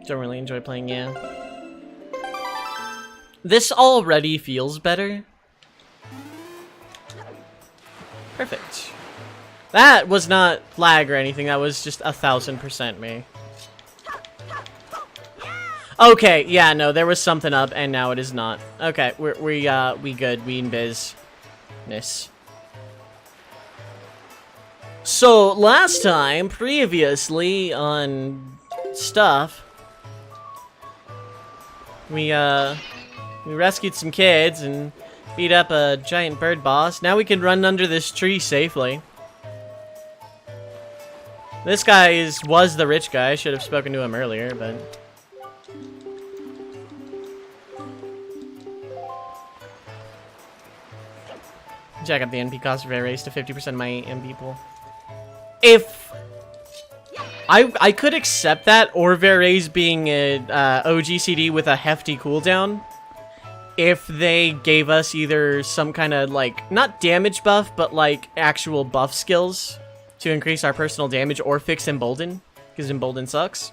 Don't really enjoy playing, yeah. This already feels better. Perfect. That was not lag or anything. That was just 1000% me. Okay, yeah, no, there was something up, and now it is not. Okay, we good. We in business. So, last time, previously on stuff, we rescued some kids and beat up a giant bird boss. Now we can run under this tree safely. This guy was the rich guy. I should have spoken to him earlier, but... Jack up the NP cost of raise to 50% of my MP pool. If... I could accept that, or Veray's being a OGCD with a hefty cooldown, if they gave us either some kind of, like, not damage buff, but, like, actual buff skills to increase our personal damage, or fix Embolden, because Embolden sucks.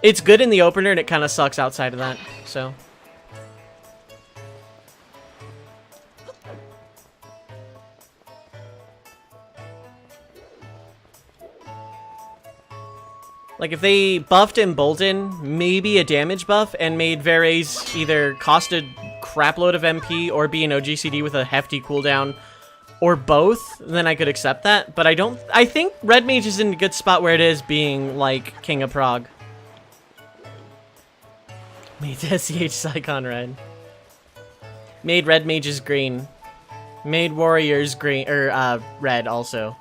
It's good in the opener, and it kind of sucks outside of that, so... Like, if they buffed Embolden, maybe a damage buff, and made Veray's either cost a crapload of MP or be an OGCD with a hefty cooldown, or both, then I could accept that. But I think Red Mage is in a good spot where it is, being, like, King of Prague. Made SCH Psychon red. Made Red Mages green. Made Warriors green, or, red also.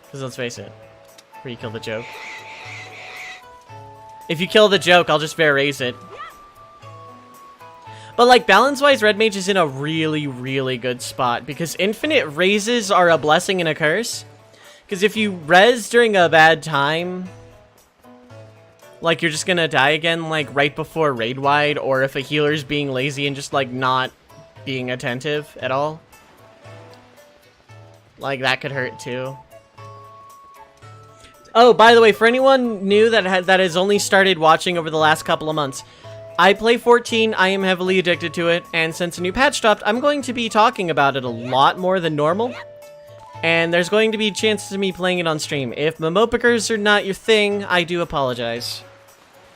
Because let's face it, where you kill the joke. If you kill the joke, I'll just raise it. But like balance-wise, Red Mage is in a really, really good spot because infinite raises are a blessing and a curse. Because if you res during a bad time, like you're just gonna die again like right before raid wide, or if a healer's being lazy and just like not being attentive at all. Like that could hurt too. Oh, by the way, for anyone new that has only started watching over the last couple of months, I play 14, I am heavily addicted to it, and since a new patch dropped, I'm going to be talking about it a lot more than normal, and there's going to be chances of me playing it on stream. If Momopikers are not your thing, I do apologize.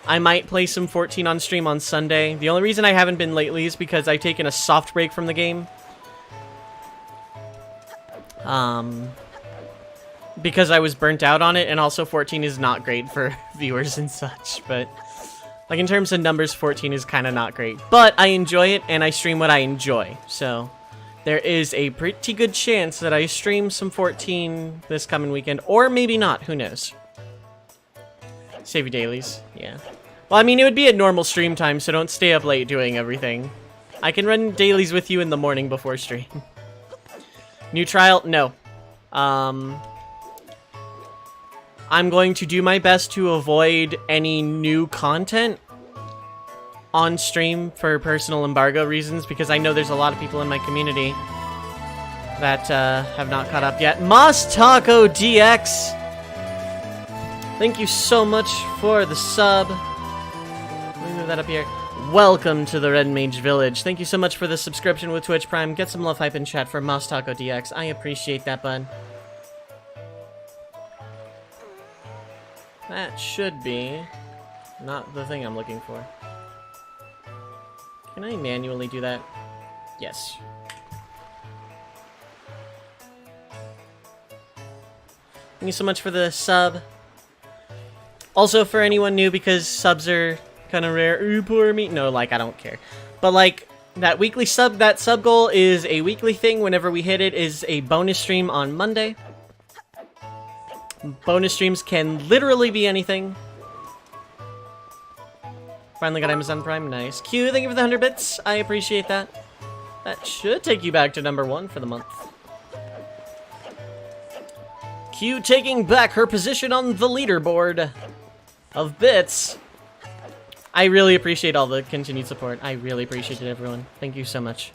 I might play some 14 on stream on Sunday. The only reason I haven't been lately is because I've taken a soft break from the game. Because I was burnt out on it, and also 14 is not great for viewers and such, but... Like, in terms of numbers, 14 is kind of not great. But I enjoy it, and I stream what I enjoy, so... There is a pretty good chance that I stream some 14 this coming weekend, or maybe not, who knows. Save your dailies, yeah. Well, I mean, it would be at normal stream time, so don't stay up late doing everything. I can run dailies with you in the morning before stream. New trial? No. I'm going to do my best to avoid any new content on stream for personal embargo reasons, because I know there's a lot of people in my community that have not caught up yet. Moss Taco DX! Thank you so much for the sub. Let me move that up here. Welcome to the Red Mage Village. Thank you so much for the subscription with Twitch Prime. Get some love hype in chat for Moss Taco DX. I appreciate that, bud. That should be not the thing I'm looking for. Can I manually do that? Yes. Thank you so much for the sub. Also, for anyone new, because subs are kind of rare. Ooh, poor me. No, like, I don't care. But, like, that weekly sub, that sub goal is a weekly thing. Whenever we hit it is a bonus stream on Monday. Bonus streams can literally be anything. Finally got Amazon Prime, nice. Q, thank you for the 100 bits. I appreciate that. That should take you back to #1 for the month. Q taking back her position on the leaderboard of bits. I really appreciate all the continued support. I really appreciate it, everyone. Thank you so much.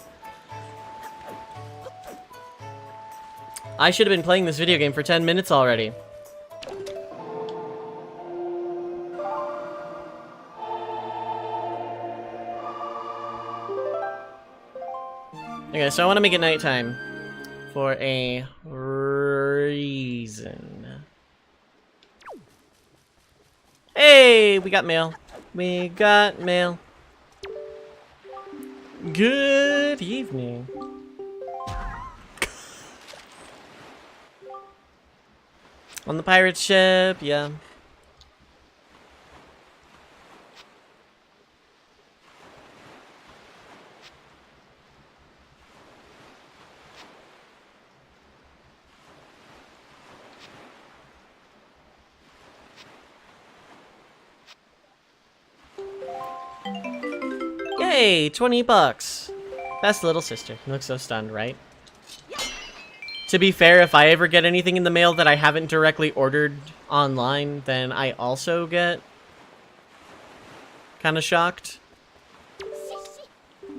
I should have been playing this video game for 10 minutes already. Okay, so I want to make it nighttime for a reason. Hey, we got mail. We got mail. Good evening. On the pirate ship, yeah. Yay, 20 bucks. Best little sister. You look so stunned, right? To be fair, if I ever get anything in the mail that I haven't directly ordered online, then I also get kind of shocked.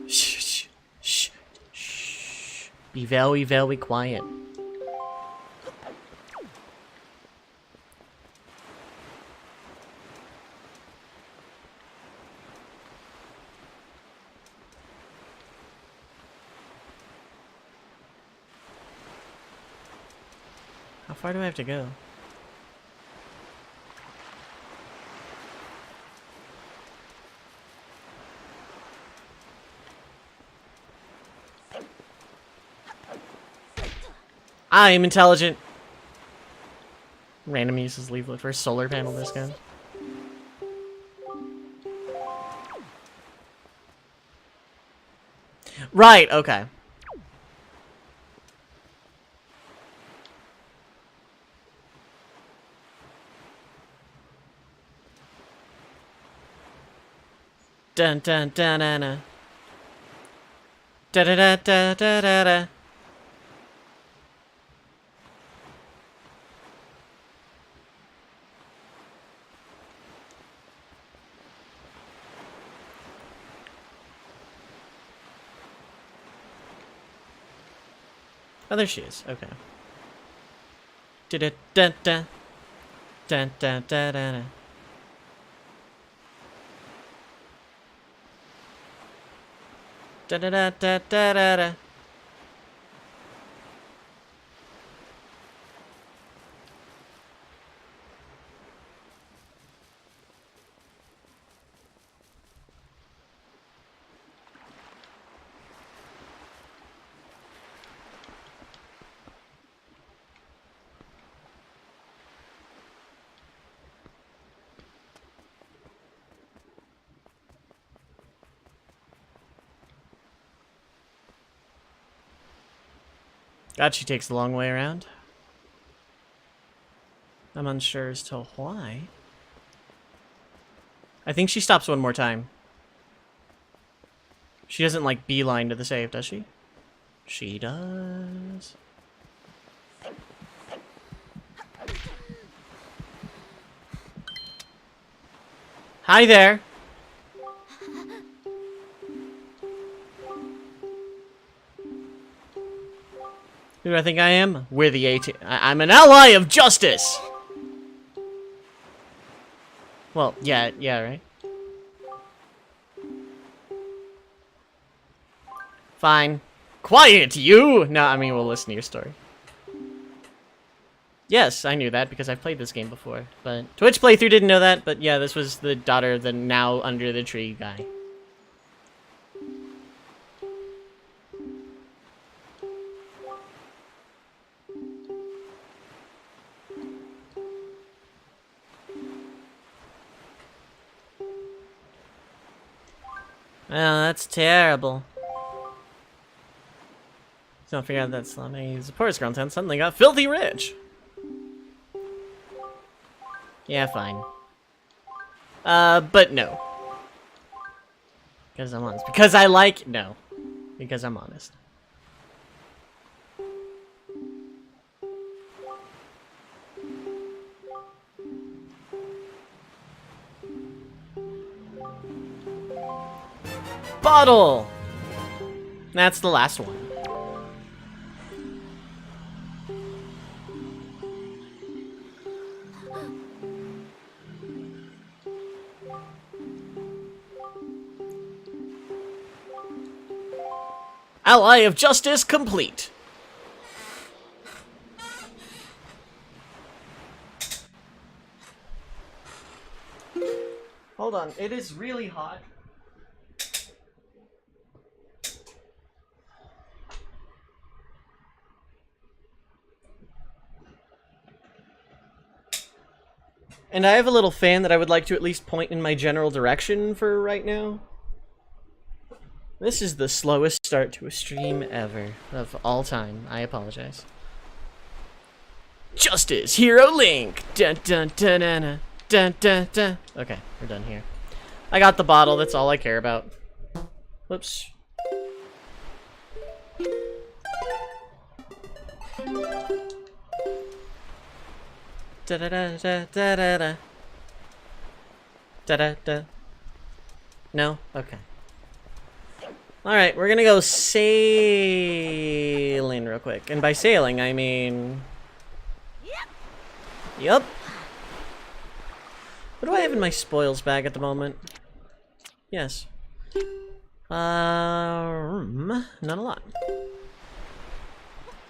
Shh, shh, shh, shh. Be very, very quiet. How far do I have to go? I am intelligent. Random uses leaflet for solar panel discount. Right, okay. Dun dun dun dun dun. Da da da da da da da. Oh, there she is. Okay. Da da da da. Da da da da da. Da da da da da da da. God, she takes the long way around. I'm unsure as to why. I think she stops one more time. She doesn't, like, beeline to the save, does she? She does. Hi there. Who do I think I am? We're the I'm an ally of justice! Well, yeah, right? Fine. Quiet, you! No, I mean, we'll listen to your story. Yes, I knew that because I've played this game before, but Twitch playthrough didn't know that, but yeah, this was the daughter of the now under the tree guy. Oh, that's terrible. Don't figure out that slum. He's the poorest girl in town suddenly got filthy rich. Yeah, fine. But no. Because I'm honest. Because I like... No. Because I'm honest. Bottle! That's the last one. Ally of Justice complete. Hold on, it is really hot. And I have a little fan that I would like to at least point in my general direction for right now. This is the slowest start to a stream ever of all time. I apologize. Justice, Hero Link! Dun dun dun dun dun dun dun. Okay, we're done here. I got the bottle, that's all I care about. Whoops. Da da da da da da da. Da da da. No? Okay. Alright, we're gonna go sailing real quick. And by sailing, I mean... Yup. What do I have in my spoils bag at the moment? Yes. Not a lot. I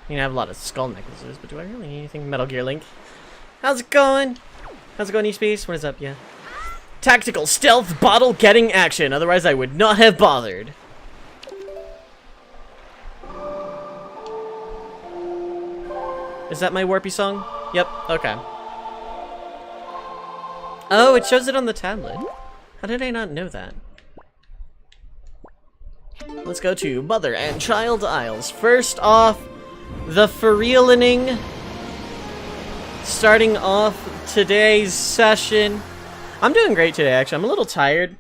mean, I have a lot of skull necklaces, but do I really need anything? Metal Gear Link. How's it going? How's it going, E-Space? What is up? Yeah. Tactical stealth bottle getting action. Otherwise, I would not have bothered. Is that my warpy song? Yep. Okay. Oh, it shows it on the tablet. How did I not know that? Let's go to Mother and Child Isles. First off, the Ferelining. Starting off today's session. I'm doing great today, actually. I'm a little tired.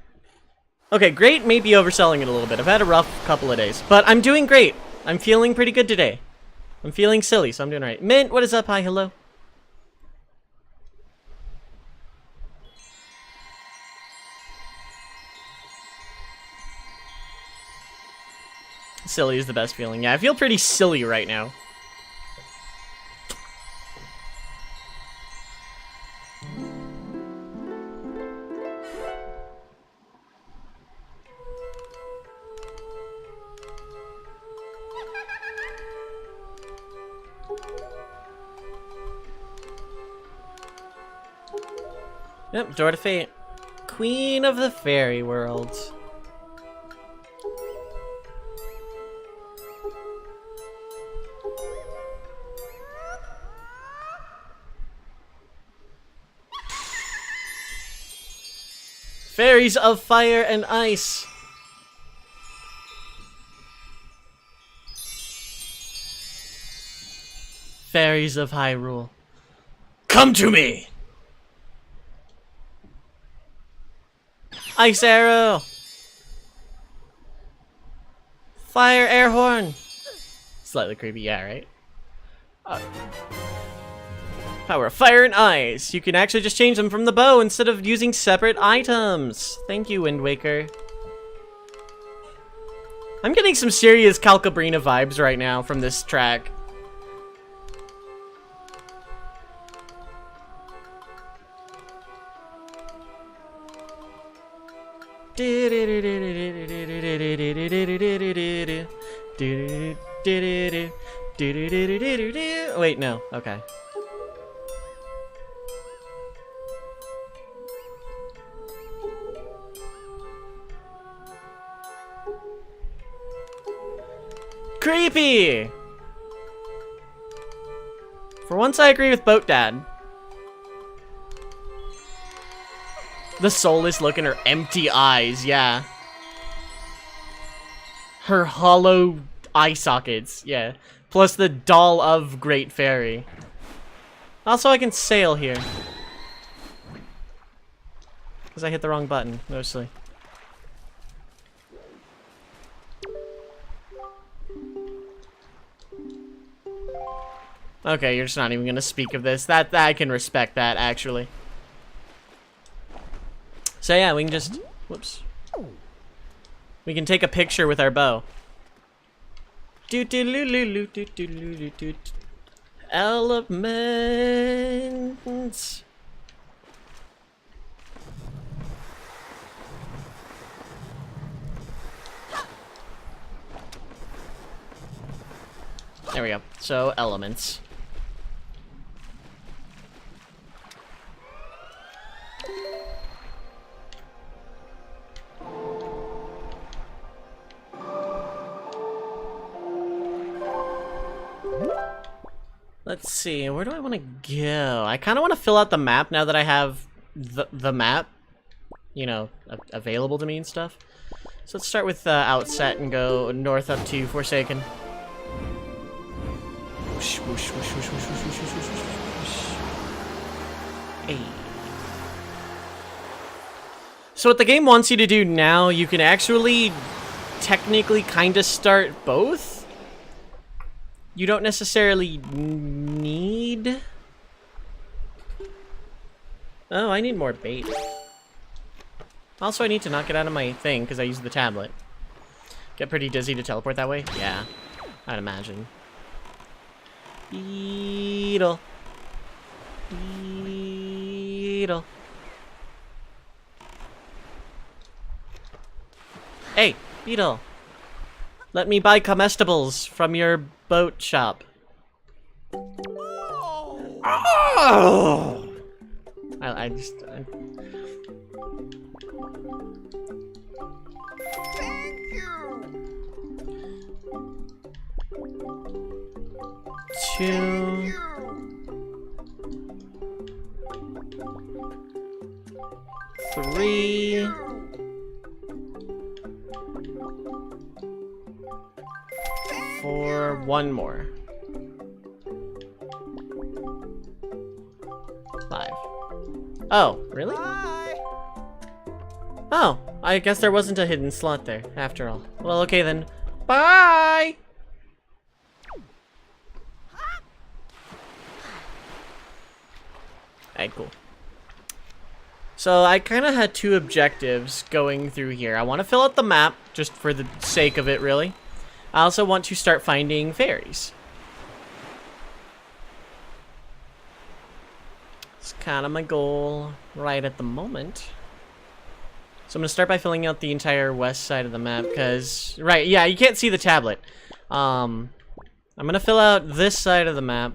Okay, great may be overselling it a little bit. I've had a rough couple of days, but I'm doing great. I'm feeling pretty good today. I'm feeling silly, so I'm doing alright. Mint, what is up? Hi, hello. Silly is the best feeling. Yeah, I feel pretty silly right now. Yep, door to fate. Queen of the Fairy World. Fairies of Fire and Ice. Fairies of Hyrule. Come to me! Ice Arrow! Fire Air Horn! Slightly creepy, yeah, right? Power of Fire and Ice! You can actually just change them from the bow instead of using separate items! Thank you, Wind Waker. I'm getting some serious Calcabrina vibes right now from this track. Wait, no. Okay. Creepy! For once, I agree with Boat Dad. The soulless look in her empty eyes, yeah. Her hollow eye sockets, yeah. Plus the doll of Great Fairy. Also, I can sail here. Because I hit the wrong button, mostly. Okay, you're just not even gonna speak of this. That I can respect that, actually. So yeah, we can just... Whoops. We can take a picture with our bow. Elements. There we go. So, elements. Let's see, where do I want to go? I kind of want to fill out the map now that I have the map, you know, available to me and stuff. So let's start with Outset and go north up to Forsaken. Whoosh, whoosh, whoosh, whoosh, whoosh, whoosh, whoosh, whoosh, whoosh, whoosh. Hey. So what the game wants you to do now, you can actually technically kind of start both. You don't necessarily need... Oh, I need more bait. Also, I need to knock it out of my thing because I use the tablet. Get pretty dizzy to teleport that way? Yeah, I'd imagine. Beetle. Beetle. Hey, Beetle. Let me buy comestibles from your boat shop. Oh! I just... Thank you. 2... 3... 4... 1 more. 5. Oh, really? Bye. Oh, I guess there wasn't a hidden slot there, after all. Well, okay then. Bye! Alright, cool. So, I kind of had 2 objectives going through here. I want to fill out the map, just for the sake of it, really. I also want to start finding fairies. It's kind of my goal right at the moment. So I'm going to start by filling out the entire west side of the map, because... Right, yeah, you can't see the tablet. I'm going to fill out this side of the map,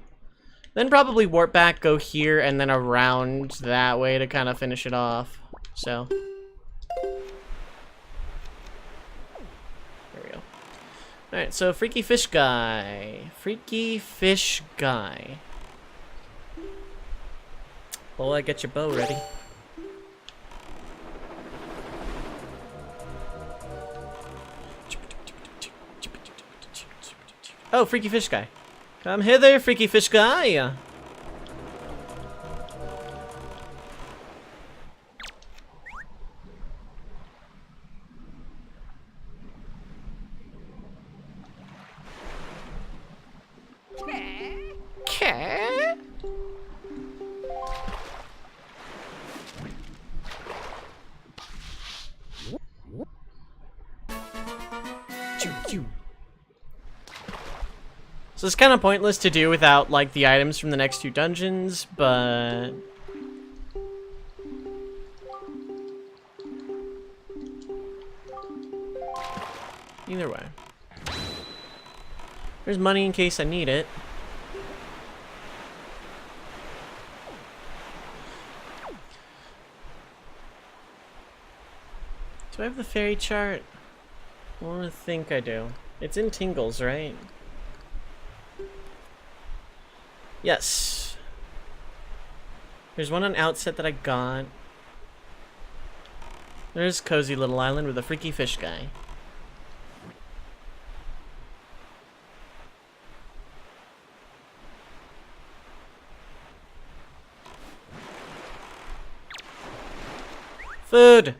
then probably warp back, go here, and then around that way to kind of finish it off. So... There we go. Alright, so Freaky Fish Guy. Freaky Fish Guy. Boy, get your bow ready. Oh, Freaky Fish Guy. Come hither, Freaky Fish Guy. Okay. Choo choo. So it's kind of pointless to do without, like, the items from the next 2 dungeons, but... Either way. There's money in case I need it. Do I have the fairy chart? I want to think I do. It's in Tingles, right? Yes. There's one on Outset that I got. There's Cozy Little Island with a Freaky Fish Guy. Food!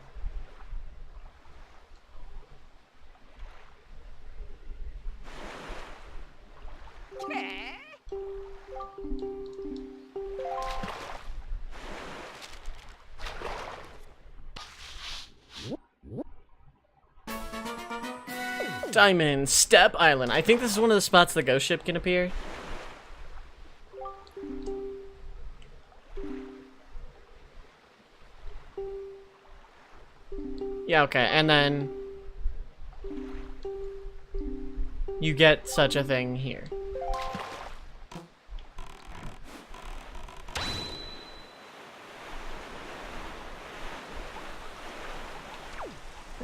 Diamond Step Island. I think this is one of the spots the ghost ship can appear. Yeah, okay, and then you get such a thing here.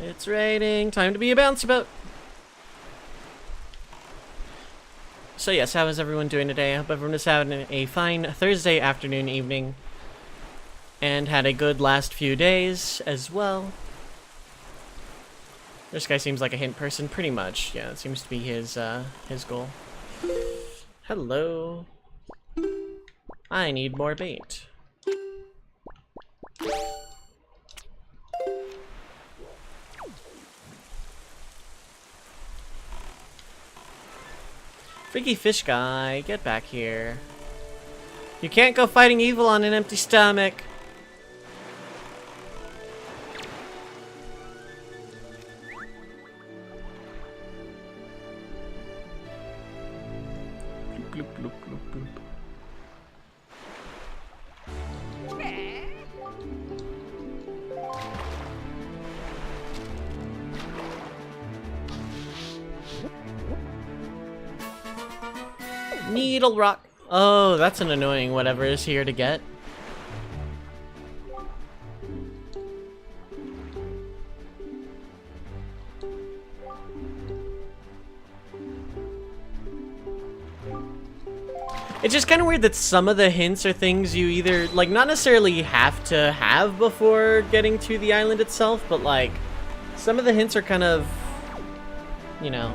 It's raining. Time to be a bouncy boat. So yes, how is everyone doing today? I hope everyone is having a fine Thursday afternoon, evening. And had a good last few days as well. This guy seems like a hint person, pretty much. Yeah, it seems to be his goal. Hello. I need more bait. Freaky fish guy, get back here. You can't go fighting evil on an empty stomach. Bloop, bloop, bloop, bloop. Needle rock. Oh, that's an annoying whatever is here to get. It's just kind of weird that some of the hints are things you either, like, not necessarily have to have before getting to the island itself, but, like, some of the hints are kind of, you know...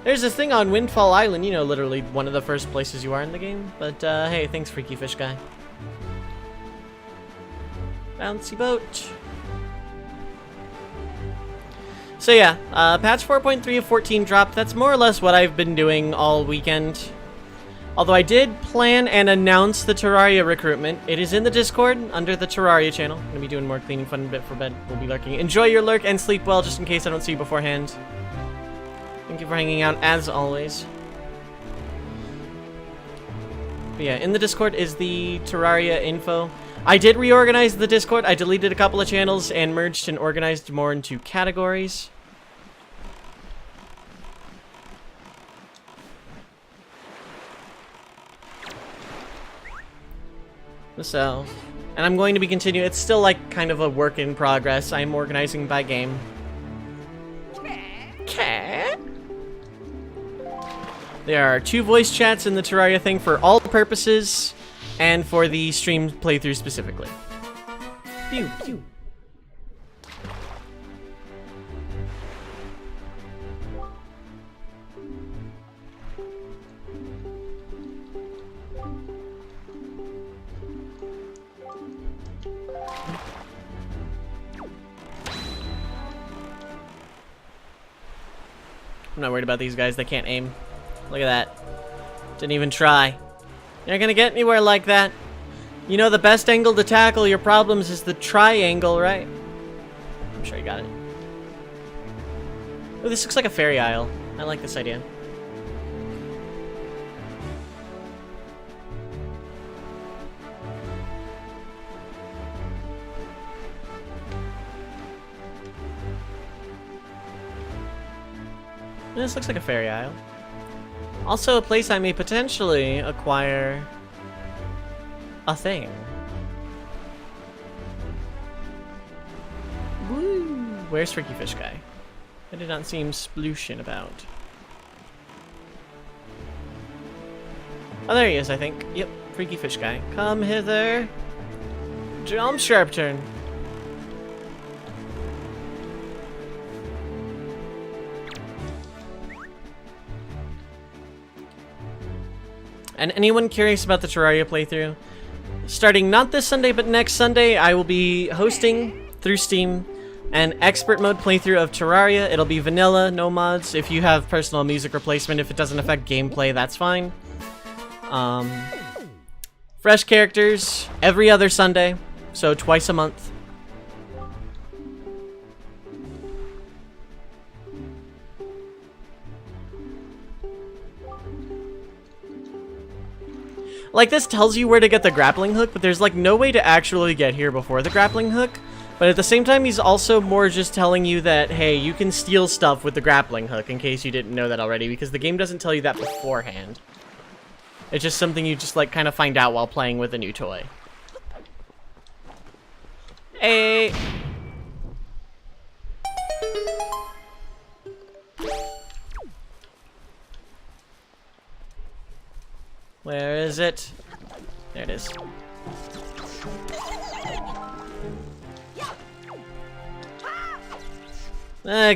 There's this thing on Windfall Island, you know, literally one of the first places you are in the game. But, hey, thanks, Freaky Fish Guy. Bouncy boat. So, yeah, patch 4.3 of 14 dropped. That's more or less what I've been doing all weekend. Although I did plan and announce the Terraria recruitment. It is in the Discord under the Terraria channel. I'm going to be doing more cleaning fun bit for bed. We'll be lurking. Enjoy your lurk and sleep well, just in case I don't see you beforehand. Thank you for hanging out, as always. But yeah, in the Discord is the Terraria info. I did reorganize the Discord. I deleted a couple of channels and merged and organized more into categories. So, and I'm going to be continuing. It's still like kind of a work in progress. I'm organizing by game. Cat. There are 2 voice chats in the Terraria thing for all purposes, and for the stream playthrough specifically. Pew, pew. I'm not worried about these guys, they can't aim. Look at that. Didn't even try. You're not gonna get anywhere like that. You know the best angle to tackle your problems is the triangle, right? I'm sure you got it. Oh, this looks like a fairy isle. I like this idea. This looks like a fairy isle. Also a place I may potentially acquire a thing. Woo! Where's Freaky Fish Guy? I did not seem splooshin' about. Oh, there he is, I think. Yep, Freaky Fish Guy. Come hither. Jump sharp turn. And anyone curious about the Terraria playthrough? Starting not this Sunday, but next Sunday, I will be hosting, through Steam, an expert mode playthrough of Terraria. It'll be vanilla, no mods. If you have personal music replacement, if it doesn't affect gameplay, that's fine. Fresh characters every other Sunday, so twice a month. Like, this tells you where to get the grappling hook, but there's, like, no way to actually get here before the grappling hook. But at the same time, he's also more just telling you that, hey, you can steal stuff with the grappling hook, in case you didn't know that already, because the game doesn't tell you that beforehand. It's just something you just, like, kind of find out while playing with a new toy. Hey! Where is it? There it is.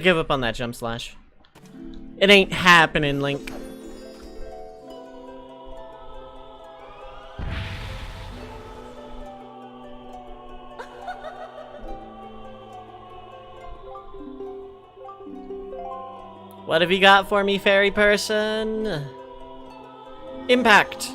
Give up on that jump slash. It ain't happening, Link. What have you got for me, fairy person? Impact.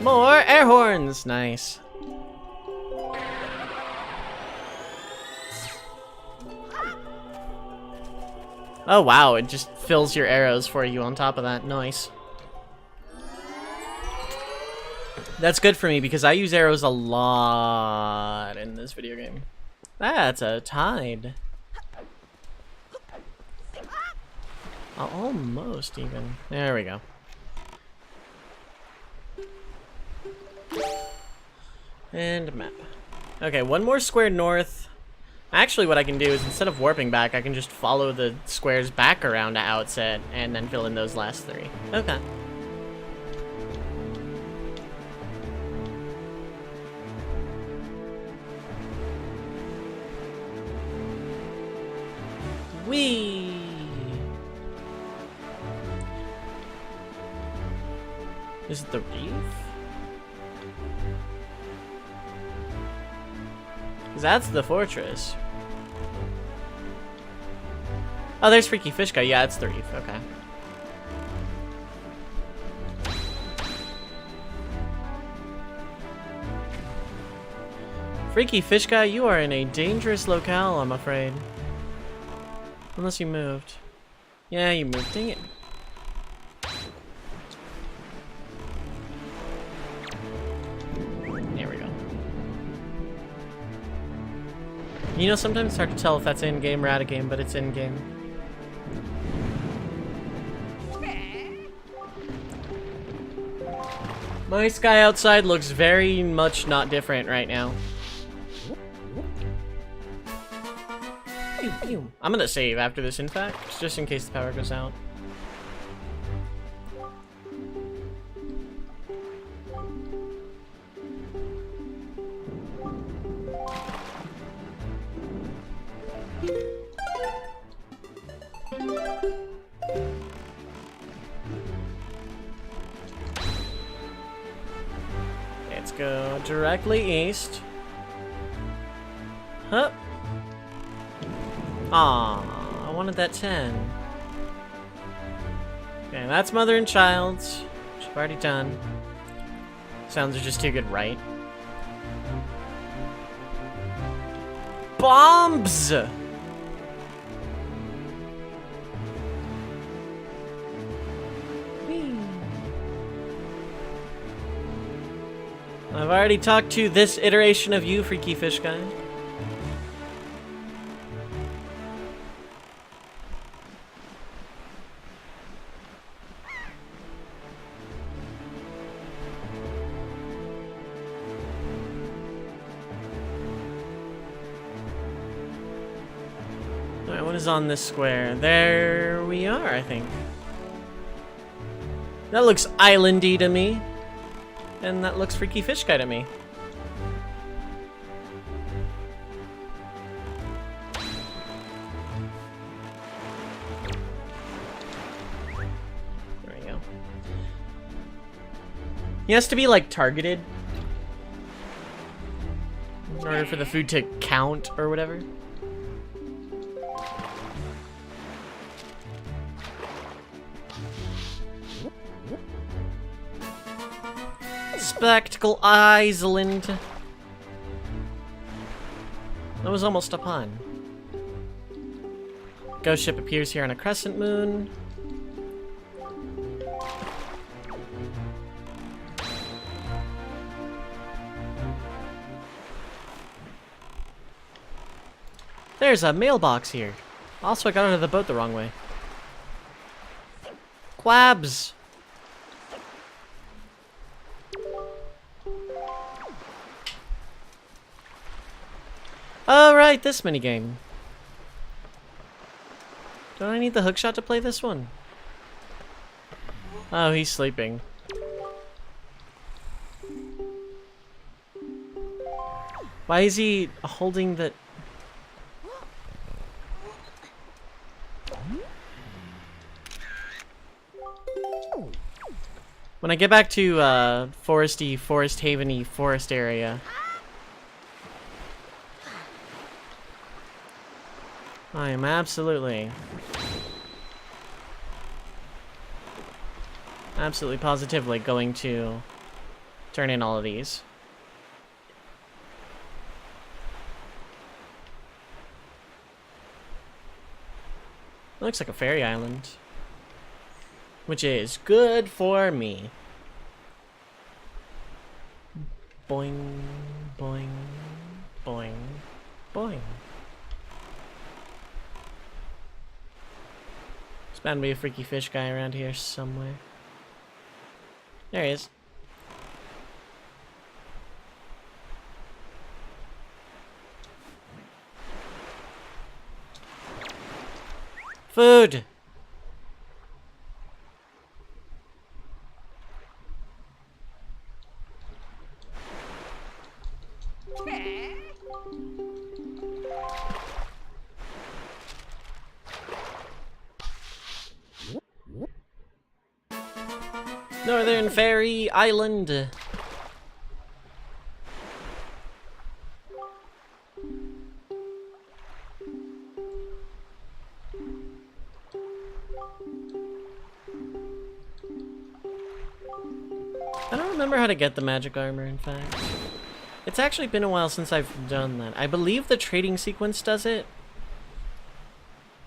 More air horns. Nice. Oh wow, it just fills your arrows for you on top of that. Nice. That's good for me because I use arrows a lot in this video game. That's a tide. Almost even. There we go. And map. Okay, one more square north. Actually, what I can do is instead of warping back, I can just follow the squares back around to Outset and then fill in those last three. Okay. Whee! Is it the reef? Because that's the fortress. Oh, there's Freaky Fish Guy. Yeah, it's the reef. Okay. Freaky Fish Guy, you are in a dangerous locale, I'm afraid. Unless you moved. Yeah, you moved. Dang it. There we go. You know, sometimes it's hard to tell if that's in-game or out-of-game, but it's in-game. My sky outside looks very much not different right now. I'm gonna save after this, in fact, just in case the power goes out. Let's go directly east. Huh? Aw, I wanted that 10. Okay, that's mother and child, which I've already done. Sounds are just too good, right? Bombs! Whee. I've already talked to this iteration of you, Freaky Fish Guy. Alright, what is on this square? There we are, I think. That looks islandy to me. And that looks Freaky Fish Guy to me. There we go. He has to be, like, targeted in order for the food to count or whatever. Spectacle Island. That was almost a pun. Ghost ship appears here on a crescent moon. There's a mailbox here. Also, I got out of the boat the wrong way. Quabs. Oh, right, this minigame. Don't I need the hookshot to play this one? Oh, he's sleeping. Why is he holding the... When I get back to foresty, forest haveny, forest area, I am absolutely positively going to turn in all of these. Looks like a fairy island, which is good for me. Boing, boing, boing, boing. There's bound to be a freaky fish guy around here somewhere. There he is. Food! Northern Fairy Island. I don't remember how to get the magic armor, in fact. It's actually been a while since I've done that. I believe the trading sequence does it.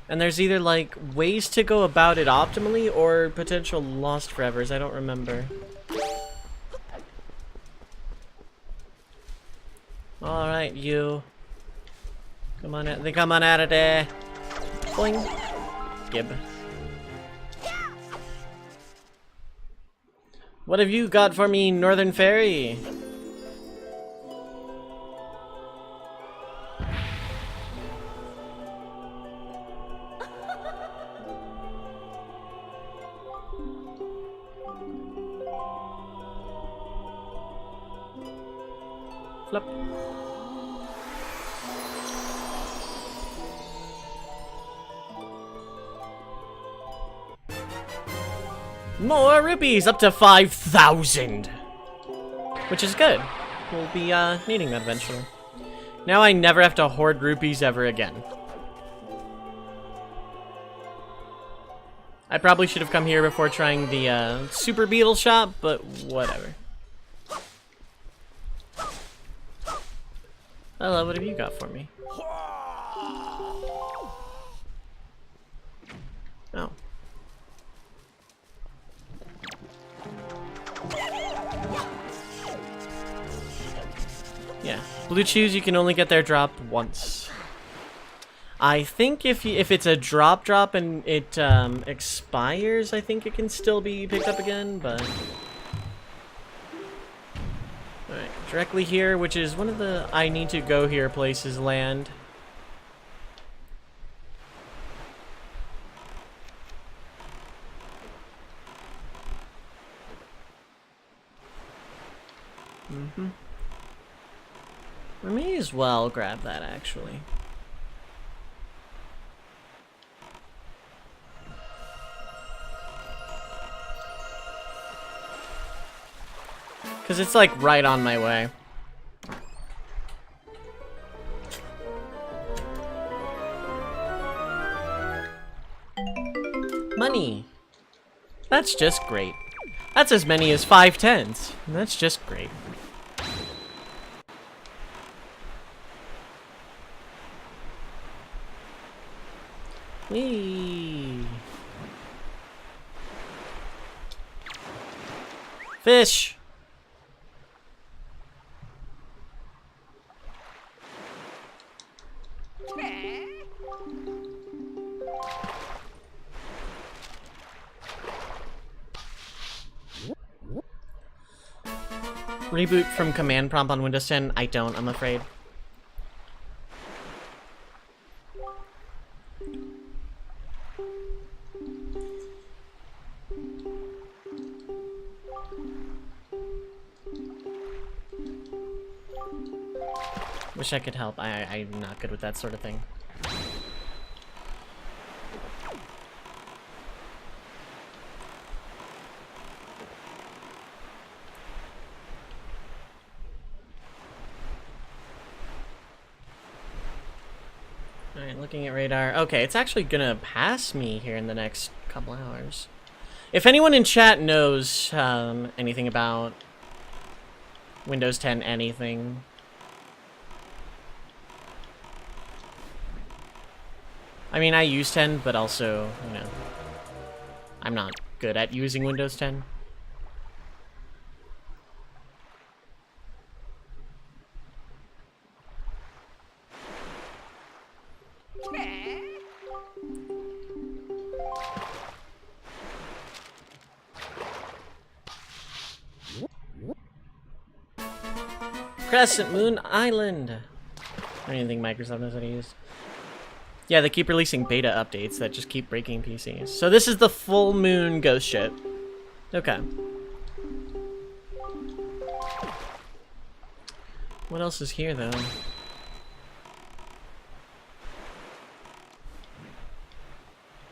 And there's either, like, ways to go about it optimally or potential lost forevers. I don't remember. Alright, you. Come on, come on out of there. Boing. Gib. What have you got for me, Northern Fairy? Flip. More rupees, up to 5,000, which is good. We'll be needing that eventually. Now I never have to hoard rupees ever again. I probably should have come here before trying the Super Beetle shop, but whatever. Hello, what have you got for me? Oh. Yeah, blue chews, you can only get their drop once. I think if it's a drop and it expires, I think it can still be picked up again, but... Alright, directly here, which is one of the I need to go here places land. I may as well grab that, actually. Because it's like right on my way. Money. That's just great. That's as many as 5 tens. That's just great. Whee! Fish! Reboot from command prompt on Windows 10? I don't, I'm afraid. Wish I could help. I'm not good with that sort of thing. Alright, looking at radar. Okay, it's actually gonna pass me here in the next couple hours. If anyone in chat knows anything about Windows 10 anything, I mean, I use 10, but also, you know, I'm not good at using Windows 10. Crescent Moon Island. I don't even think Microsoft knows how to use. Yeah, they keep releasing beta updates that just keep breaking PCs. So this is the full moon ghost ship. Okay. What else is here, though? I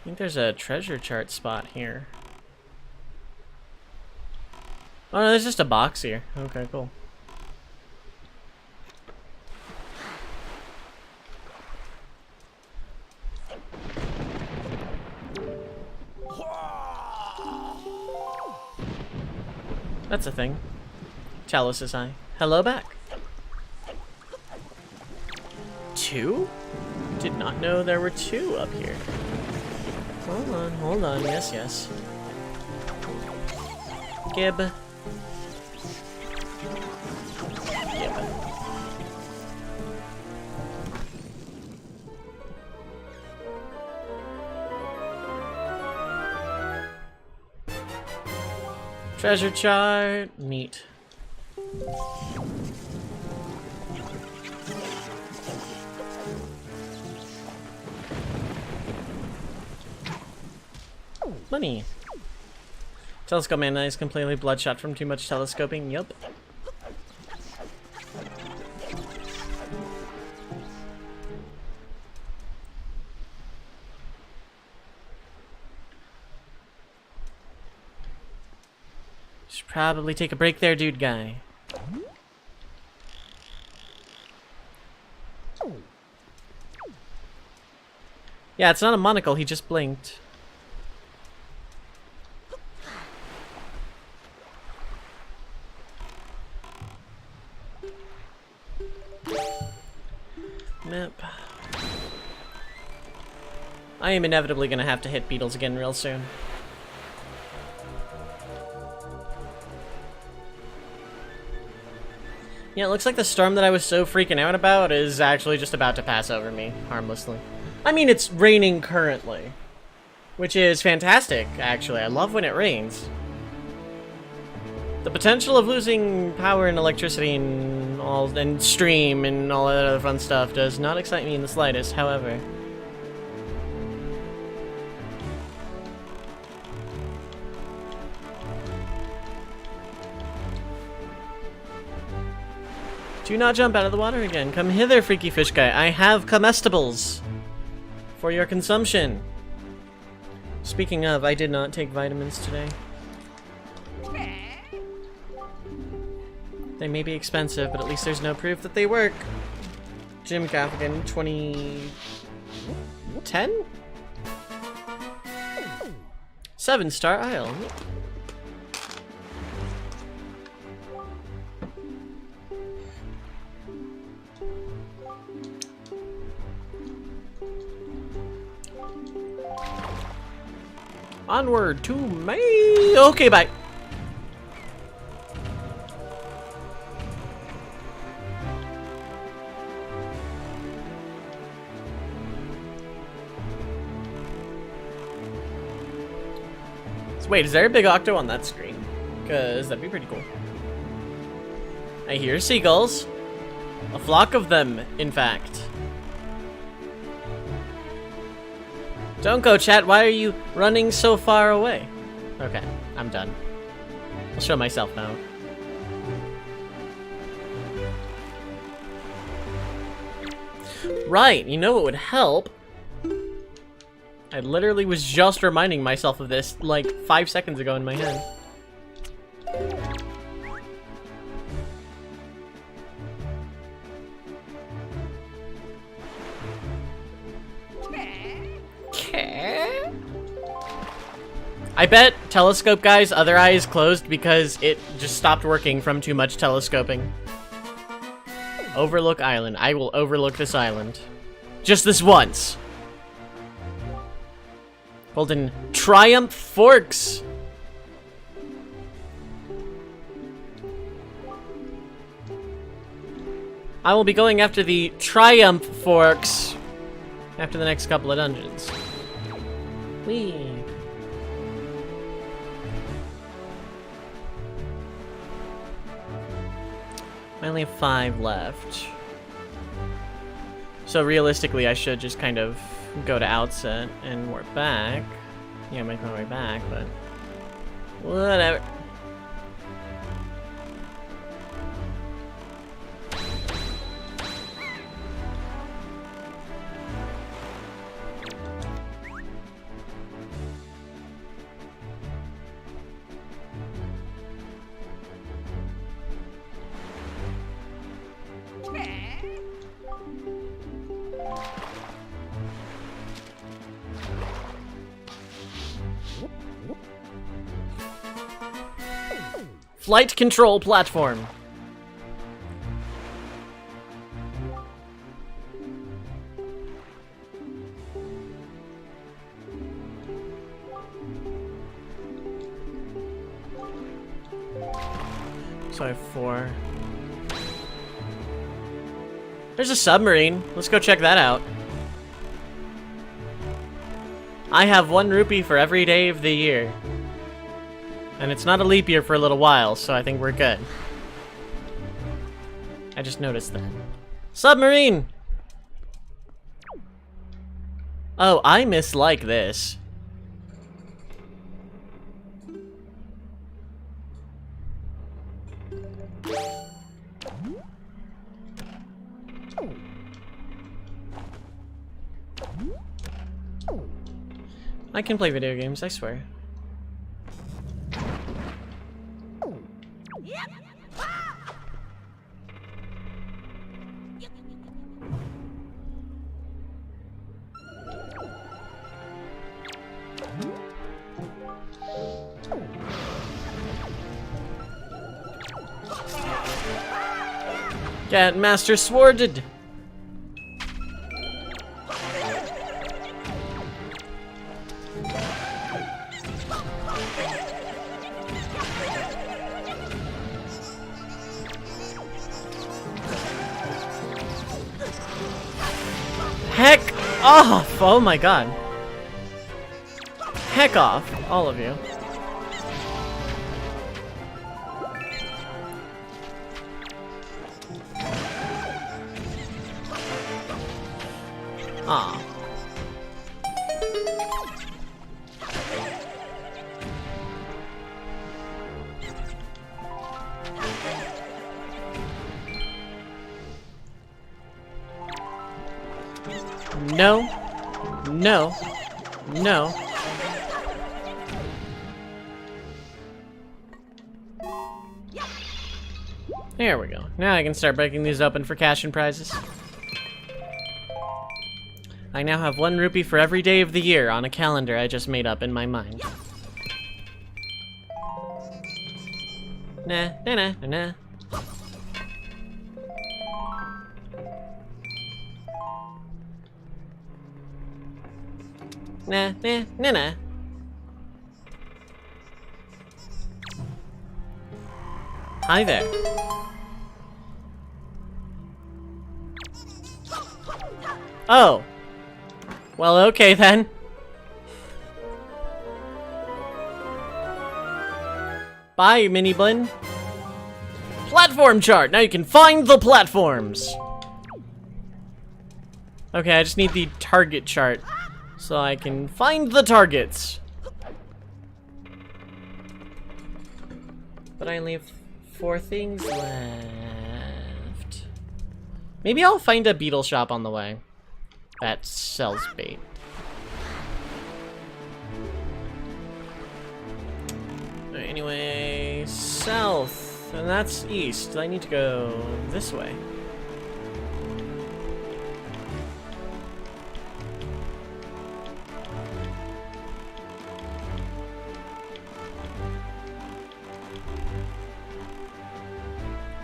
think there's a treasure chart spot here. Oh, no, there's just a box here. Okay, cool. That's a thing. Chalice is high. Hello back. 2? Did not know there were 2 up here. Hold on. Yes, yes. Gib. Gib. Treasure chart. Neat. Money. Telescope man is completely bloodshot from too much telescoping. Yup. Should probably take a break there, dude guy. Yeah, it's not a monocle, he just blinked. Map. I am inevitably gonna have to hit beetles again real soon. Yeah, it looks like the storm that I was so freaking out about is actually just about to pass over me harmlessly. I mean, it's raining currently, which is fantastic, actually. I love when it rains. The potential of losing power and electricity and stream and all that other fun stuff does not excite me in the slightest, however. Do not jump out of the water again. Come hither, freaky fish guy. I have comestibles for your consumption. Speaking of, I did not take vitamins today. They may be expensive, but at least there's no proof that they work. Jim Gaffigan, 2010? 7-star Isle. Onward to May. Okay, bye. So wait, is there a big octo on that screen? Because that'd be pretty cool. I hear seagulls. A flock of them, in fact. Don't go, chat. Why are you running so far away? Okay, I'm done. I'll show myself now. Right, you know what would help? I literally was just reminding myself of this like 5 seconds ago in my head. I bet telescope guy's other eye is closed because it just stopped working from too much telescoping. Overlook Island. I will overlook this island. Just this once. Golden Triumph Forks. I will be going after the Triumph Forks after the next couple of dungeons. Whee! I only have 5 left. So realistically, I should just kind of go to outset and warp back. Yeah, make my way back, but whatever. Flight control platform. So I have 4. There's a submarine. Let's go check that out. I have 1 rupee for every day of the year. And it's not a leap year for a little while, so I think we're good. I just noticed that. Submarine! Oh, I mislike this. I can play video games, I swear. Get Master Sworded! Heck off! Oh my god. Heck off, all of you. Aw. No. No. No. There we go. Now I can start breaking these open for cash and prizes. I now have 1 rupee for every day of the year on a calendar I just made up in my mind. Nah, nah, nah, nah, nah. Nah, nah, nah, nah. Hi there. Oh. Well, okay then. Bye, Mini Blin. Platform chart! Now you can find the platforms! Okay, I just need the target chart. so I can find the targets. But I only have 4 things left. Maybe I'll find a beetle shop on the way that sells bait. Alright, anyway, south, and that's east. I need to go this way.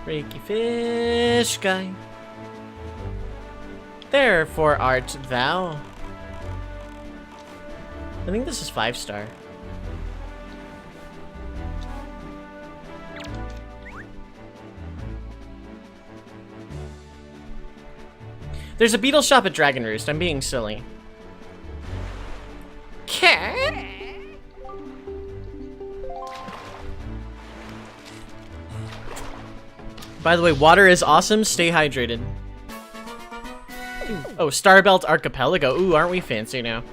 Freaky fish guy. Therefore art thou. I think this is 5-star. There's a beetle shop at Dragon Roost. I'm being silly. By the way, water is awesome. Stay hydrated. Ooh. Oh, Starbelt Archipelago. Ooh, aren't we fancy now?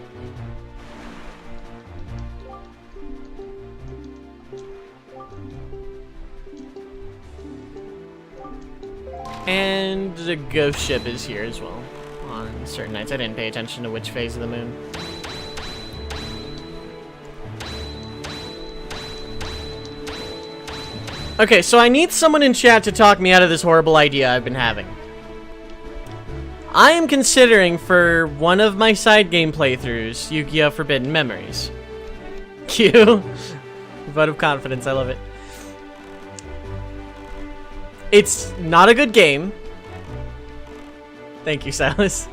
And the ghost ship is here as well. On certain nights. I didn't pay attention to which phase of the moon. Okay, so I need someone in chat to talk me out of this horrible idea I've been having. I am considering for one of my side game playthroughs, Yu-Gi-Oh! Forbidden Memories. Q. Vote of confidence, I love it. It's not a good game. Thank you, Silas.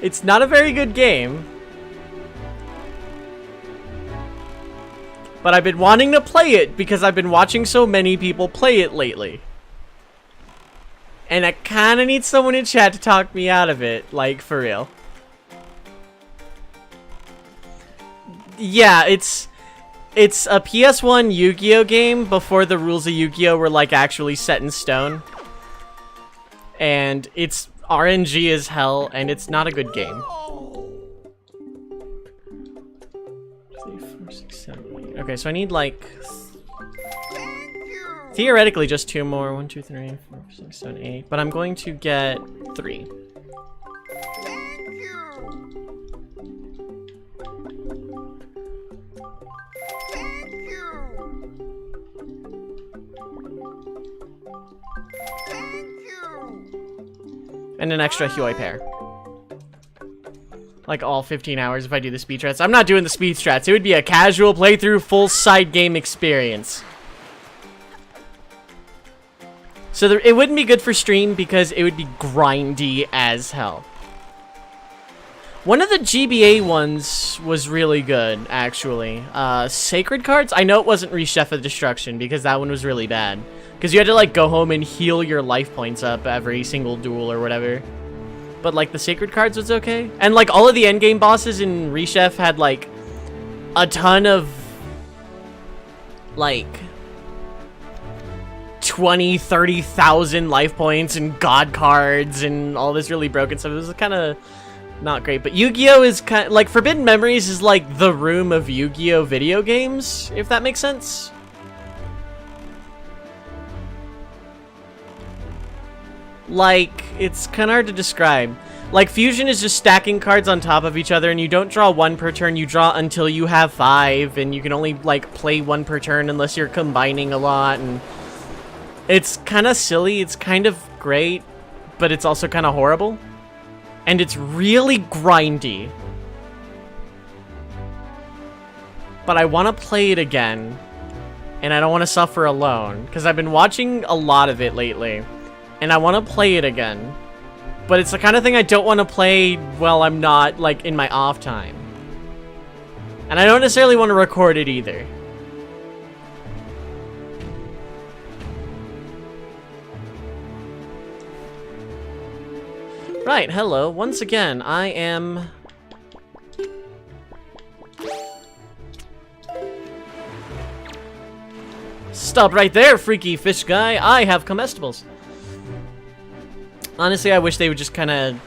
It's not a very good game. But I've been wanting to play it because I've been watching so many people play it lately. And I kind of need someone in chat to talk me out of it, like, for real. Yeah, it's a PS1 Yu-Gi-Oh! Game before the rules of Yu-Gi-Oh! Were, like, actually set in stone. And it's RNG as hell, and it's not a good game. 3, 4, 6, 7, 8. Okay, so I need, like, theoretically just 2 more. 1, 2, 3, 4, 6, 7, 8. But I'm going to get 3. And an extra Huey pair. Like all 15 hours if I do the speed strats. I'm not doing the speed strats. It would be a casual playthrough, full side game experience. So it wouldn't be good for stream because it would be grindy as hell. One of the GBA ones was really good, actually. Sacred Cards? I know it wasn't Rechef of Destruction because that one was really bad. Because you had to, like, go home and heal your life points up every single duel or whatever. But, like, the Sacred Cards was okay. And, like, all of the endgame bosses in Rechef had, like, a ton of, like, 20, 30,000 life points and god cards and all this really broken stuff. It was kind of not great. But Yu-Gi-Oh! Is kind of, like, Forbidden Memories is, like, the room of Yu-Gi-Oh! Video games, if that makes sense. Like, it's kind of hard to describe. Like, Fusion is just stacking cards on top of each other, and you don't draw 1 per turn, you draw until you have 5, and you can only, like, play 1 per turn unless you're combining a lot, and it's kind of silly, it's kind of great, but it's also kind of horrible. And it's really grindy. But I want to play it again, and I don't want to suffer alone, because I've been watching a lot of it lately. And I want to play it again. But it's the kind of thing I don't want to play while I'm not, like, in my off time. And I don't necessarily want to record it either. Right, hello. Once again, I am... Stop right there, freaky fish guy. I have comestibles. Honestly, I wish they would just kind of...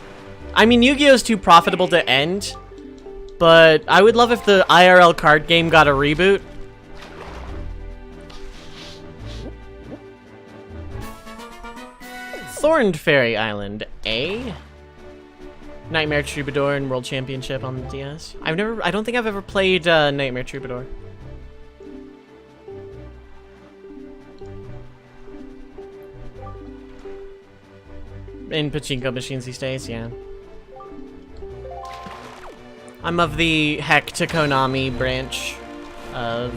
I mean, Yu-Gi-Oh! Is too profitable to end. But I would love if the IRL card game got a reboot. Thorned Fairy Island, eh? Nightmare Troubadour and World Championship on the DS. I don't think I've ever played Nightmare Troubadour. In pachinko machines these days, yeah. I'm of the heck to Konami branch of,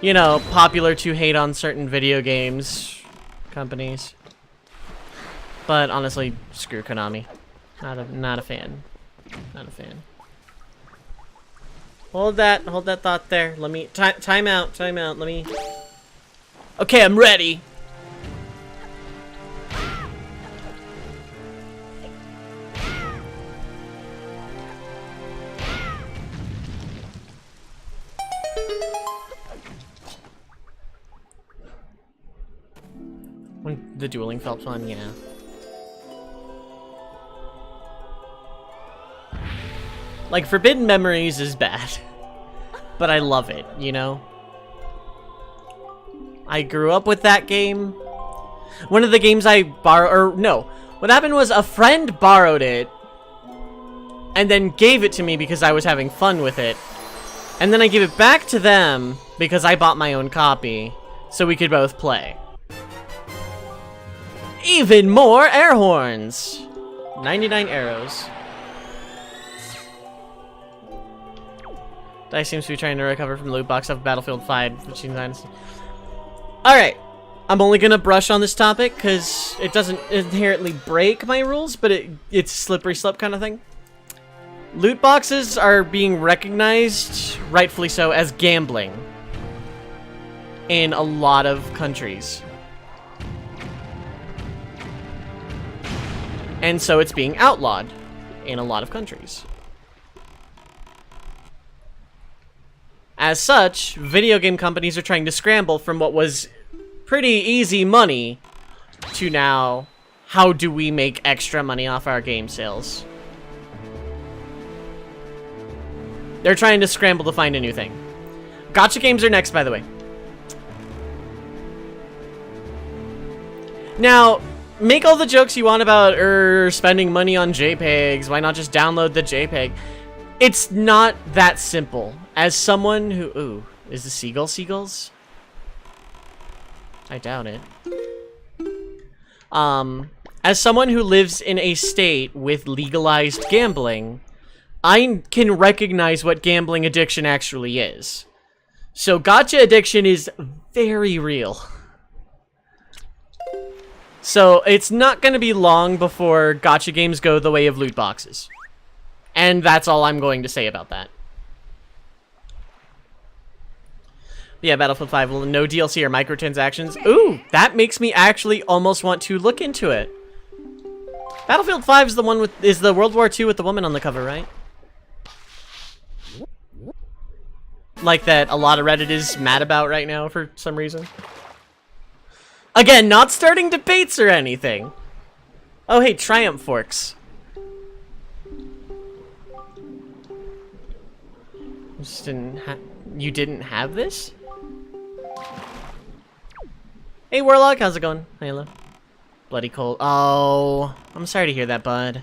you know, popular to hate on certain video games companies. But honestly, screw Konami. Not a fan. Not a fan. Hold that thought there. Let me time out. Let me. Okay, I'm ready. When the dueling felt fun, yeah. Like, Forbidden Memories is bad, but I love it, you know? I grew up with that game. One of the games I borrowed, or no, what happened was a friend borrowed it and then gave it to me because I was having fun with it. And then I gave it back to them because I bought my own copy so we could both play. Even more air horns! 99 arrows. Dice seems to be trying to recover from the loot box of Battlefield 5, which seems nice. Alright, I'm only gonna brush on this topic because it doesn't inherently break my rules, but it's slippery slope kind of thing. Loot boxes are being recognized, rightfully so, as gambling in a lot of countries. And so it's being outlawed in a lot of countries. As such, video game companies are trying to scramble from what was pretty easy money to now, how do we make extra money off our game sales? They're trying to scramble to find a new thing. Gacha games are next, by the way. Now, make all the jokes you want about spending money on JPEGs. Why not just download the JPEG? It's not that simple. As someone who... Ooh, is the seagulls? I doubt it. As someone who lives in a state with legalized gambling, I can recognize what gambling addiction actually is. So gacha addiction is very real. So it's not going to be long before gacha games go the way of loot boxes. And that's all I'm going to say about that. Yeah, Battlefield 5, no DLC or microtransactions. Ooh, that makes me actually almost want to look into it. Battlefield 5 is the one is the World War II with the woman on the cover, right? Like that a lot of Reddit is mad about right now for some reason. Again, not starting debates or anything. Oh, hey, Triumph Forks. You didn't have this? Hey, Warlock, how's it going? Hello. Bloody cold. Oh, I'm sorry to hear that, bud.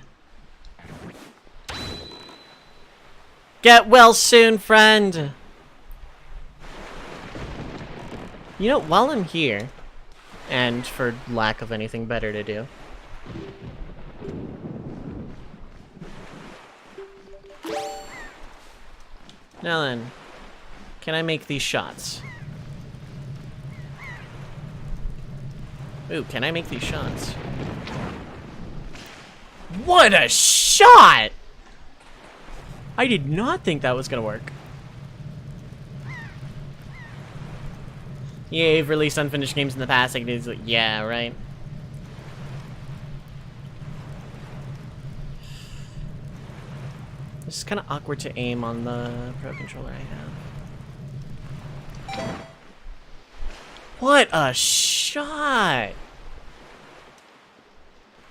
Get well soon, friend. You know, while I'm here, and for lack of anything better to do, now then, can I make these shots? Ooh, can I make these shots? What a shot! I did not think that was gonna work. Yeah, you've released unfinished games in the past. Like, yeah, right. This is kind of awkward to aim on the Pro Controller I have. What a shot!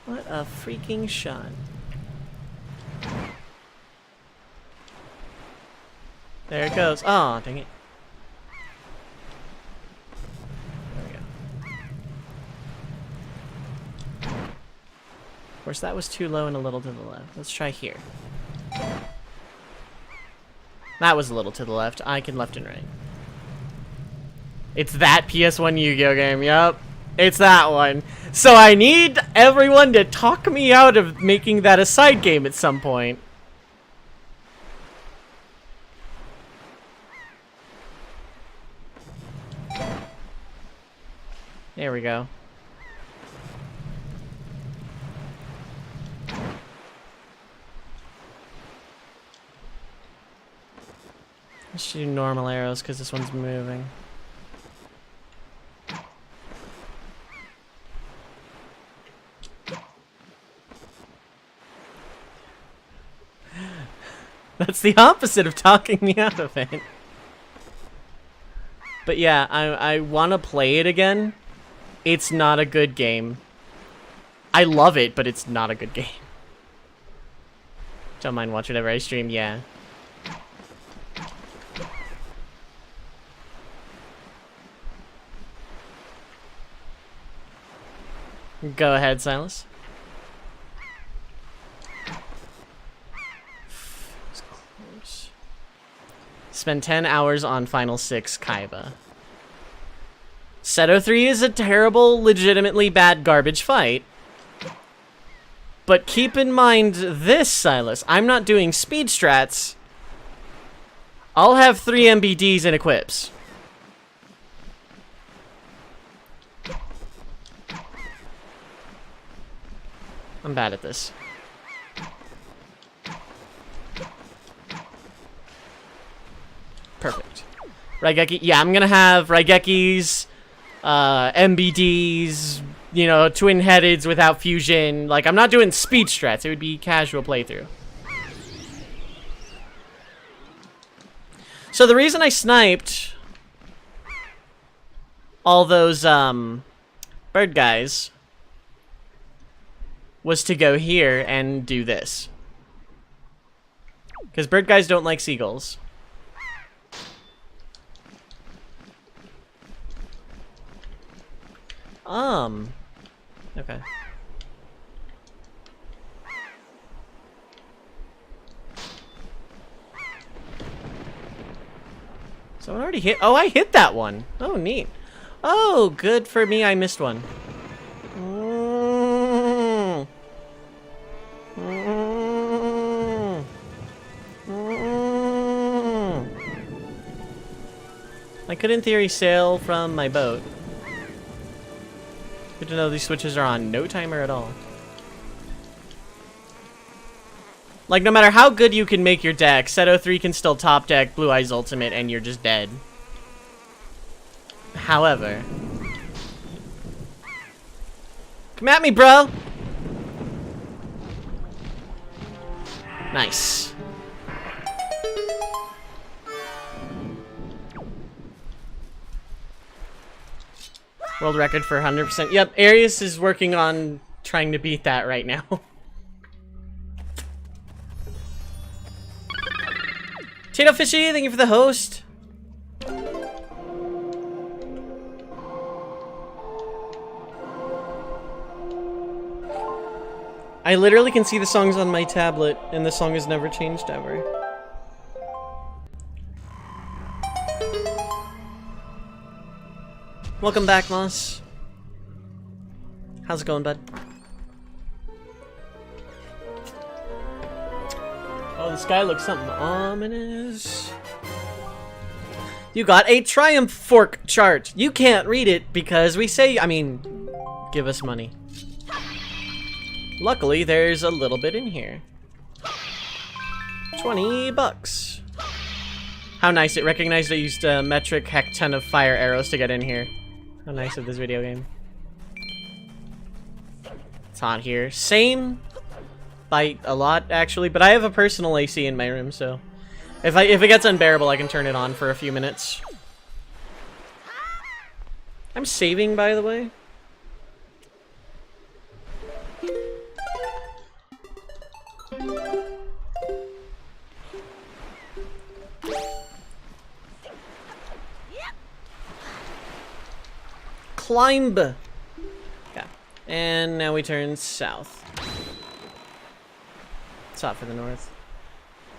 What a freaking shot. There it goes. Oh, dang it. There we go. Of course, that was too low and a little to the left. Let's try here. That was a little to the left. I can left and right. It's that PS1 Yu-Gi-Oh game. Yup. It's that one. So I need everyone to talk me out of making that a side game at some point. There we go. Let's do normal arrows because this one's moving. That's the opposite of talking me out of it. But yeah, I want to play it again. It's not a good game. I love it, but it's not a good game. Don't mind watch whatever I stream, yeah. Go ahead, Silas. It's close. Spend 10 hours on Final 6 Kaiba. Seto 3 is a terrible, legitimately bad garbage fight. But keep in mind this, Silas. I'm not doing speed strats. I'll have 3 MBDs and equips. I'm bad at this. Perfect. Raigeki, yeah, I'm gonna have Raigekis, MBDs, you know, twin-headeds without fusion. Like, I'm not doing speed strats. It would be casual playthrough. So the reason I sniped all those, bird guys was to go here and do this. Because bird guys don't like seagulls. Okay. Someone already hit. Oh, I hit that one. Oh, neat. Oh, good for me. I missed one. I could, in theory, sail from my boat. Good to know these switches are on no timer at all. Like, no matter how good you can make your deck, Seto 3 can still top deck Blue Eyes Ultimate and you're just dead. However... Come at me, bro! Nice. World record for 100%. Yep, Arius is working on trying to beat that right now. Tito Fishy, thank you for the host. I literally can see the songs on my tablet, and the song has never changed ever. Welcome back, Moss. How's it going, bud? Oh, the sky looks something ominous. You got a Triumph Fork chart. You can't read it because we say, I mean, give us money. Luckily, there's a little bit in here. 20 bucks. How nice, it recognized I used a metric heck ton of fire arrows to get in here. How nice of this video game. It's hot here. Same by a lot, actually, but I have a personal AC in my room, so if it gets unbearable, I can turn it on for a few minutes. I'm saving, by the way. climb. Yeah. And now we turn south. It's hot for the north.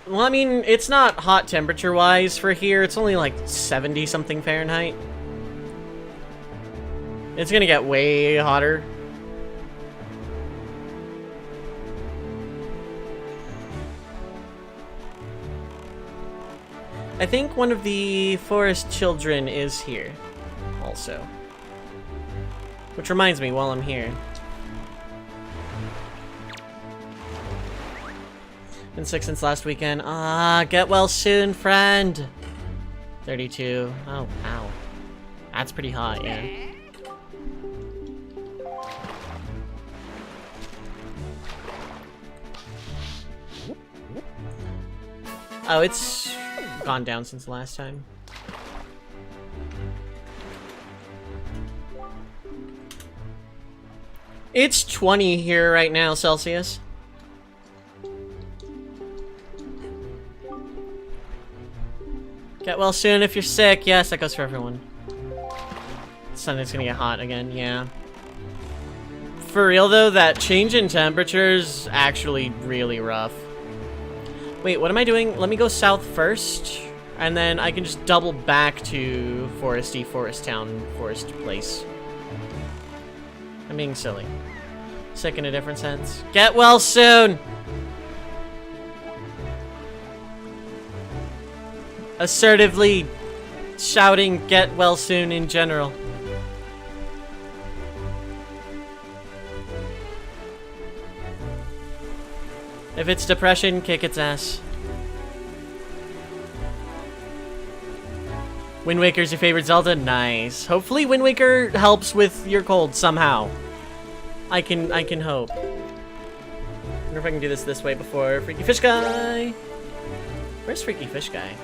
Well, I mean, it's not hot temperature-wise for here. It's only like 70-something Fahrenheit. It's gonna get way hotter. I think one of the forest children is here, also. Which reminds me, while I'm here. Been sick since last weekend. Ah, get well soon, friend. 32. Oh, ow. That's pretty hot, yeah. Oh, it's gone down since last time. It's 20 here right now, Celsius. Get well soon if you're sick. Yes, that goes for everyone. Sunday's gonna get hot again, yeah. For real though, that change in temperature is actually really rough. Wait, what am I doing? Let me go south first, and then I can just double back to foresty, forest town, forest place. I'm being silly. Sick in a different sense. Get well soon! Assertively shouting get well soon in general. If it's depression, kick its ass. Wind Waker's your favorite Zelda? Nice. Hopefully Wind Waker helps with your cold somehow. I can hope. Wonder if I can do this way before Freaky Fish Guy. Where's Freaky Fish Guy?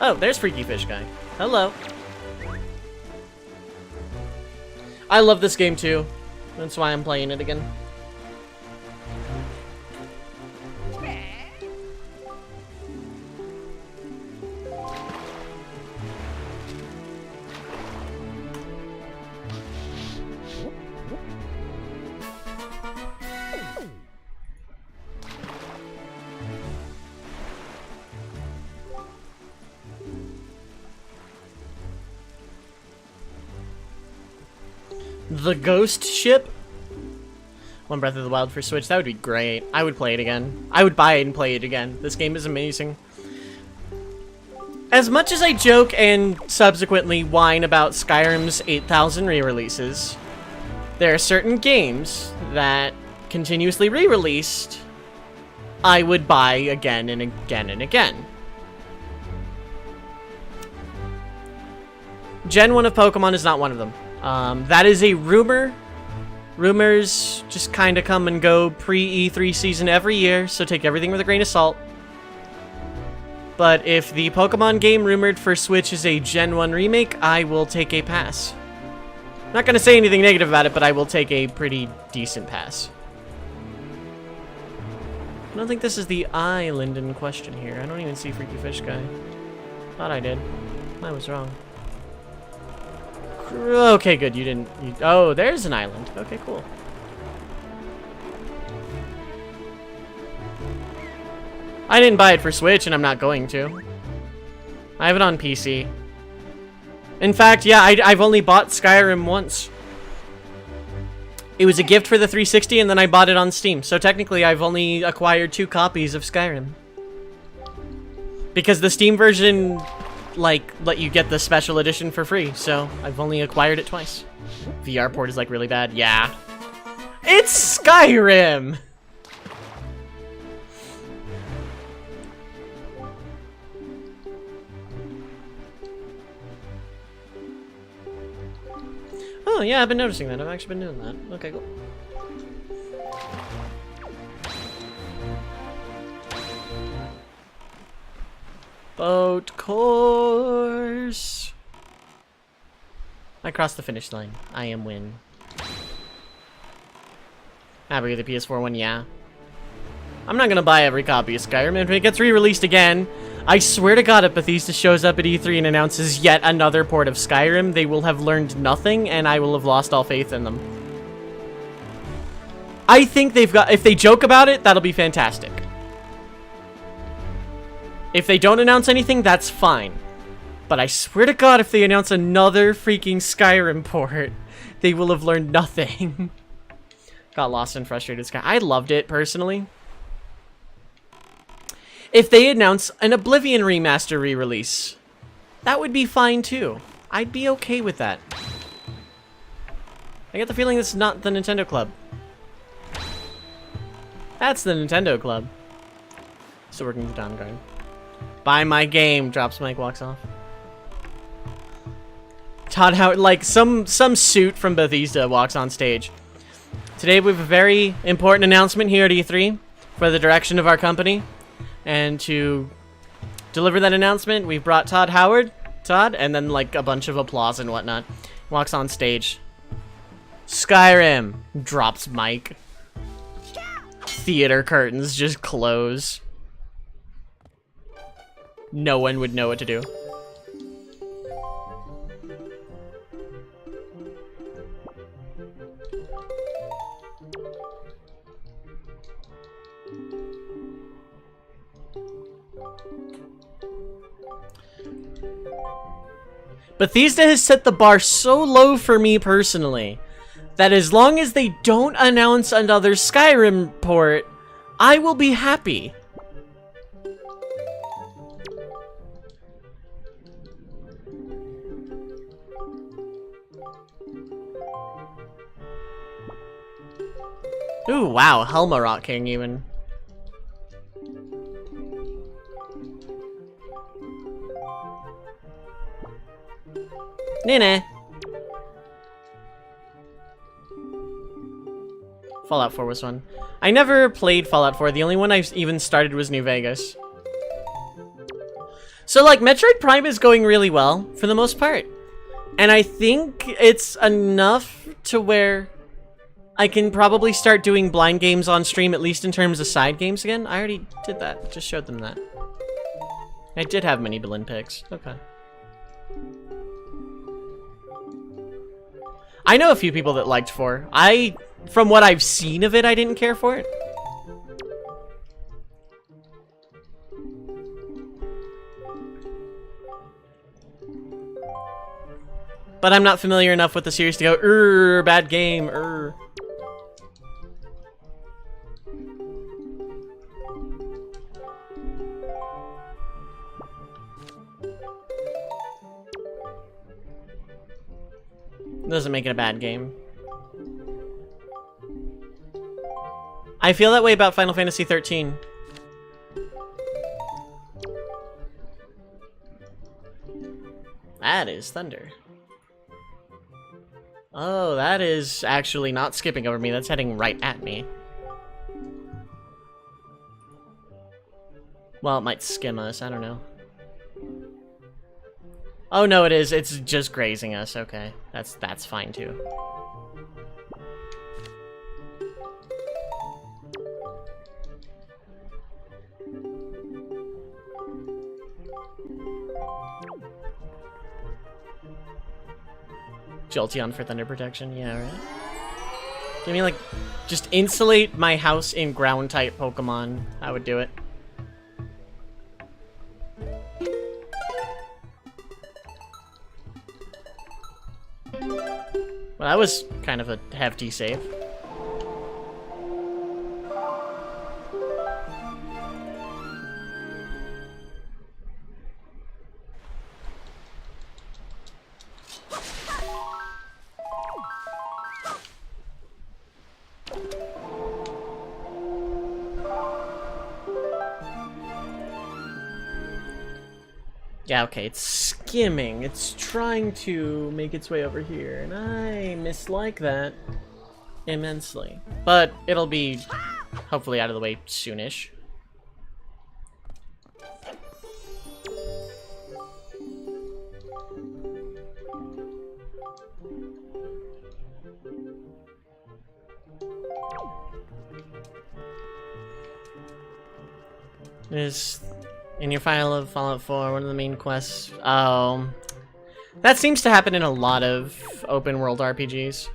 Oh, there's Freaky Fish Guy. Hello. I love this game too. That's why I'm playing it again. The Ghost Ship? One Breath of the Wild for Switch, that would be great. I would play it again. I would buy it and play it again. This game is amazing. As much as I joke and subsequently whine about Skyrim's 8,000 re-releases, there are certain games that, continuously re-released, I would buy again and again and again. Gen 1 of Pokemon is not one of them. That is a rumor. Rumors just kind of come and go pre-E3 season every year, so take everything with a grain of salt. But if the Pokemon game rumored for Switch is a Gen 1 remake, I will take a pass. I'm not gonna say anything negative about it, but I will take a pretty decent pass. I don't think this is the island in question here. I don't even see Freaky Fish Guy. Thought I did. I was wrong. Okay, good. You didn't... oh, there's an island. Okay, cool. I didn't buy it for Switch, and I'm not going to. I have it on PC. In fact, yeah, I've only bought Skyrim once. It was a gift for the 360, and then I bought it on Steam. So technically, I've only acquired 2 copies of Skyrim. Because the Steam version... like, let you get the special edition for free, so I've only acquired it twice. VR port is, like, really bad. Yeah. It's Skyrim! Oh, yeah, I've been noticing that. I've actually been doing that. Okay, cool. Boat course. I crossed the finish line. I am win. Happy with the PS4 one, yeah. I'm not gonna buy every copy of Skyrim. If it gets re-released again, I swear to God, if Bethesda shows up at E3 and announces yet another port of Skyrim, they will have learned nothing, and I will have lost all faith in them. I think they've got... If they joke about it, that'll be fantastic. If they don't announce anything, that's fine. But I swear to God, if they announce another freaking Skyrim port, they will have learned nothing. Got lost and frustrated Sky. I loved it, personally. If they announce an Oblivion remaster re-release, that would be fine too. I'd be okay with that. I get the feeling this is not the Nintendo Club. That's the Nintendo Club. Still working with the Dawn Guard. Buy my game. Drops mic, walks off. Todd Howard, like some suit from Bethesda walks on stage. Today we have a very important announcement here at E3 for the direction of our company. And to deliver that announcement, we've brought Todd Howard. Todd, and then like a bunch of applause and whatnot. Walks on stage. Skyrim. Drops mic. Theater curtains just close. No one would know what to do. Bethesda has set the bar so low for me personally that as long as they don't announce another Skyrim port, I will be happy. Ooh, wow, Helma Rock King even. Nah. Fallout 4 was one. I never played Fallout 4. The only one I've even started was New Vegas. So, like, Metroid Prime is going really well, for the most part. And I think it's enough to where I can probably start doing blind games on stream, at least in terms of side games again. I already did that. Just showed them that. I did have mini Berlin picks. Okay. I know a few people that liked 4. From what I've seen of it, I didn't care for it. But I'm not familiar enough with the series to go, bad game, Doesn't make it a bad game. I feel that way about Final Fantasy 13. That is thunder. Oh, that is actually not skipping over me. That's heading right at me. Well, it might skim us. I don't know. Oh, no, it is. It's just grazing us. Okay. That's fine, too. Jolteon for thunder protection. Yeah, right? Give me, like, just insulate my house in ground-type Pokemon. I would do it. Well, that was kind of a hefty save. Yeah, okay, it's skimming. It's trying to make its way over here, and I mislike that immensely. But it'll be hopefully out of the way soonish. In your file of Fallout 4, one of the main quests. Oh. That seems to happen in a lot of open world RPGs.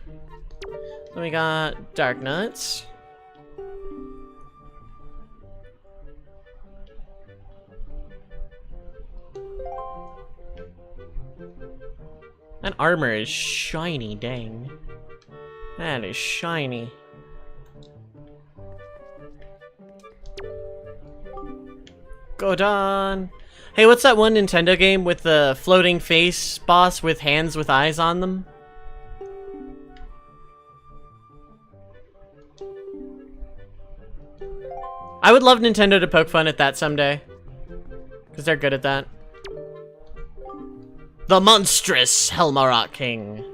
Then we got Dark Nuts. That armor is shiny, dang. That is shiny. Godon. Hey, what's that one Nintendo game with the floating face boss with hands with eyes on them? I would love Nintendo to poke fun at that someday. Because they're good at that. The monstrous Helmarok King.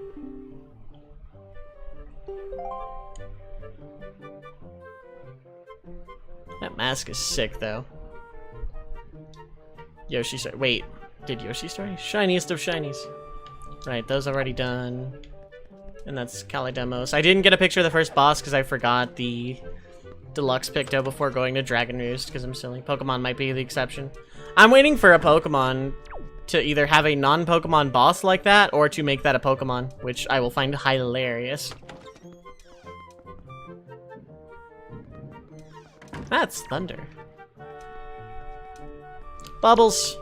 That mask is sick, though. Yoshi story. Wait, did Yoshi story? Shiniest of shinies. Right, those already done. And that's Calidemos. I didn't get a picture of the first boss because I forgot the deluxe picto before going to Dragon Roost because I'm silly. Pokemon might be the exception. I'm waiting for a Pokemon to either have a non-Pokemon boss like that or to make that a Pokemon, which I will find hilarious. That's thunder. Bubbles.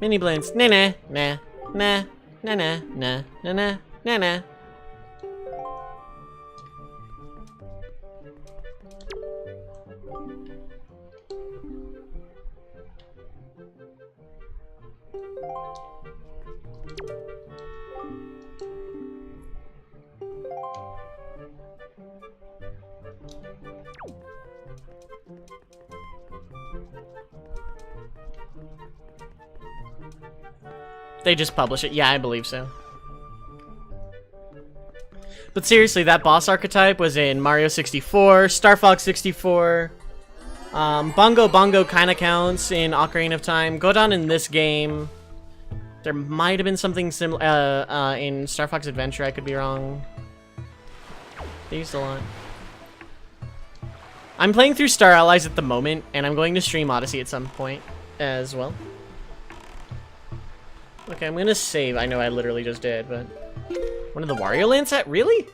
Mini blends. Nah nah nah nah nah nah nah nah nah nah. They just publish it. Yeah, I believe so. But seriously, that boss archetype was in Mario 64, Star Fox 64. Bongo Bongo kind of counts in Ocarina of Time. Godon in this game. There might have been something similar in Star Fox Adventure. I could be wrong. They used a lot. I'm playing through Star Allies at the moment, and I'm going to stream Odyssey at some point as well. Okay, I'm gonna save. I know I literally just did, but... One of the Wario Land set? Really?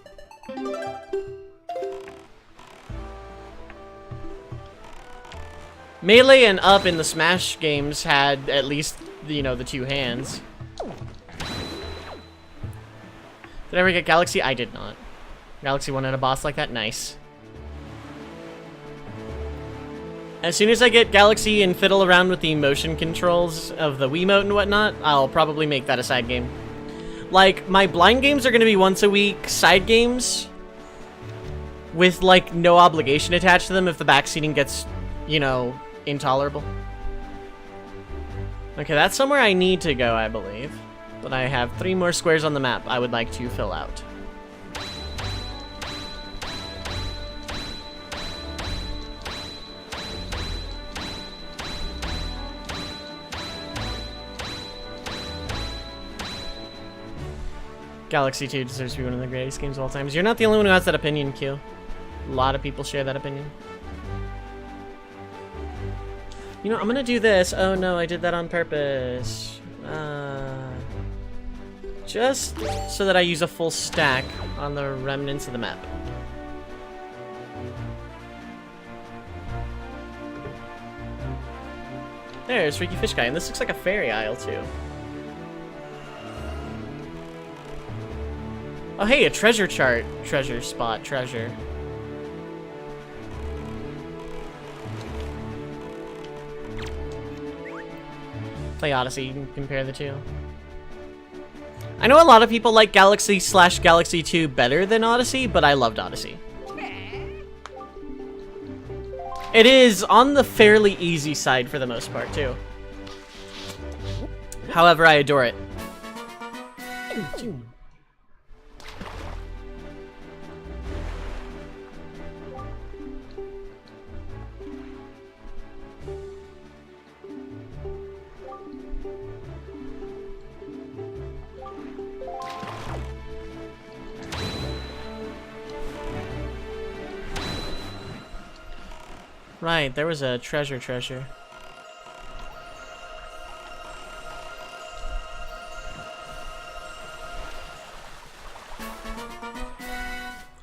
Melee and Up in the Smash games had at least, you know, the two hands. Did I ever get Galaxy? I did not. Galaxy 1 had a boss like that? Nice. As soon as I get Galaxy and fiddle around with the motion controls of the Wiimote and whatnot, I'll probably make that a side game. Like, my blind games are going to be once a week side games with, like, no obligation attached to them if the backseating gets, you know, intolerable. Okay, that's somewhere I need to go, I believe. But I have 3 more squares on the map I would like to fill out. Galaxy 2 deserves to be one of the greatest games of all time. You're not the only one who has that opinion, Q. A lot of people share that opinion. You know, I'm gonna do this. Oh no, I did that on purpose. Just so that I use a full stack on the remnants of the map. There's Freaky Fish Guy, and this looks like a fairy isle too. Oh hey, a treasure chart. Treasure spot, treasure. Play Odyssey, you can compare the two. I know a lot of people like Galaxy/Galaxy 2 better than Odyssey, but I loved Odyssey. It is on the fairly easy side for the most part, too. However, I adore it. Right, there was a treasure.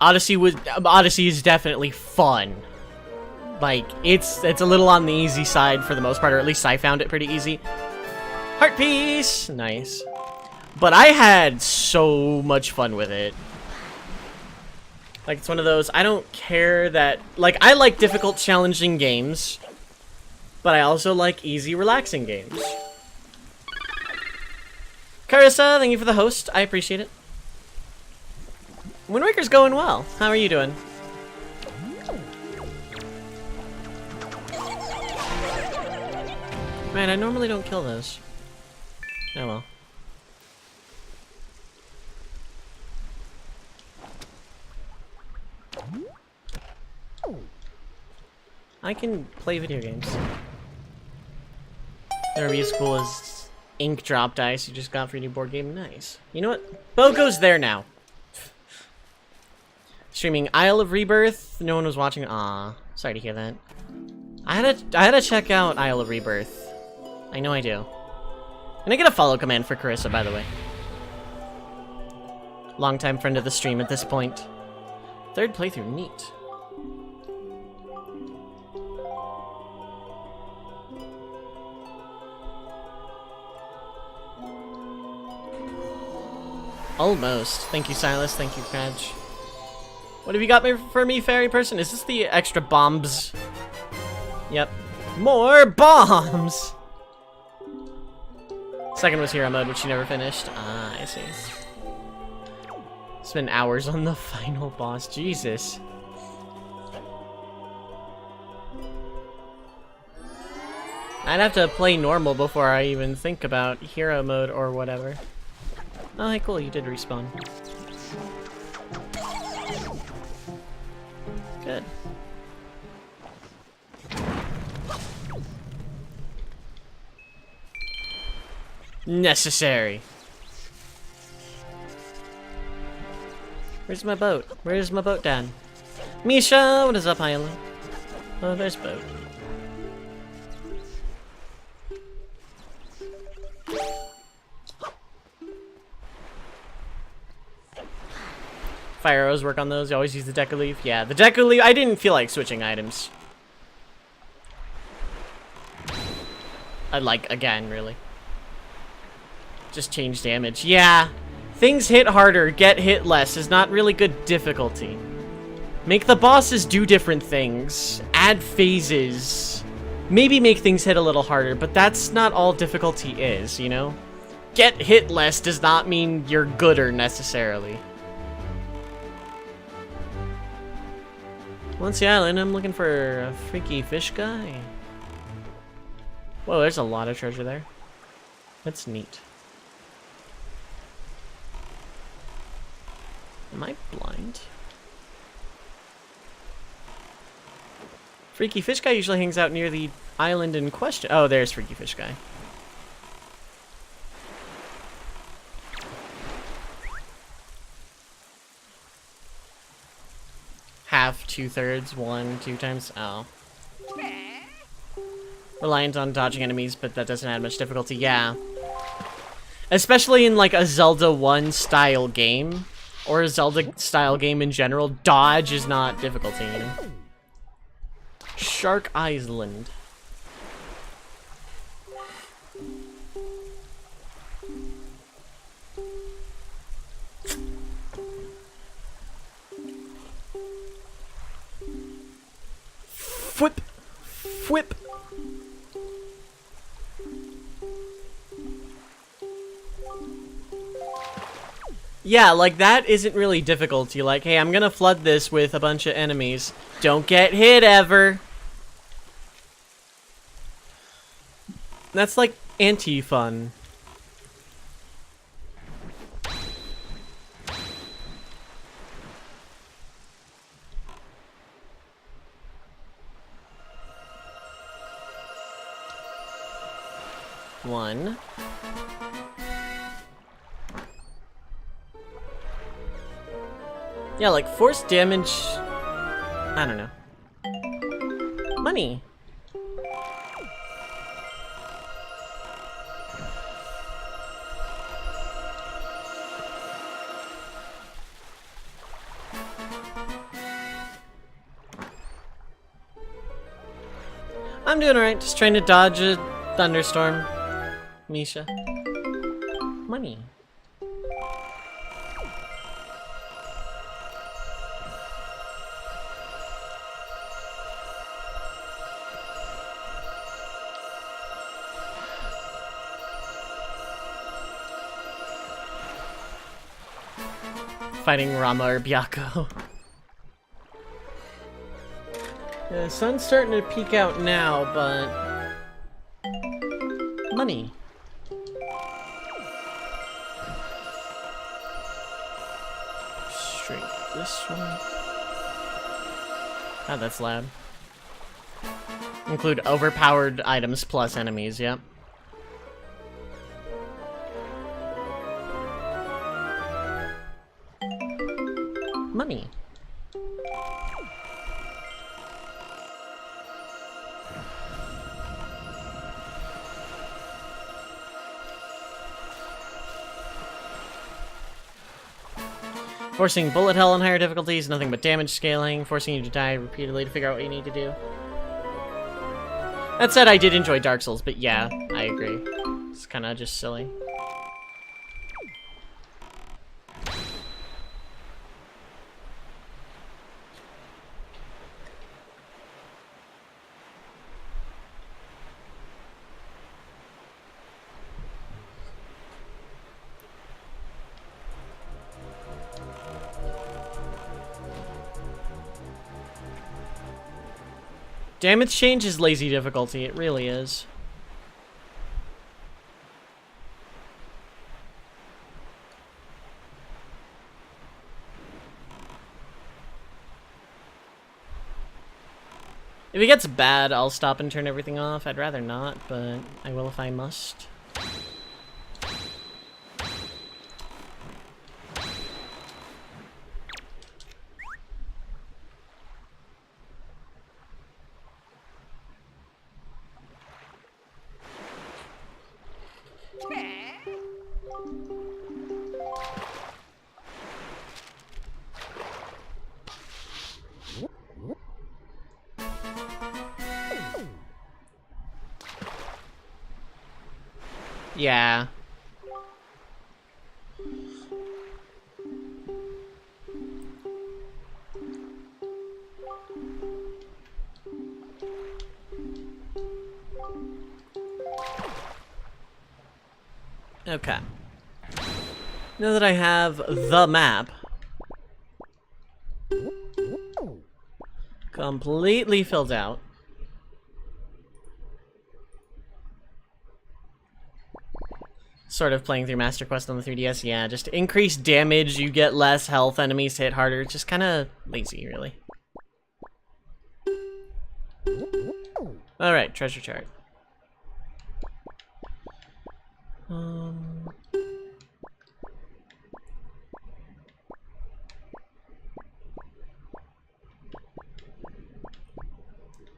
Odyssey is definitely fun. Like, it's a little on the easy side for the most part, or at least I found it pretty easy. Heart piece! Nice. But I had so much fun with it. Like, it's one of those, I don't care that... Like, I like difficult, challenging games. But I also like easy, relaxing games. Carissa, thank you for the host. I appreciate it. Wind Waker's going well. How are you doing? Man, I normally don't kill those. Oh well. I can play video games. That'll be as cool as ink drop dice you just got for your new board game. Nice. You know what? Bo goes there now. Streaming Isle of Rebirth. No one was watching. Aw, sorry to hear that. I had to check out Isle of Rebirth. I know I do. And I get a follow command for Carissa, by the way. Longtime friend of the stream at this point. Third playthrough, neat. Almost. Thank you, Silas. Thank you, Cratch. What have you got for me, fairy person? Is this the extra bombs? Yep. More bombs! Second was hero mode, which you never finished. Ah, I see. Spent hours on the final boss. Jesus. I'd have to play normal before I even think about hero mode or whatever. Oh, hey, cool. You did respawn. Good. Necessary. Where's my boat? Where's my boat, Dan? Misha, what is up, Hyla? Oh, there's boat. Fire arrows work on those. You always use the Deca Leaf. Yeah, the Deca Leaf. I didn't feel like switching items. I'd like, again, really. Just change damage. Yeah. Things hit harder, get hit less is not really good difficulty. Make the bosses do different things. Add phases. Maybe make things hit a little harder, but that's not all difficulty is, you know? Get hit less does not mean you're gooder necessarily. Once the island, I'm looking for a freaky fish guy. Whoa, there's a lot of treasure there. That's neat. Am I blind? Freaky Fish Guy usually hangs out near the island in question. Oh, there's Freaky Fish Guy. Half, 2/3, 1, 2 times. Oh. Reliant on dodging enemies, but that doesn't add much difficulty. Yeah. Especially in like a Zelda 1 style game. Or a Zelda-style game in general, dodge is not difficulty, you know? Shark Island. Whip! Whip! Yeah, like, that isn't really difficulty. Like, hey, I'm gonna flood this with a bunch of enemies. Don't get hit, ever! That's, like, anti-fun. One. Yeah, like, force damage... I don't know. Money. I'm doing alright, just trying to dodge a thunderstorm. Misha. Money. Fighting Rama or Byakko. Yeah, the sun's starting to peek out now, but... Money. Straight this one. Oh, that's loud. Include overpowered items plus enemies, yep. Money. Forcing bullet hell on higher difficulties, nothing but damage scaling, forcing you to die repeatedly to figure out what you need to do. That said, I did enjoy Dark Souls, but yeah, I agree. It's kind of just silly. Damage change is lazy difficulty, it really is. If it gets bad, I'll stop and turn everything off. I'd rather not, but I will if I must. Yeah. Okay. Now that I have the map completely filled out, sort of playing through Master Quest on the 3DS, yeah, just increase damage, you get less health, enemies hit harder, it's just kind of lazy, really. Alright, treasure chart.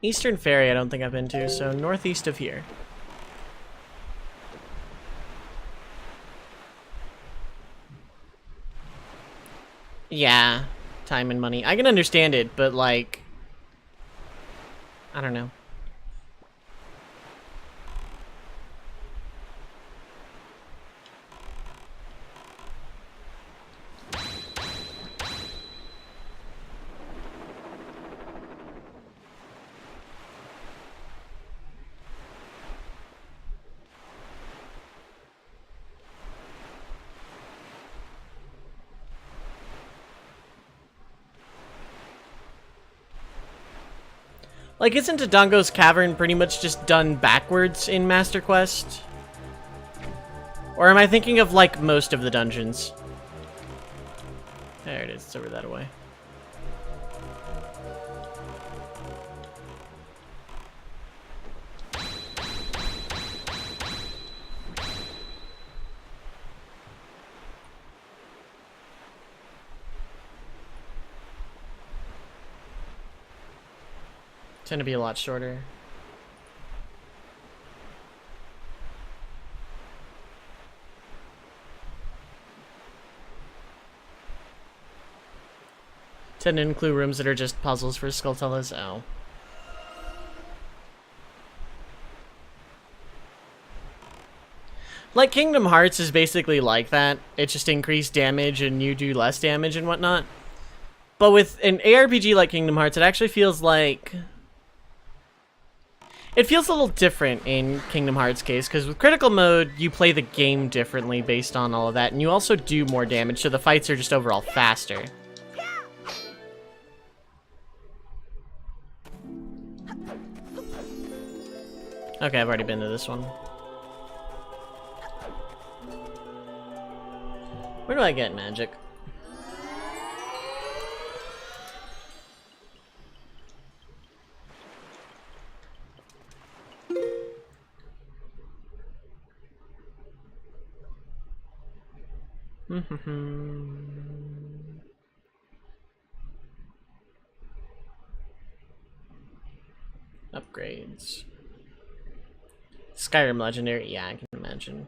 Eastern Ferry I don't think I've been to, so northeast of here. Yeah, time and money. I can understand it, but like, I don't know. Like, isn't Dodongo's Cavern pretty much just done backwards in Master Quest? Or am I thinking of, like, most of the dungeons? There it is, it's over that way. Tend to be a lot shorter. Tend to include rooms that are just puzzles for Skulltulas. Oh. Like, Kingdom Hearts is basically like that. It's just increased damage and you do less damage and whatnot. But with an ARPG like Kingdom Hearts, it actually feels like... It feels a little different in Kingdom Hearts' case, because with Critical Mode, you play the game differently based on all of that, and you also do more damage, so the fights are just overall faster. Okay, I've already been to this one. Where do I get magic? Upgrades. Skyrim Legendary, yeah, I can imagine.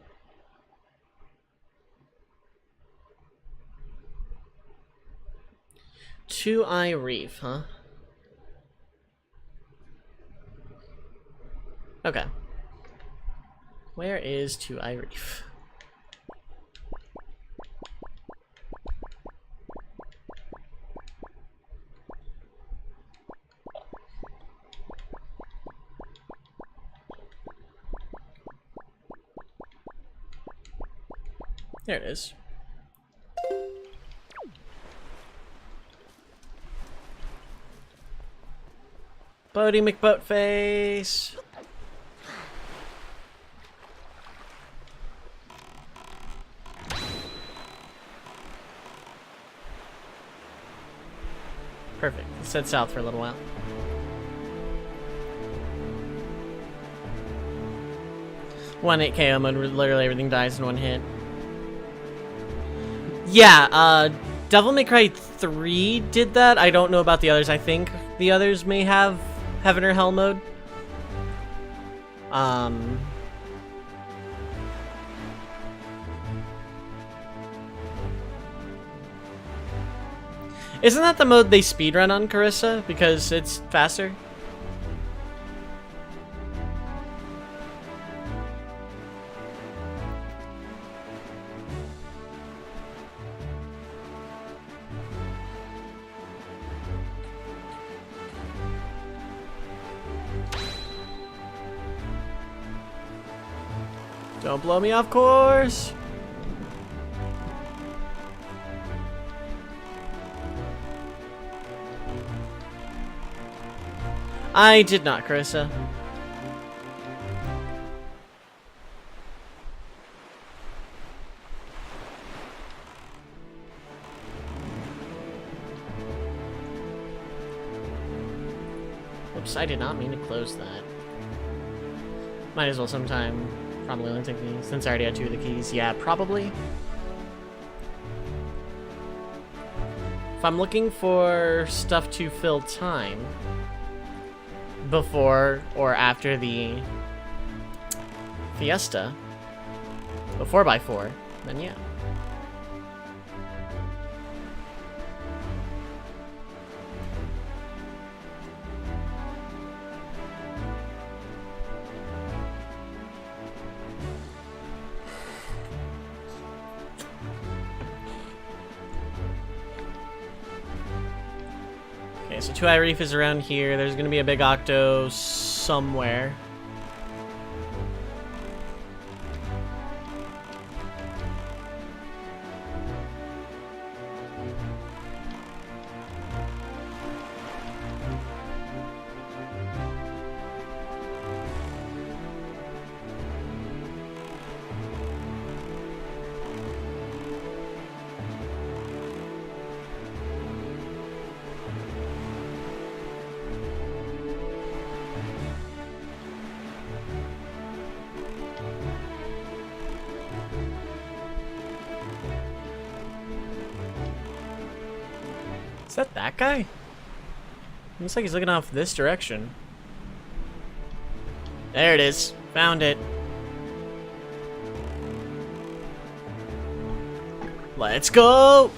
Two-Eye Reef, huh? Okay. Where is Two-Eye Reef? There it is. Boaty McBoatface! Perfect. Let's head south for a little while. One 8 KO mode, literally everything dies in one hit. Yeah, Devil May Cry 3 did that. I don't know about the others. I think the others may have Heaven or Hell mode. Isn't that the mode they speedrun on, Carissa? Because it's faster? Don't blow me off course! I did not, Carissa. Oops, I did not mean to close that. Might as well sometime. Probably only take me, since I already had 2 of the keys. Yeah, probably. If I'm looking for stuff to fill time before or after the Fiesta, the 4x4, then yeah. So Two-Eye Reef is around here. There's gonna be a big octo somewhere. Is that guy? Looks like he's looking off this direction. There it is. Found it. Let's go!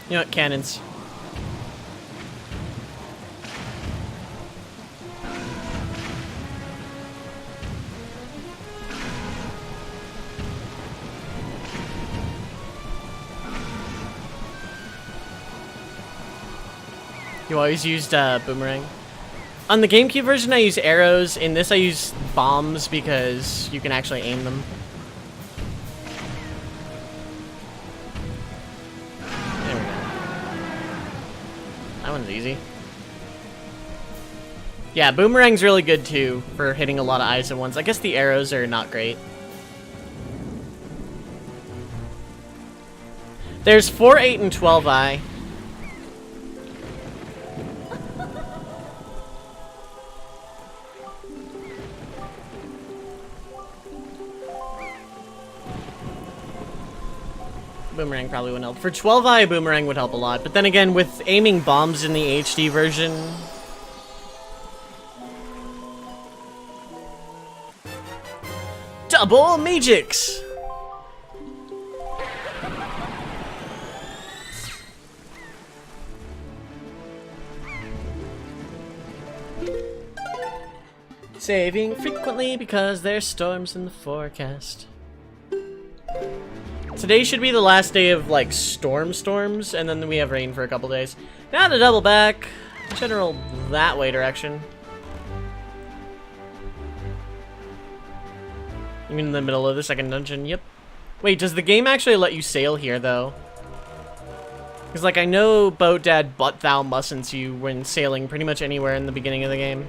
You know what? Cannons. You always used boomerang. On the GameCube version, I use arrows. In this, I use bombs because you can actually aim them. There we go. That one's easy. Yeah, boomerang's really good too for hitting a lot of eyes at once. I guess the arrows are not great. There's 4, 8, and 12 eye. Boomerang probably wouldn't help. For 12 eye, boomerang would help a lot. But then again, with aiming bombs in the HD version... Double Magix! Saving frequently because there's storms in the forecast. Today should be the last day of, like, storms, and then we have rain for a couple days. Now to double back. General that way direction. You mean in the middle of the second dungeon? Yep. Wait, does the game actually let you sail here, though? Because, like, I know Boat Dad but thou mustn't you when sailing pretty much anywhere in the beginning of the game.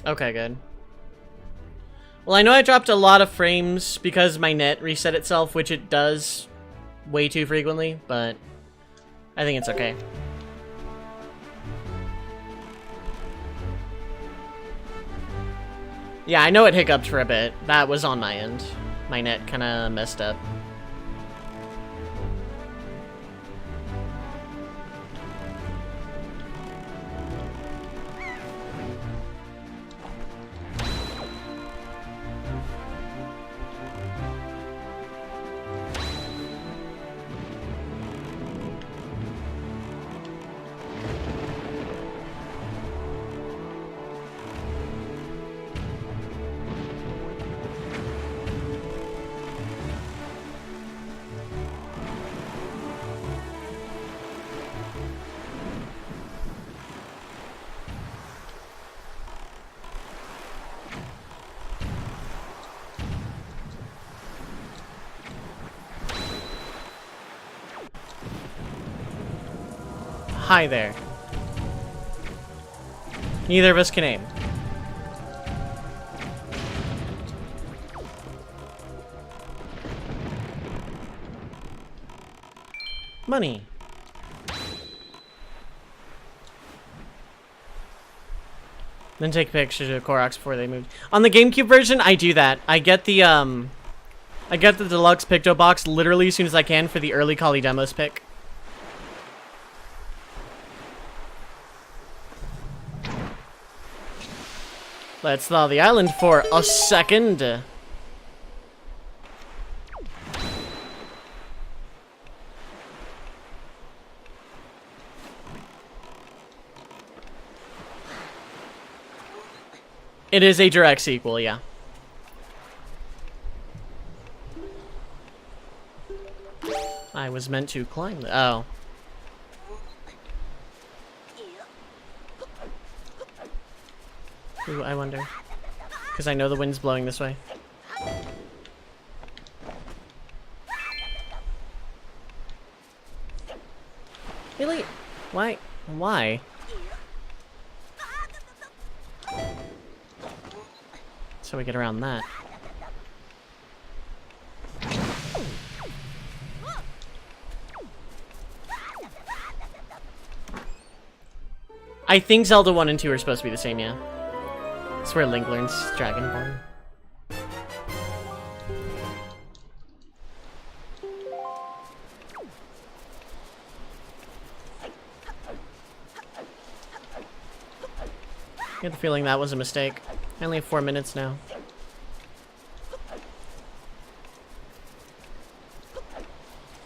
Okay, good. Well, I know I dropped a lot of frames because my net reset itself, which it does way too frequently, but I think it's okay. Yeah, I know it hiccuped for a bit. That was on my end. My net kind of messed up. Hi there. Neither of us can aim. Money. Then take pictures of Koroks before they move. On the GameCube version, I do that. I get the deluxe Picto box literally as soon as I can for the early Kali demos pick. Let's thaw the island for a second. It is a direct sequel, yeah. I was meant to climb the— oh. Ooh, I wonder. Because I know the wind's blowing this way. Really? Why? Why? So we get around that. I think Zelda 1 and 2 are supposed to be the same, yeah. That's where Link learns Dragonborn. I get the feeling that was a mistake. I only have 4 minutes now.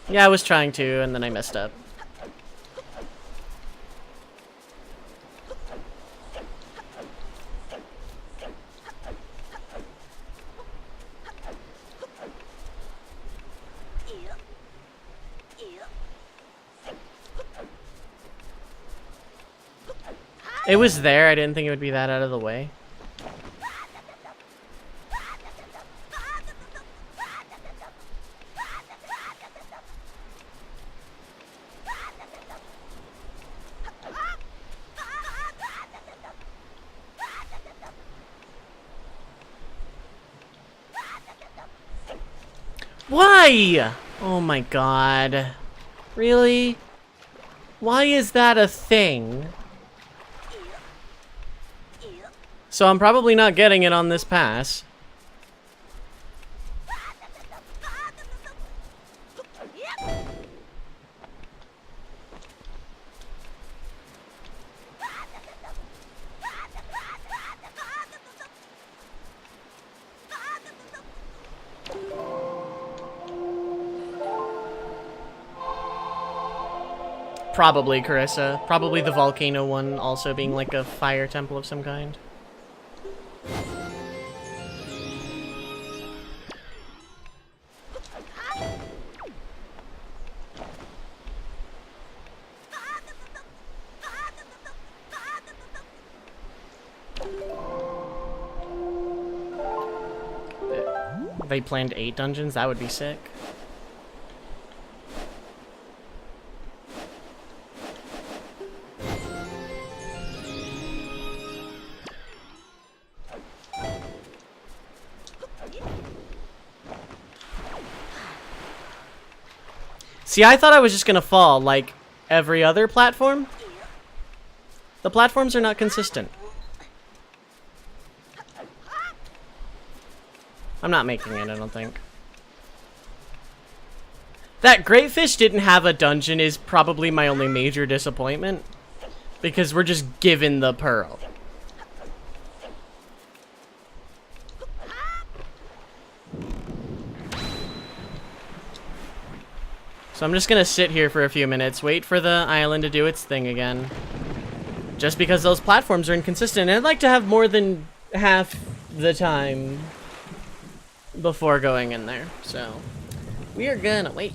Yeah, I was trying to, and then I messed up. It was there, I didn't think it would be that out of the way. Why? Oh my god. Really? Why is that a thing? So I'm probably not getting it on this pass. Probably, Carissa. Probably the volcano one also being like a fire temple of some kind. They planned 8 dungeons? That would be sick. See, I thought I was just gonna fall like every other platform. The platforms are not consistent. I'm not making it, I don't think. That Great Fish didn't have a dungeon is probably my only major disappointment. Because we're just given the pearl. So I'm just gonna sit here for a few minutes, wait for the island to do its thing again. Just because those platforms are inconsistent, and I'd like to have more than half the time before going in there, so we are gonna wait.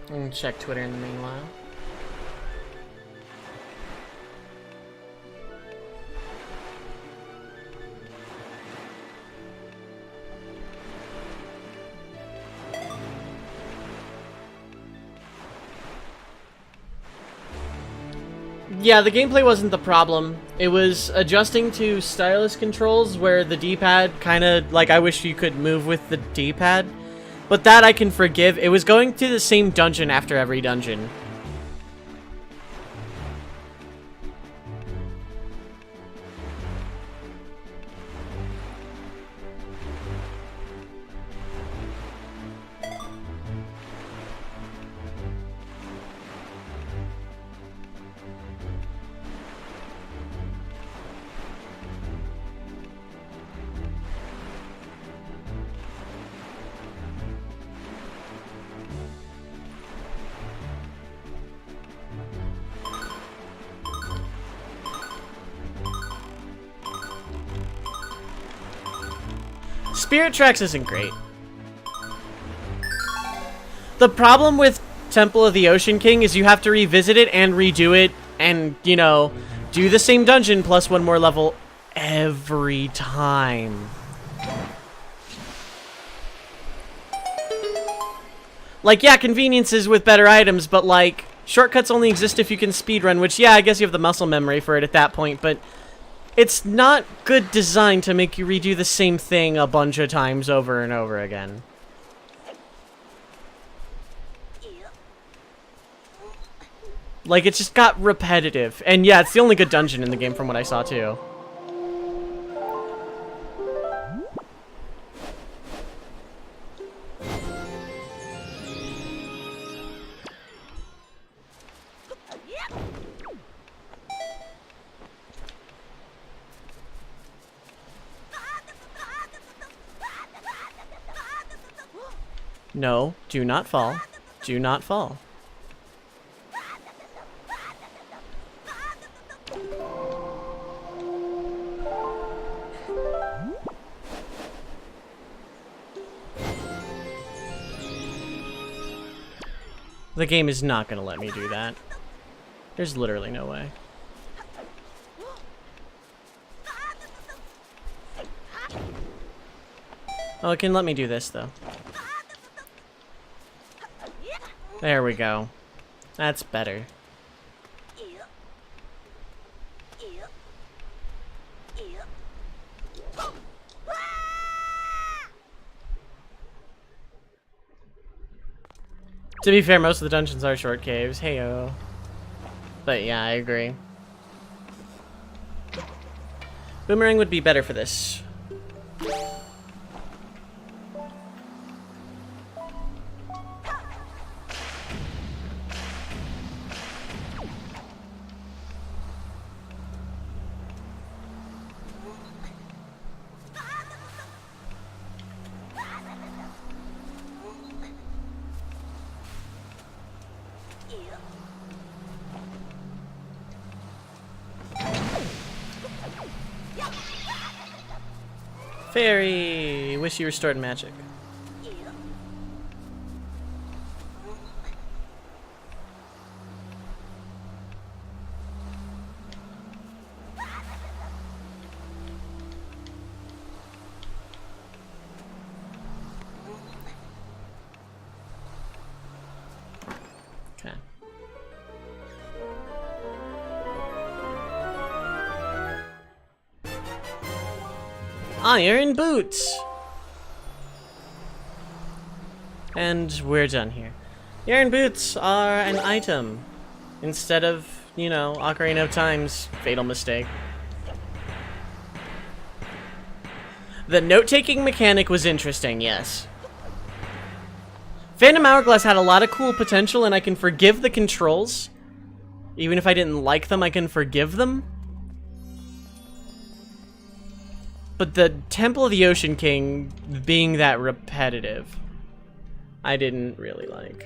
I'm gonna check Twitter in the meanwhile. Yeah, the gameplay wasn't the problem. It was adjusting to stylus controls where the D-pad kind of, like, I wish you could move with the D-pad. But that I can forgive. It was going to the same dungeon after every dungeon. Spirit Tracks isn't great. The problem with Temple of the Ocean King is you have to revisit it and redo it and, you know, do the same dungeon plus one more level every time. Like, yeah, conveniences with better items, but, like, shortcuts only exist if you can speedrun, which, yeah, I guess you have the muscle memory for it at that point, but it's not good design to make you redo the same thing a bunch of times over and over again. Like, it just got repetitive. And yeah, it's the only good dungeon in the game from what I saw, too. No, do not fall. Do not fall. The game is not gonna let me do that. There's literally no way. Oh, it can let me do this, though. There we go. That's better. To be fair, most of the dungeons are short caves. Heyo. But yeah, I agree. Boomerang would be better for this. Fairy! Wish you restored magic. Okay. Iron Boots! And we're done here. The Iron Boots are an item instead of, you know, Ocarina of Time's fatal mistake. The note-taking mechanic was interesting, yes. Phantom Hourglass had a lot of cool potential, and I can forgive the controls. Even if I didn't like them, I can forgive them. But the Temple of the Ocean King being that repetitive, I didn't really like.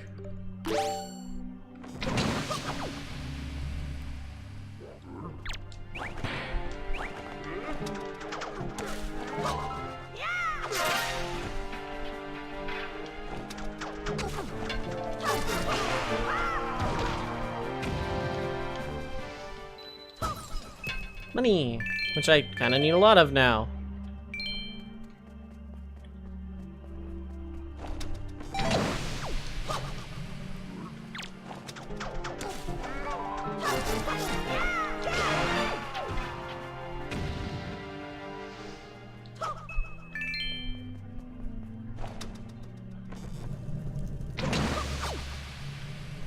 Money, which I kind of need a lot of now.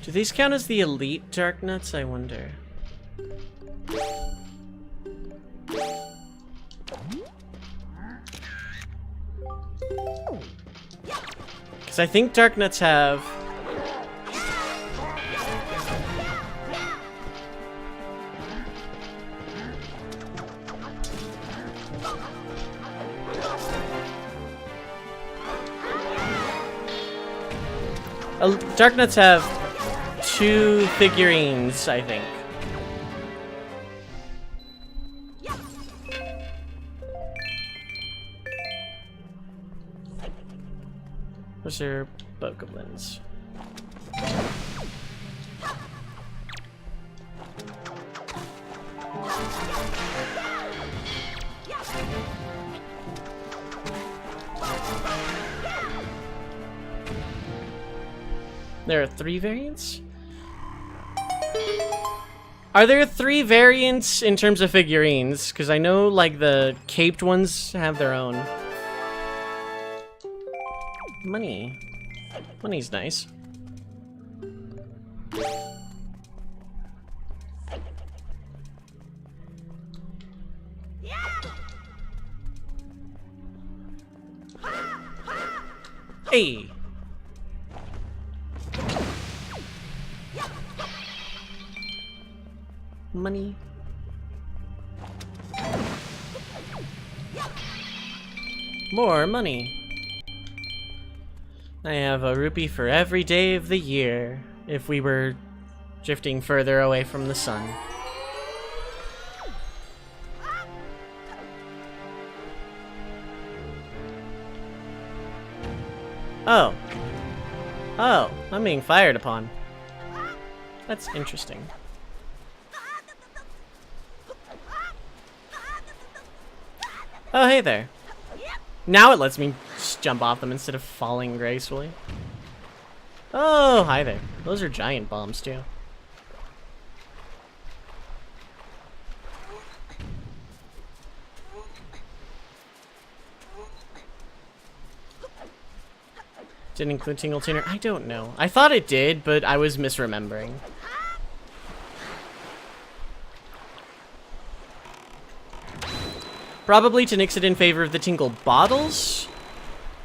Do these count as the elite dark nuts, I wonder? Because I think dark nuts have... dark nuts have 2 figurines, I think. Those are bokoblins. There are 3 variants? Are there 3 variants in terms of figurines? Because I know, like, the caped ones have their own. Money. Money's nice. Hey! Money. More money. I have a rupee for every day of the year if we were drifting further away from the sun. Oh. Oh, I'm being fired upon. That's interesting. Oh, hey there. Now it lets me just jump off them instead of falling gracefully. Oh, hi there. Those are giant bombs, too. Didn't include Tingle Tuner? I don't know. I thought it did, but I was misremembering. Probably to nix it in favor of the Tingle bottles,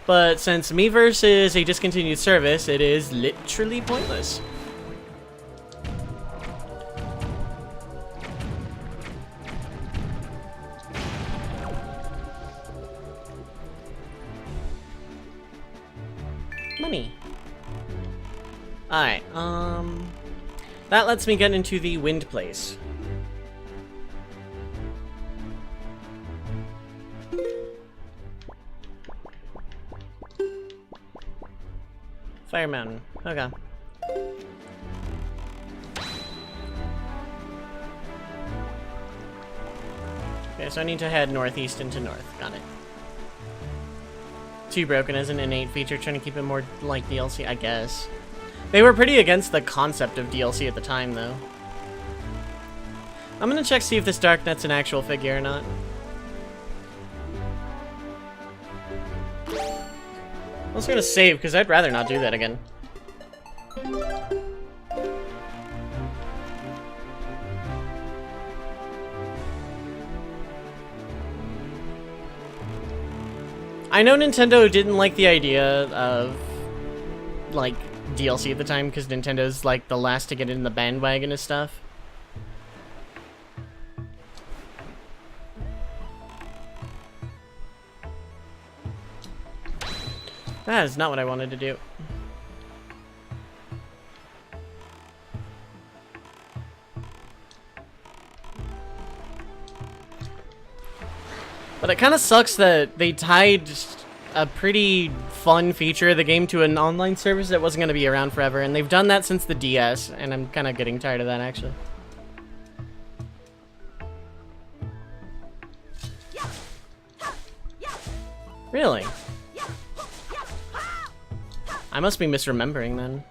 but since Miiverse is a discontinued service, it is literally pointless. Money. Alright, that lets me get into the wind place. Fire Mountain. Okay. Okay, so I need to head northeast into north. Got it. Too broken as an innate feature, trying to keep it more like DLC, I guess. They were pretty against the concept of DLC at the time, though. I'm gonna check see if this Darknet's an actual figure or not. I was gonna save, because I'd rather not do that again. I know Nintendo didn't like the idea of, like, DLC at the time, because Nintendo's, like, the last to get in the bandwagon of stuff. That is not what I wanted to do. But it kind of sucks that they tied a pretty fun feature of the game to an online service that wasn't going to be around forever, and they've done that since the DS, and I'm kind of getting tired of that, actually. Really? I must be misremembering then.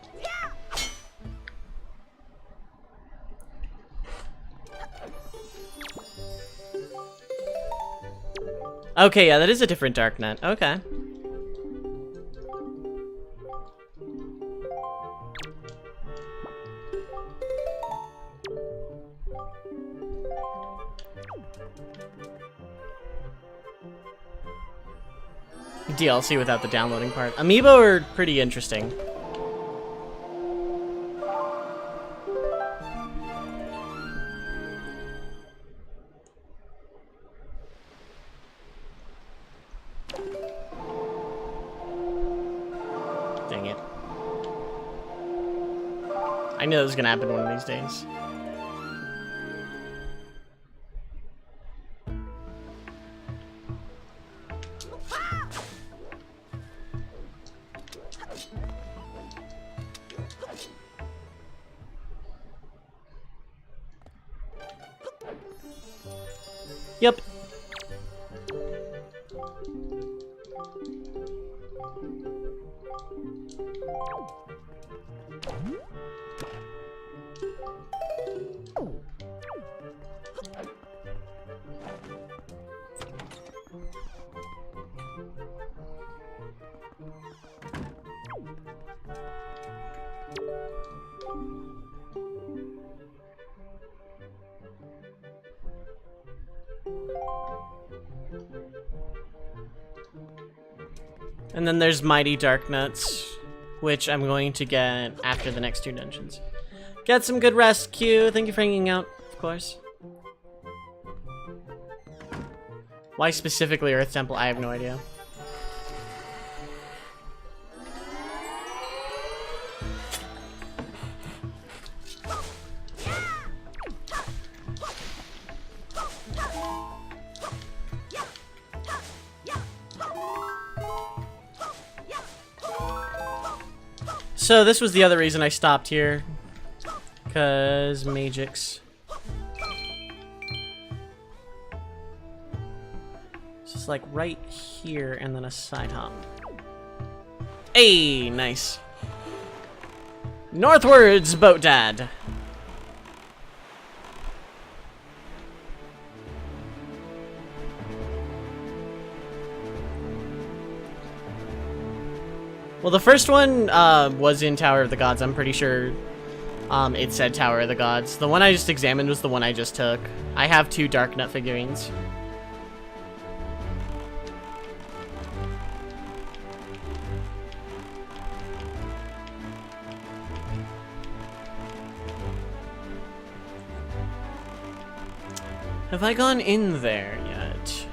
Okay, yeah, that is a different Darknet. Okay. DLC without the downloading part. Amiibo are pretty interesting. Dang it. I knew that was gonna happen one of these days. Yep. And then there's Mighty Dark Nuts, which I'm going to get after the next 2 dungeons. Get some good rest, Q. Thank you for hanging out, of course. Why specifically Earth Temple? I have no idea. So this was the other reason I stopped here, cause Magix. It's just like right here and then a side hop. Hey, nice. Northwards, Boat Dad. Well, the first one was in Tower of the Gods. I'm pretty sure it said Tower of the Gods. The one I just examined was the one I just took. I have 2 Dark Nut figurines. Have I gone in there yet?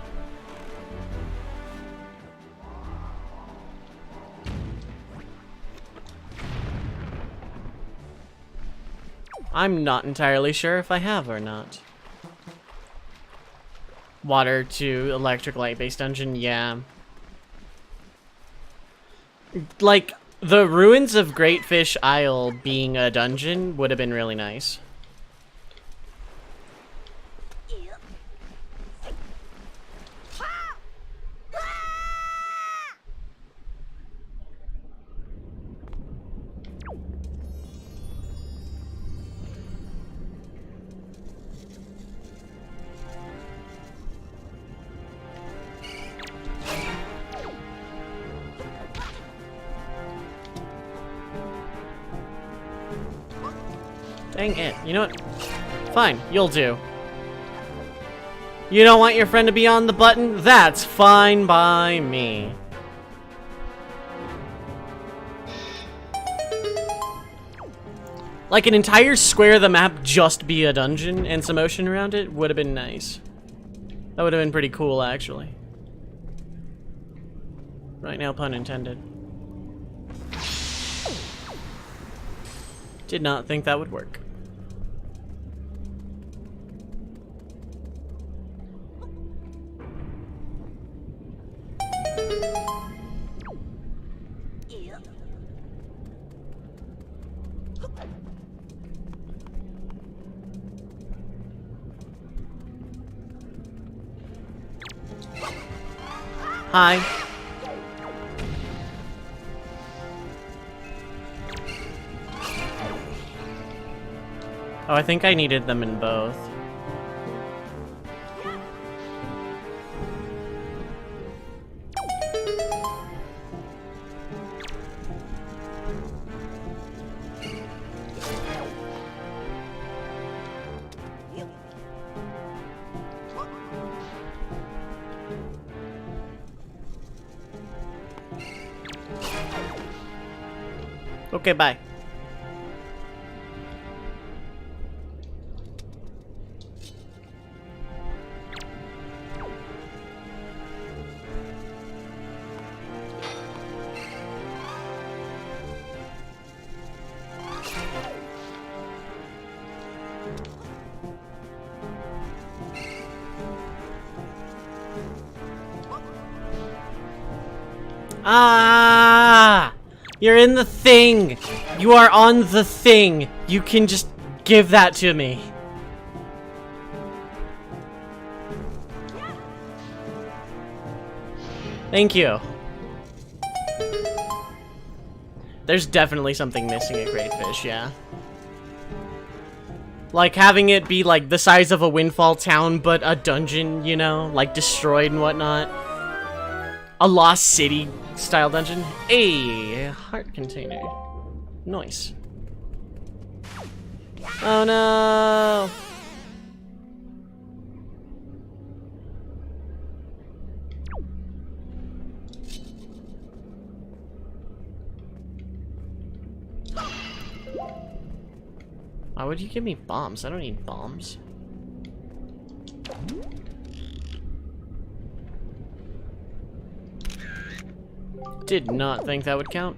I'm not entirely sure if I have or not. Water to electric light-based dungeon, yeah. Like, the ruins of Great Fish Isle being a dungeon would have been really nice. Dang it. You know what? Fine, you'll do. You don't want your friend to be on the button? That's fine by me. Like an entire square of the map just be a dungeon and some ocean around it would have been nice. That would have been pretty cool, actually. Right now, pun intended. Did not think that would work. Hi. Oh, I think I needed them in both. Okay, bye. Ah! You're in the thing! You are on the thing! You can just give that to me. Thank you. There's definitely something missing at Great Fish, yeah. Like, having it be, like, the size of a Windfall town, but a dungeon, you know? Like, destroyed and whatnot. A Lost City-style dungeon. A heart container. Nice. Oh, no! Why would you give me bombs? I don't need bombs. Did not think that would count.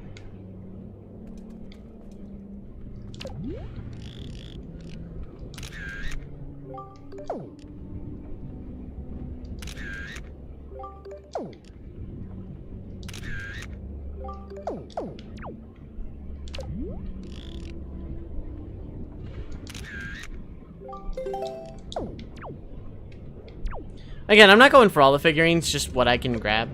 Again, I'm not going for all the figurines, just what I can grab.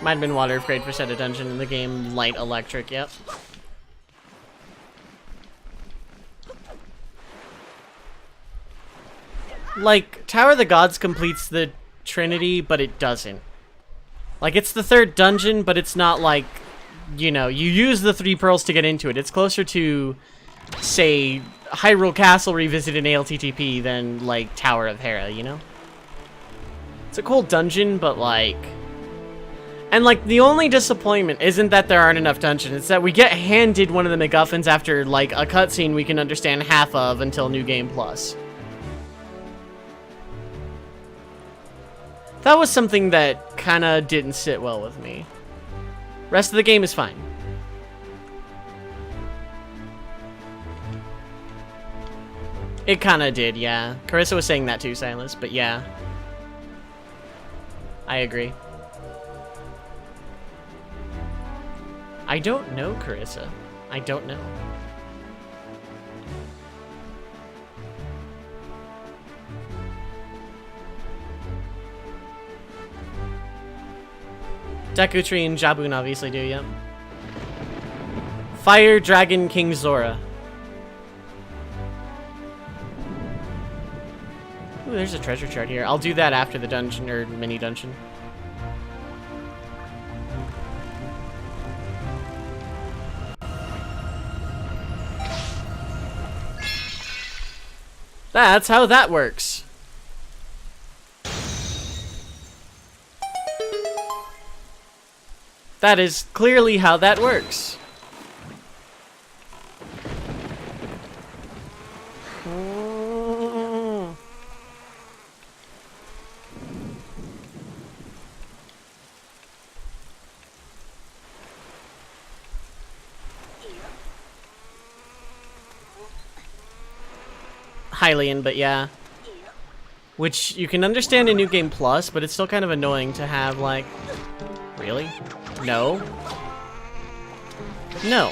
Might have been water if Great Fish had a dungeon in the game. Light electric, yep. Like, Tower of the Gods completes the Trinity, but it doesn't. Like, it's the third dungeon, but it's not like, you know, you use the 3 pearls to get into it. It's closer to, say, Hyrule Castle Revisited in ALTTP than, like, Tower of Hera, you know? It's a cool dungeon, but, like... And, like, the only disappointment isn't that there aren't enough dungeons. It's that we get handed one of the MacGuffins after, like, a cutscene we can understand half of until New Game Plus. That was something that kinda didn't sit well with me. Rest of the game is fine. It kinda did, yeah. Carissa was saying that too, Silas, but yeah. I agree. I don't know, Carissa. I don't know. Deku Tree and Jabun obviously do, yeah. Fire Dragon King Zora. Ooh, there's a treasure chart here. I'll do that after the dungeon, or mini dungeon. That's how that works. That is clearly how that works. Hylian, but yeah. Which you can understand in New Game Plus, but it's still kind of annoying to have, like... Really? No. No.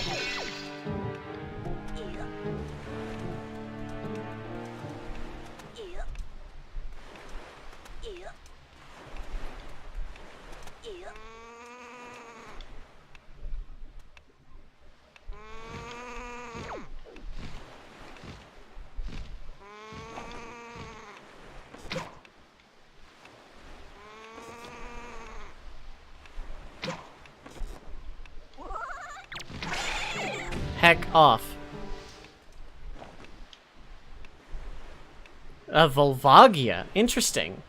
Heck off. A Volvagia. Interesting.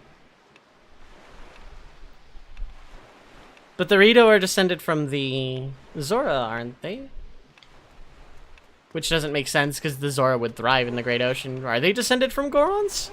But the Rito are descended from the Zora, aren't they? Which doesn't make sense because the Zora would thrive in the Great Ocean. Are they descended from Gorons?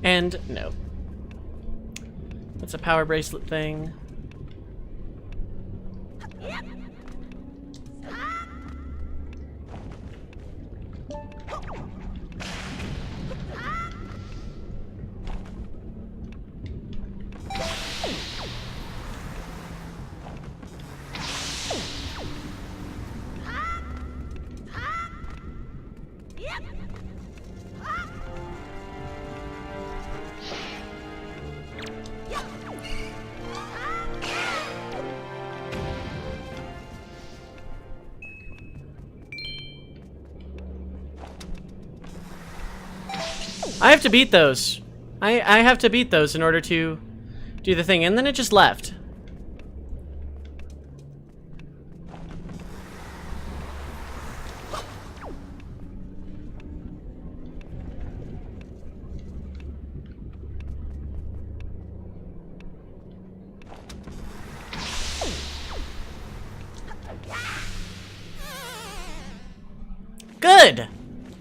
And no. That's a power bracelet thing. I have to beat those. I have to beat those in order to do the thing, and then it just left. Good!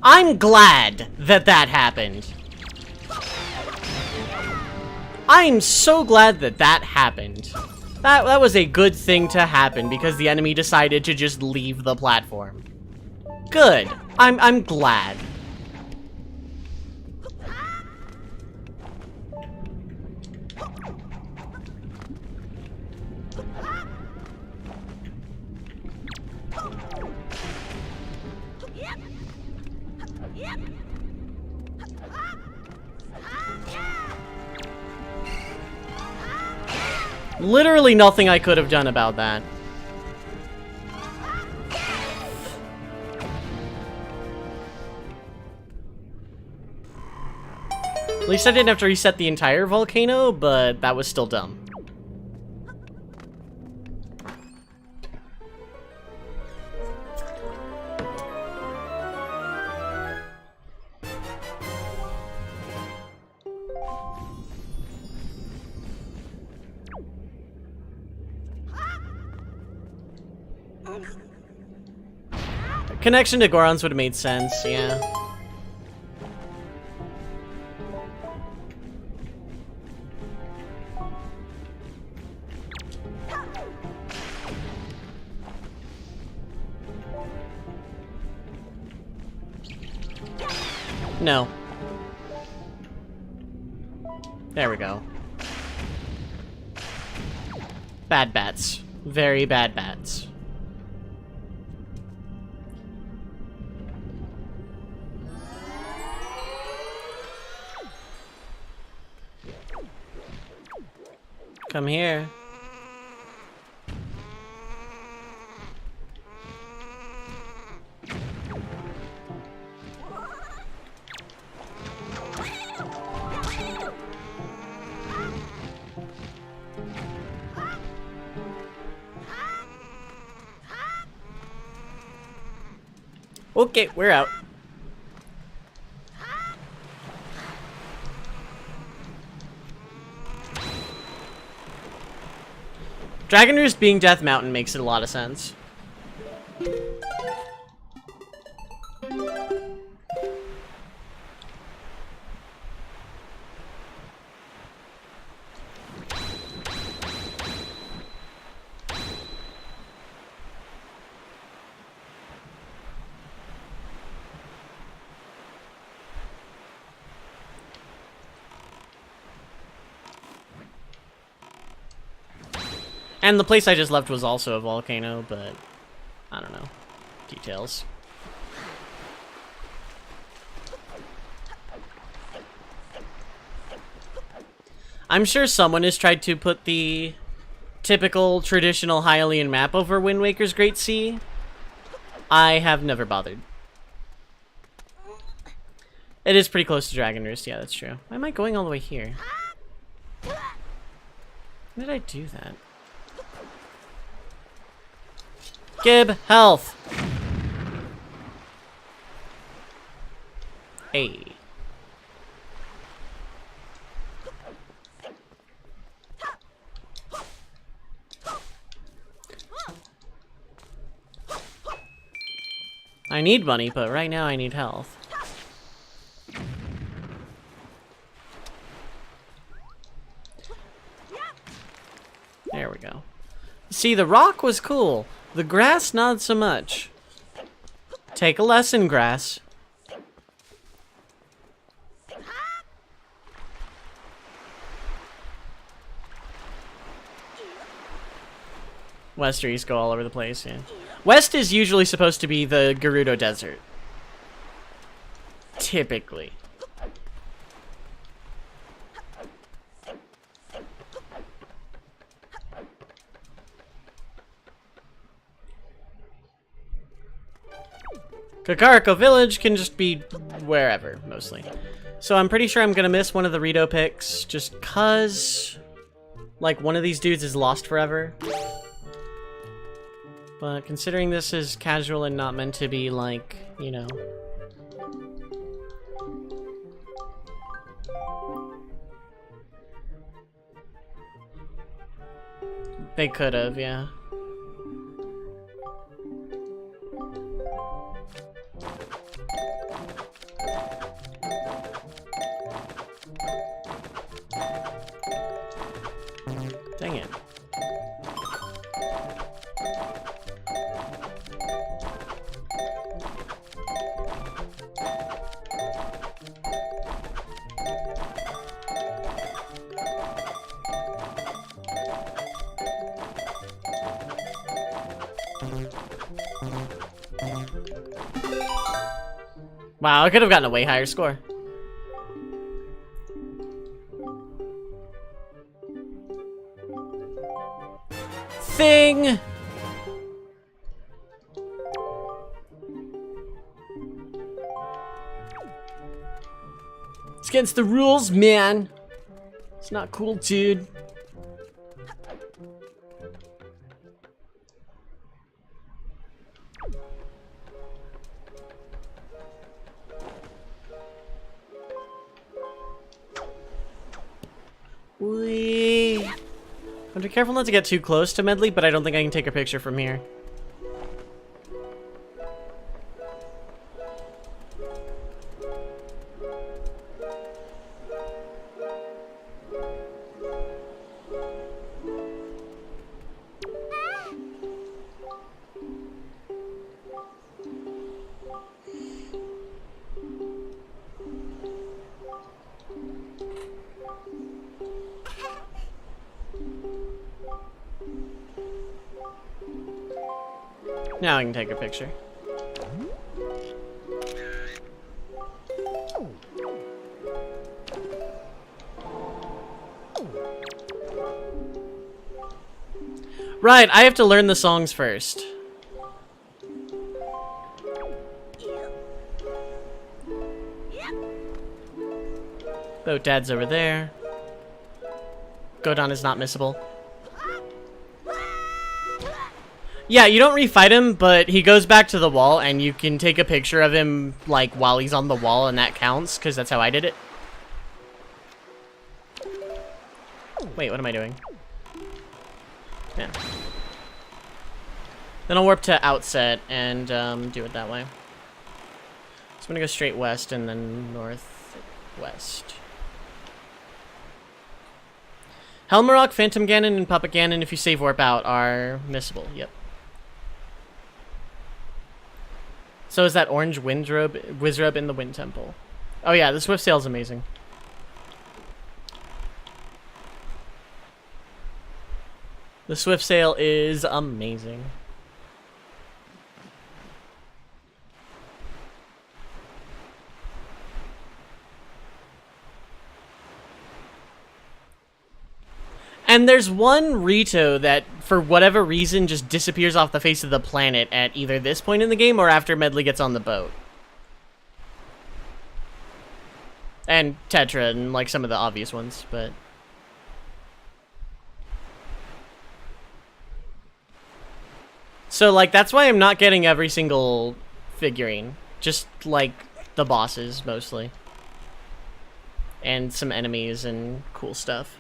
I'm glad that that happened. I'm so glad that that happened. That was a good thing to happen because the enemy decided to just leave the platform. Good. I'm glad. Literally nothing I could have done about that. At least I didn't have to reset the entire volcano, but that was still dumb. Connection to Gorons would have made sense, yeah. No. There we go. Bad bats. Very bad bats. Come here. Okay, we're out. Dragon Roost being Death Mountain makes it a lot of sense. And the place I just left was also a volcano, but I don't know. Details. I'm sure someone has tried to put the typical traditional Hylian map over Wind Waker's Great Sea. I have never bothered. It is pretty close to Dragon Roost, yeah, that's true. Why am I going all the way here? When did I do that? Gib, health! Hey. I need money, but right now I need health. There we go. See, the rock was cool. The grass, not so much. Take a lesson, grass. West or east go all over the place, yeah. West is usually supposed to be the Gerudo Desert. Typically. Kakariko Village can just be wherever, mostly. So I'm pretty sure I'm gonna miss one of the Rito picks, just cause, like, one of these dudes is lost forever. But considering this is casual and not meant to be, like, you know... They could've, yeah. Dang it. Wow, I could have gotten a way higher score. Thing! It's against the rules, man. It's not cool, dude. Whee! I'm be careful not to get too close to Medley, but I don't think I can take a picture from here. Now I can take a picture. Right, I have to learn the songs first. Boat Dad's over there. Godon is not missable. Yeah, you don't refight him, but he goes back to the wall, and you can take a picture of him, like, while he's on the wall, and that counts, because that's how I did it. Wait, what am I doing? Yeah. Then I'll warp to Outset and do it that way. So I'm gonna go straight west and then northwest. Helmarok, Phantom Ganon, and Puppet Ganon, if you save warp out, are missable. Yep. So is that orange Wizrobe in the Wind Temple. Oh yeah, the Swift Sail is amazing. The Swift Sail is amazing. And there's one Rito that, for whatever reason, just disappears off the face of the planet at either this point in the game or after Medley gets on the boat. And Tetra and, like, some of the obvious ones, but... So, like, that's why I'm not getting every single figurine. Just, like, the bosses, mostly. And some enemies and cool stuff.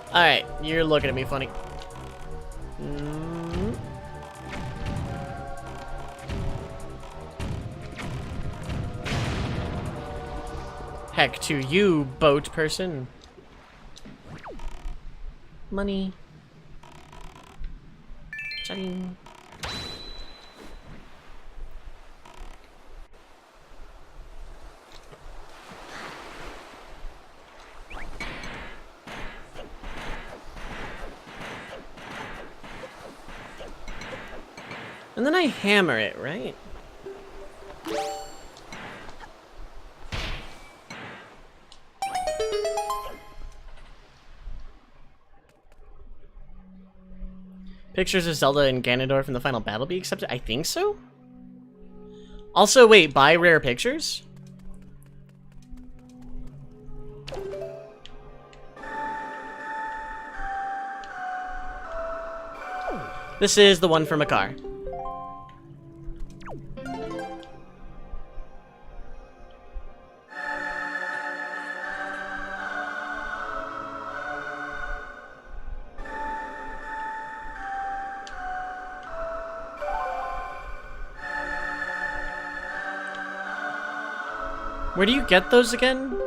Alright, you're looking at me funny. Heck to you, boat person. Money. Cha-ding. And then I hammer it, right? Pictures of Zelda and Ganondorf in the final battle be accepted? I think so? Also, wait, buy rare pictures? This is the one from a car. Where do you get those again?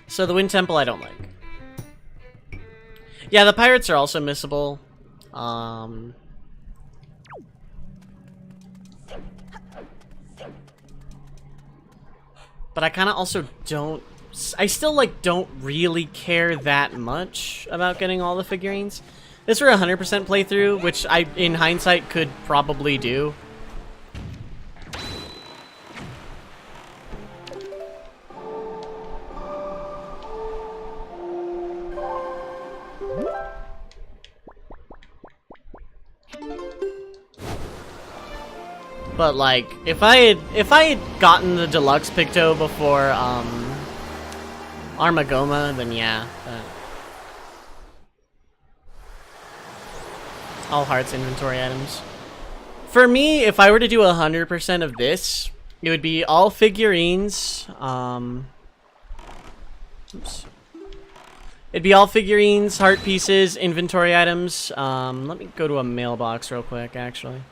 So the Wind Temple I don't like. Yeah, the pirates are also missable. But I kind of also don't... I still, like, don't really care that much about getting all the figurines. This were a 100% playthrough, which I, in hindsight, could probably do. But like, if I had gotten the deluxe Picto before Armagoma, then yeah. All hearts inventory items. For me, if I were to do 100% of this, it would be all figurines. Oops. It'd be all figurines, heart pieces, inventory items. Let me go to a mailbox real quick, actually,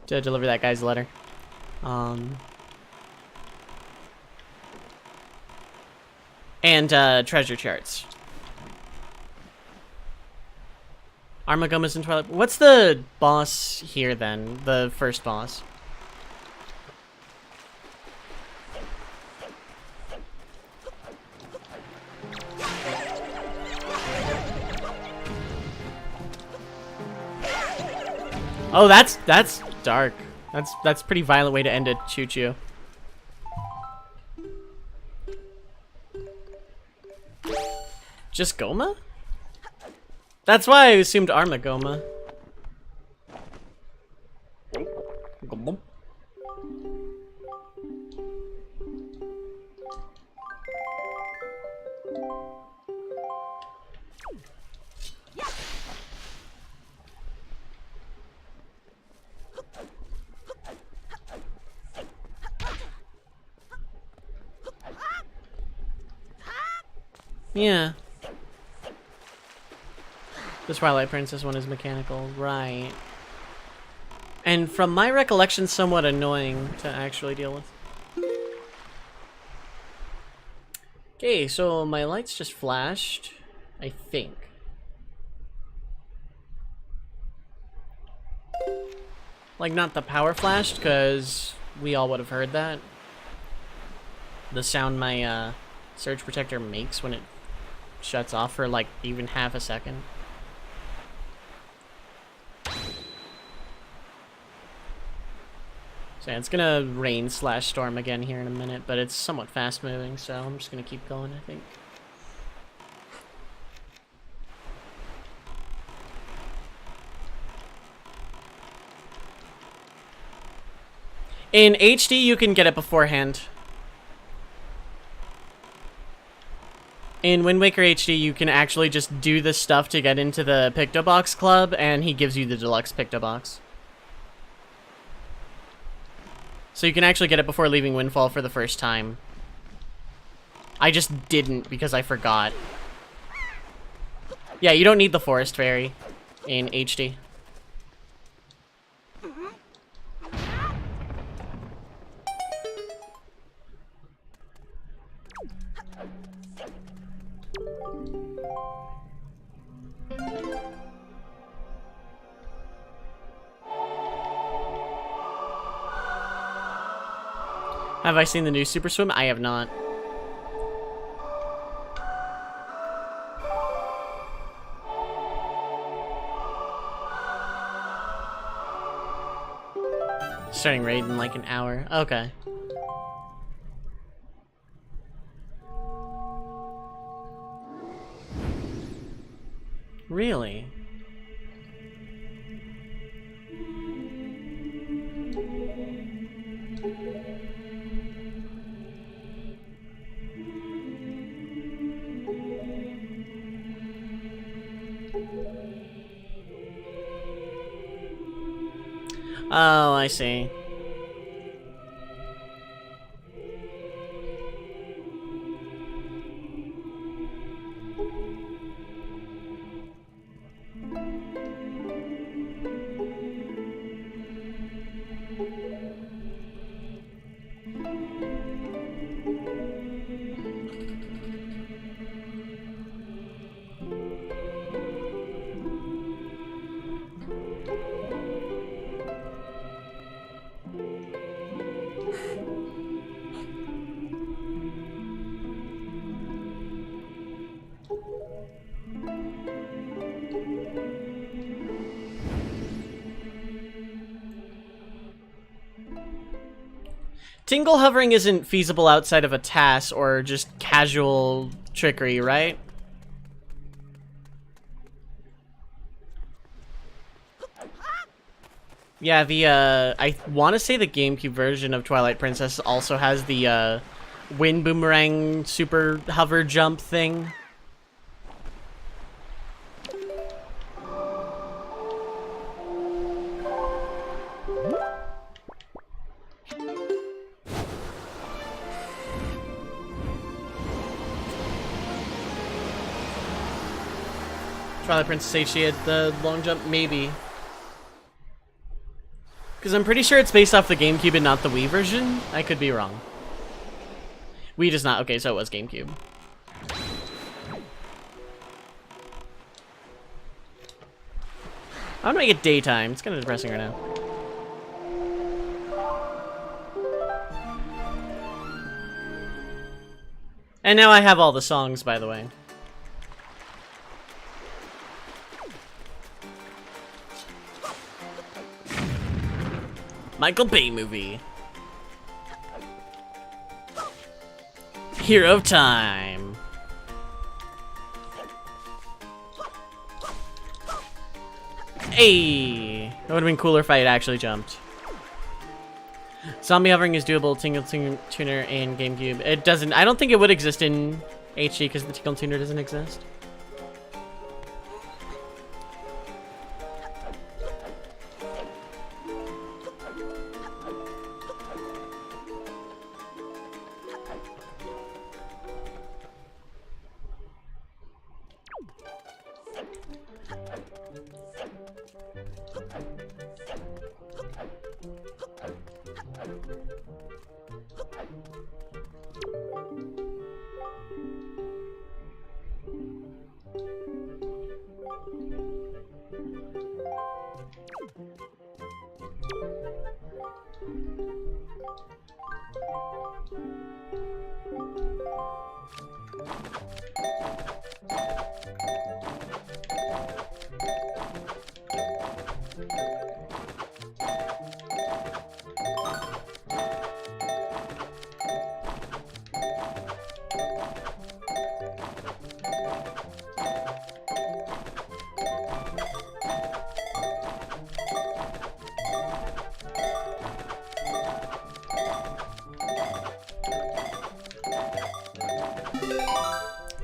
to deliver that guy's letter. And treasure charts. Armagoma's in Twilight. What's the boss here then? The first boss. Oh, that's dark. That's pretty violent way to end a choo-choo. Just Goma? That's why I assumed Armagoma. Yeah. The Twilight Princess one is mechanical, right. And from my recollection, somewhat annoying to actually deal with. Okay, so my lights just flashed, I think. Like, not the power flashed, because we all would have heard that. The sound my surge protector makes when it shuts off for like even half a second. So yeah, it's gonna rain / storm again here in a minute, but it's somewhat fast moving, so I'm just gonna keep going, I think. In HD, you can get it beforehand. In Wind Waker HD, you can actually just do the stuff to get into the Pictobox Club, and he gives you the deluxe Pictobox. So you can actually get it before leaving Windfall for the first time. I just didn't because I forgot. Yeah, you don't need the Forest Fairy in HD. Have I seen the new Super Swim? I have not. Starting raid in like an hour. Okay. Really? Oh, I see. Tingle hovering isn't feasible outside of a TAS or just casual trickery, right? Yeah, the, I want to say the GameCube version of Twilight Princess also has the, wind boomerang super hover jump thing. Twilight Princess HD had the long jump? Maybe. Because I'm pretty sure it's based off the GameCube and not the Wii version. I could be wrong. Wii does not. Okay, so it was GameCube. How do I get daytime? It's kind of depressing right now. And now I have all the songs, by the way. Michael Bay movie. Hero of Time. Hey! That would have been cooler if I had actually jumped. Zombie hovering is doable, Tingle Tuner and GameCube. It doesn't, I don't think it would exist in HD because the Tingle Tuner doesn't exist.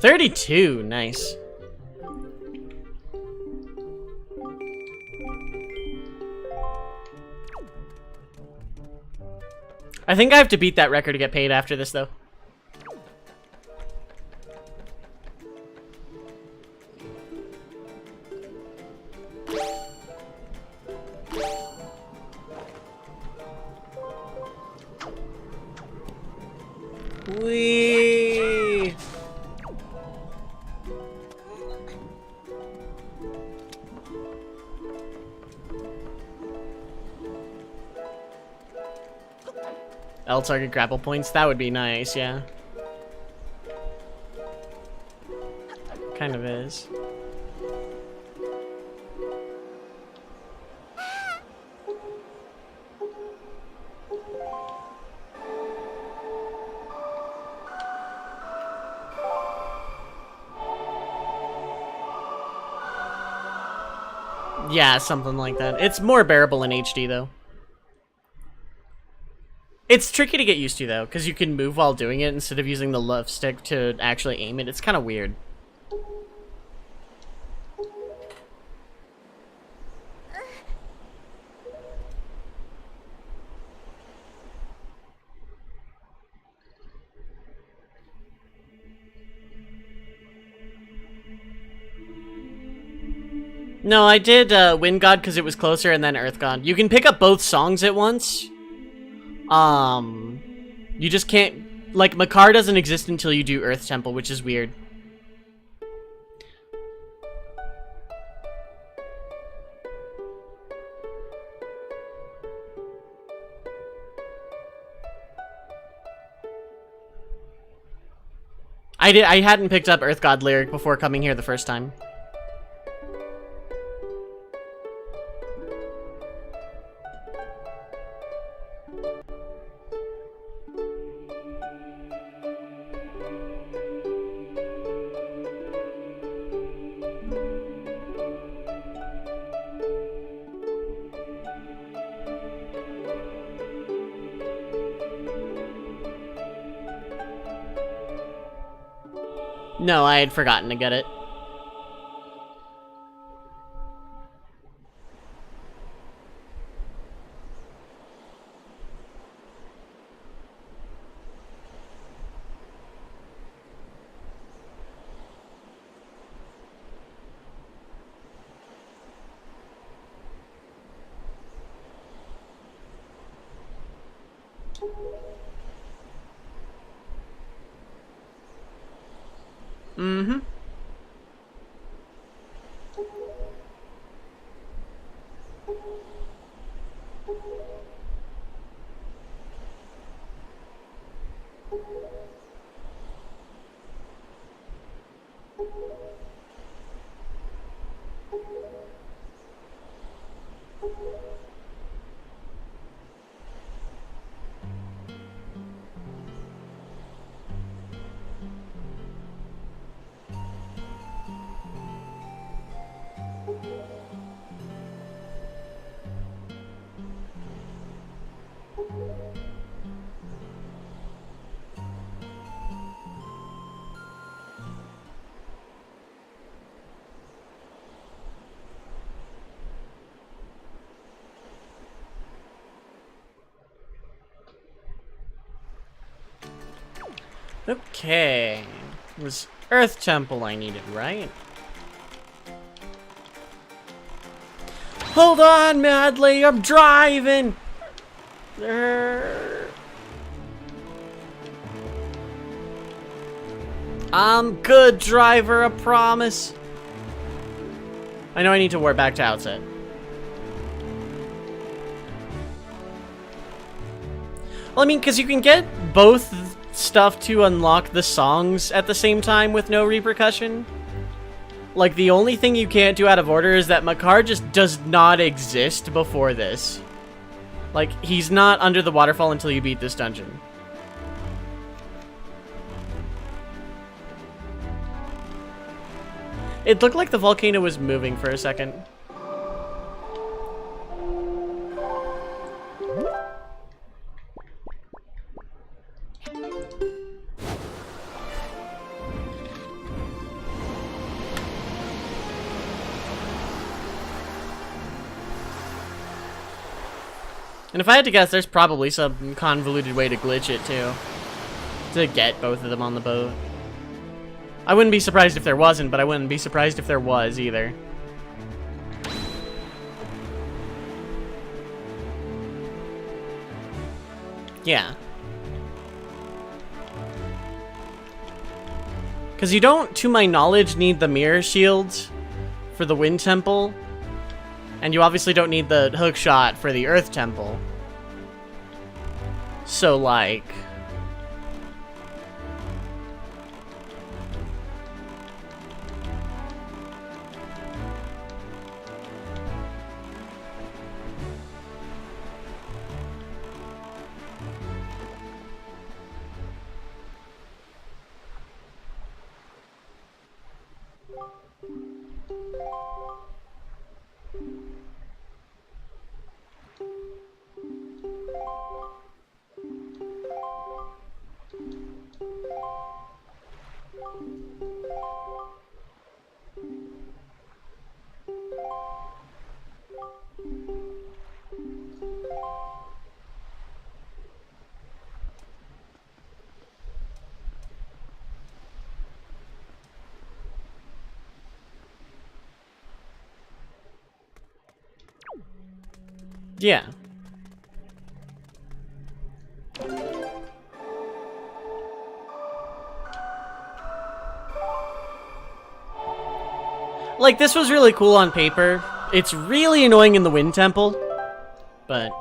32, nice. I think I have to beat that record to get paid after this, though. Whee! L target grapple points, that would be nice, yeah. Kind of is. Yeah, something like that. It's more bearable in HD, though. It's tricky to get used to, though, because you can move while doing it instead of using the left stick to actually aim it. It's kind of weird. No, I did Wind God because it was closer, and then Earth God. You can pick up both songs at once. You just can't... Like, Makar doesn't exist until you do Earth Temple, which is weird. I hadn't picked up Earth God Lyric before coming here the first time. No, I had forgotten to get it. Mm-hmm. Okay. It was Earth Temple I needed, right? Hold on, Madly, I'm driving! I'm good, driver, I promise. I know I need to warp back to Outset. Well, I mean, because you can get both stuff to unlock the songs at the same time with no repercussion. Like, the only thing you can't do out of order is that Makar just does not exist before this. Like, he's not under the waterfall until you beat this dungeon. It looked like the volcano was moving for a second. And if I had to guess, there's probably some convoluted way to glitch it, too. To get both of them on the boat. I wouldn't be surprised if there wasn't, but I wouldn't be surprised if there was, either. Yeah. Because you don't, to my knowledge, need the mirror shields for the Wind Temple. And you obviously don't need the hook shot for the Earth Temple. So, like... Yeah. Like, this was really cool on paper. It's really annoying in the Wind Temple, but...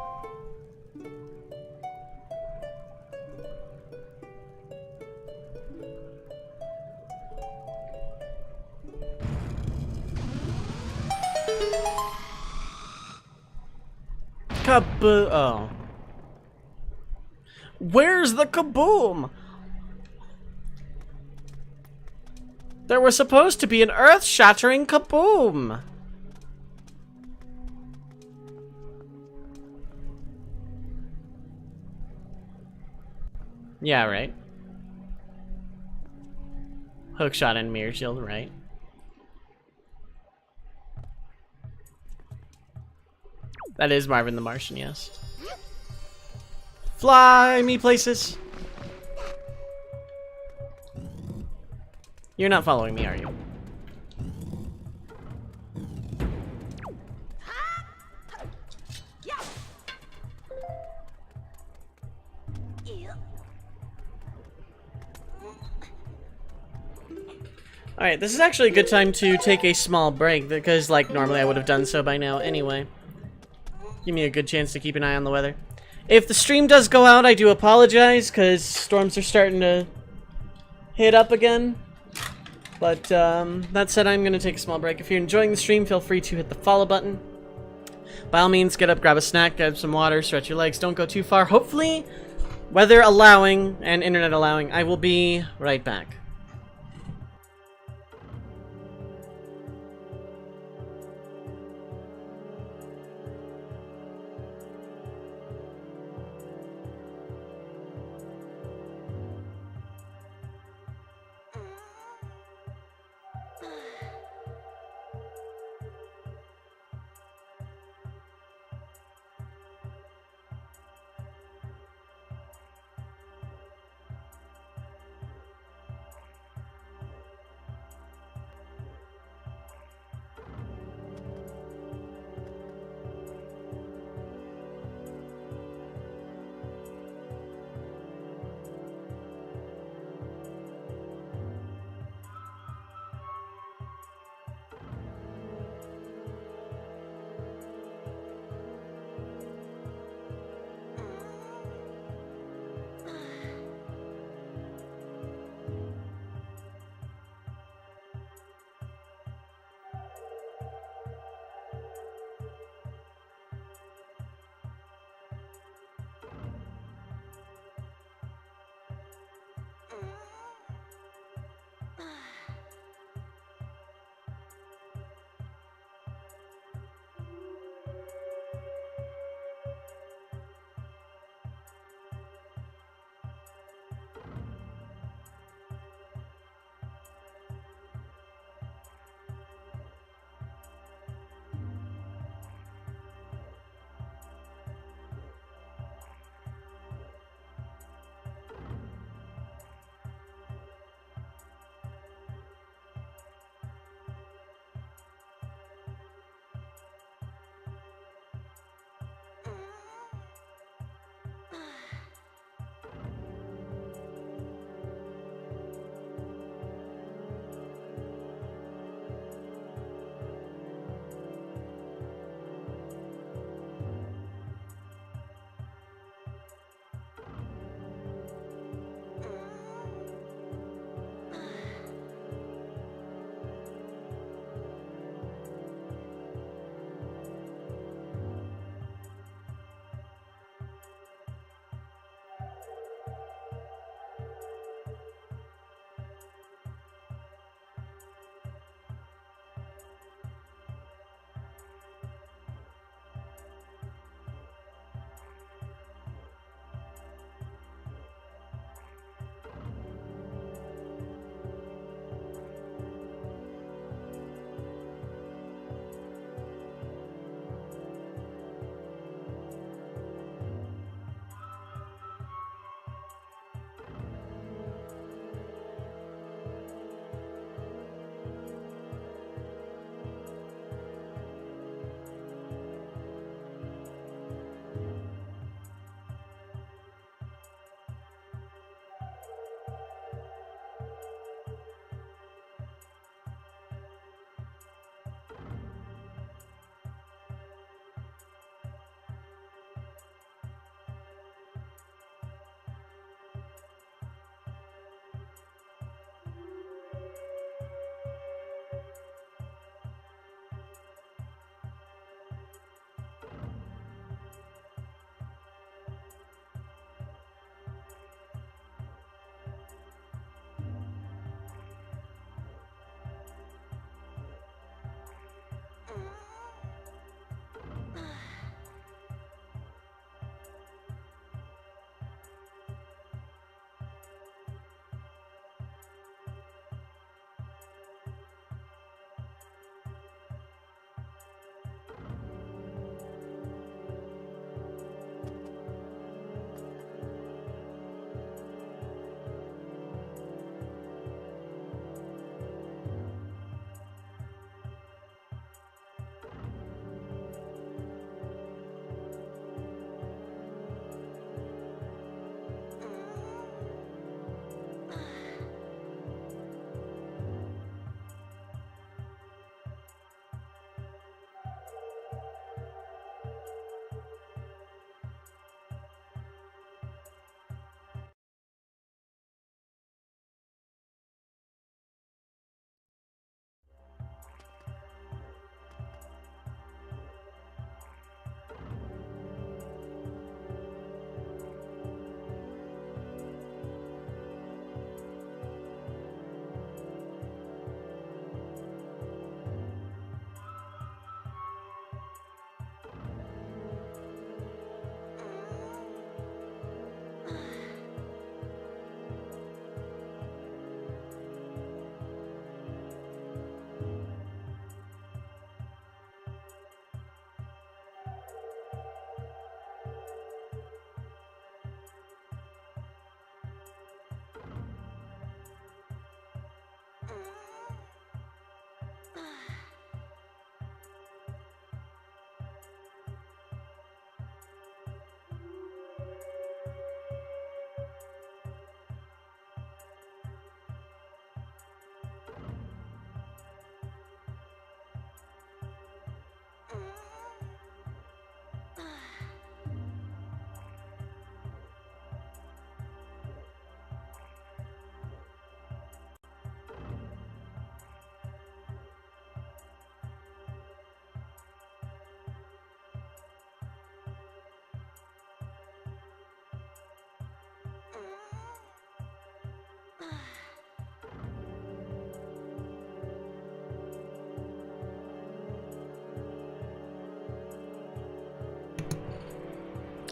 Oh. Where's the kaboom? There was supposed to be an earth-shattering kaboom. Yeah, right. Hookshot and mirror shield, right? That is Marvin the Martian, yes. Fly me places. You're not following me, are you? Alright, this is actually a good time to take a small break, because, like, normally I would have done so by now anyway. Give me a good chance to keep an eye on the weather. If the stream does go out, I do apologize, because storms are starting to hit up again. But, that said, I'm going to take a small break. If you're enjoying the stream, feel free to hit the follow button. By all means, get up, grab a snack, grab some water, stretch your legs, don't go too far. Hopefully, weather allowing and internet allowing, I will be right back.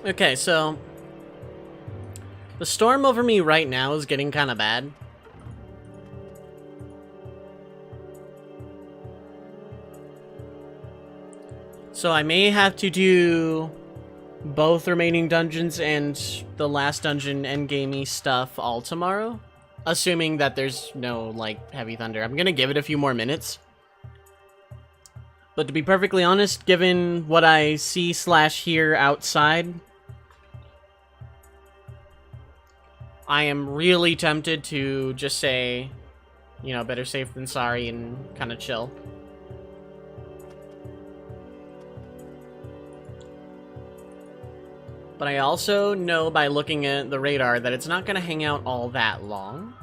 Okay, so the storm over me right now is getting kind of bad. So I may have to do both remaining dungeons and the last dungeon endgamey stuff all tomorrow, assuming that there's no, like, heavy thunder. I'm gonna give it a few more minutes. But to be perfectly honest, given what I see / hear outside, I am really tempted to just say, you know, better safe than sorry and kind of chill. But I also know by looking at the radar that it's not going to hang out all that long.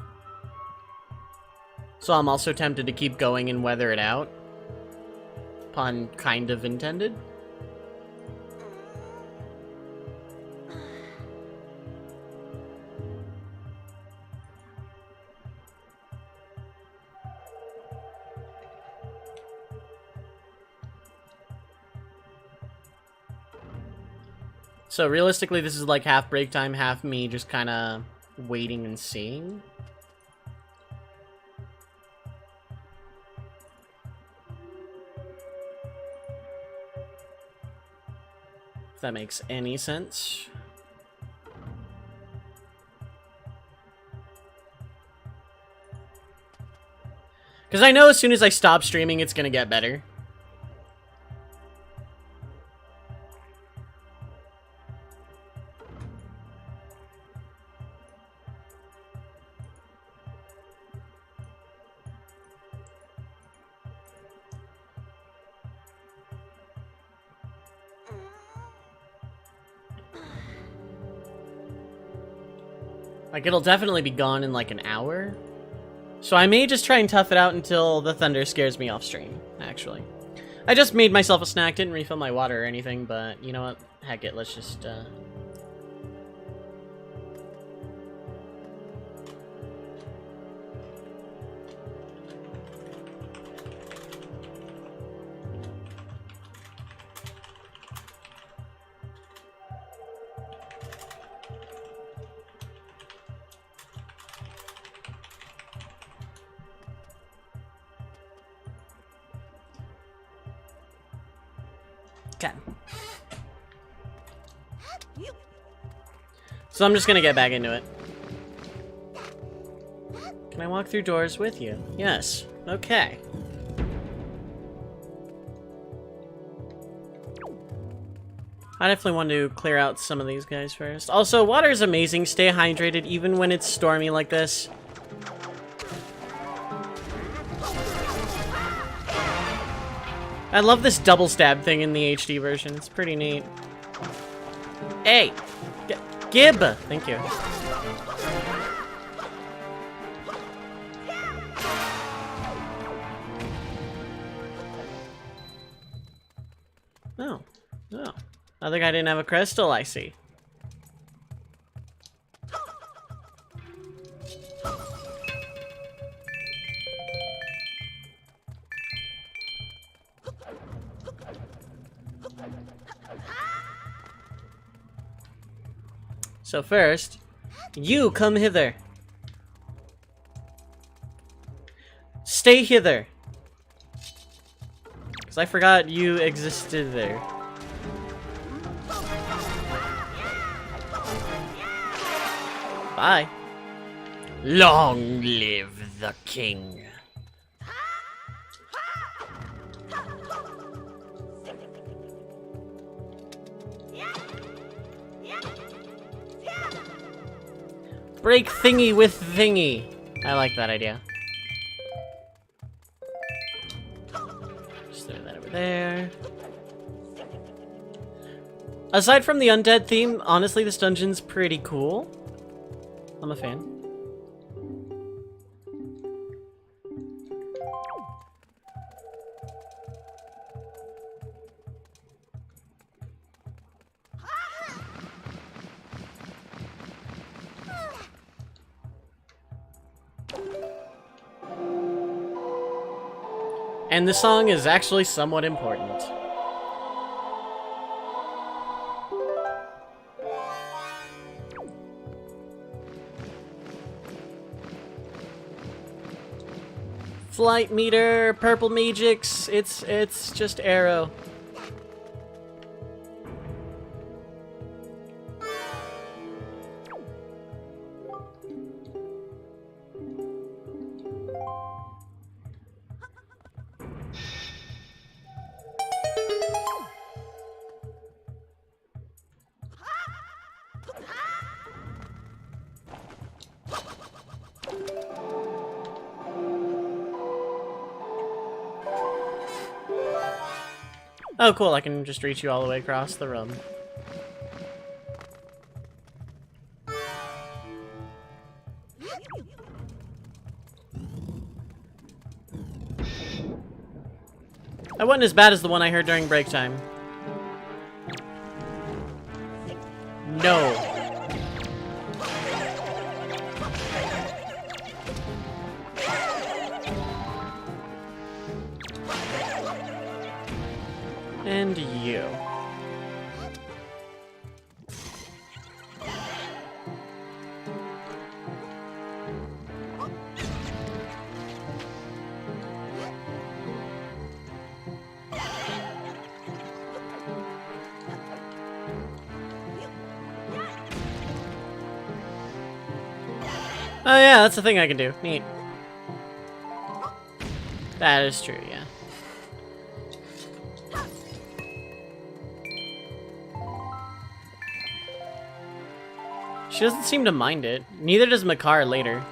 So I'm also tempted to keep going and weather it out. Pun kind of intended. So realistically, this is like half break time, half me just kind of waiting and seeing. If that makes any sense. Because I know as soon as I stop streaming, it's going to get better. Like, it'll definitely be gone in like an hour. So I may just try and tough it out until the thunder scares me off stream, actually. I just made myself a snack, didn't refill my water or anything, but you know what? Heck it, let's just, Okay. So I'm just gonna get back into it. Can I walk through doors with you? Yes. Okay. I definitely want to clear out some of these guys first. Also, water is amazing. Stay hydrated even when it's stormy like this. I love this double stab thing in the HD version. It's pretty neat. Hey! Gib! Thank you. Oh. Oh. Other guy didn't have a crystal, I see. So first, you come hither. Stay hither. Because I forgot you existed there. Bye. Long live the king. Break thingy with thingy. I like that idea. Just throw that over there. Aside from the undead theme, honestly, this dungeon's pretty cool. I'm a fan. And the song is actually somewhat important. Flight meter, purple Magix, it's just arrow. Oh, cool, I can just reach you all the way across the room. That wasn't as bad as the one I heard during break time. No. And you. Oh yeah, that's the thing I can do. Neat. That is true, yeah. She doesn't seem to mind it. Neither does Makar later.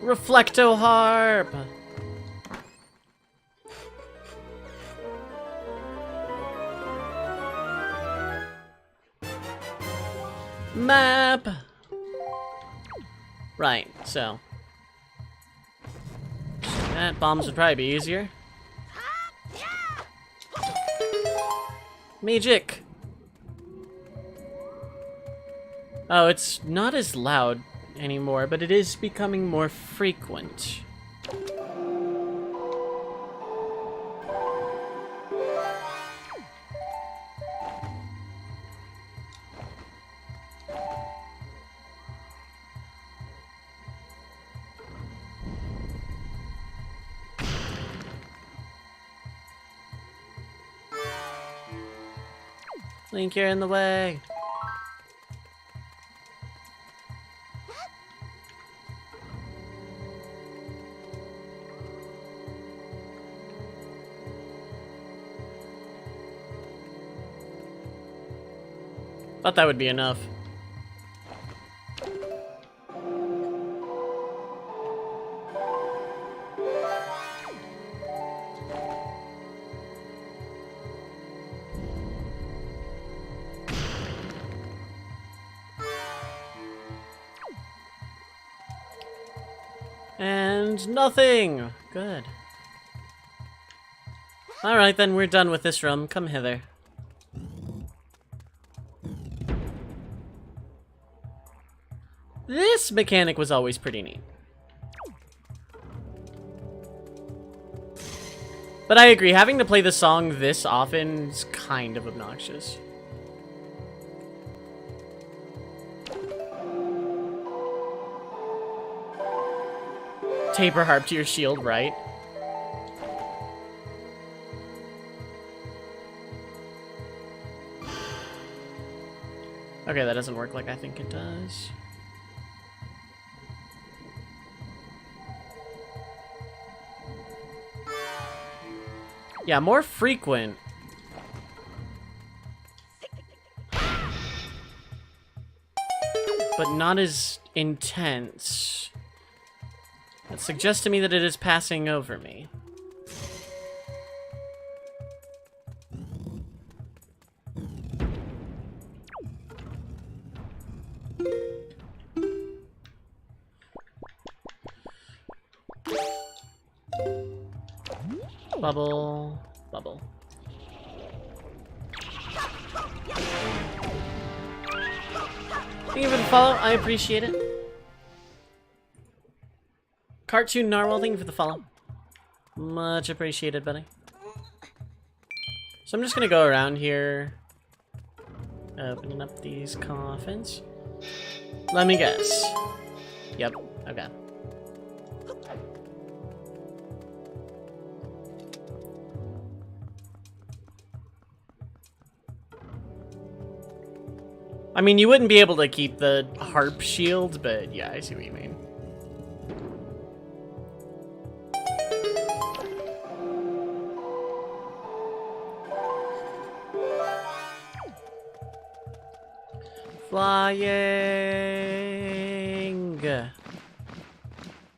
Reflecto Harp! Map! Right, so. That bombs would probably be easier. Magic! Oh, it's not as loud anymore, but it is becoming more frequent. Link, you're in the way. Thought that would be enough. And nothing! Good. Alright then, we're done with this room. Come hither. This mechanic was always pretty neat. But I agree, having to play the song this often is kind of obnoxious. Taper harp to your shield, right? Okay, that doesn't work like I think it does. Yeah, more frequent. but not as intense. That suggests to me that it is passing over me. Bubble, bubble. Thank you for the follow, I appreciate it. Cartoon Narwhal, thank you for the follow. Much appreciated, buddy. So I'm just gonna go around here, opening up these coffins. Let me guess. Yep, okay. I mean, you wouldn't be able to keep the harp shield, but yeah, I see what you mean. Flying.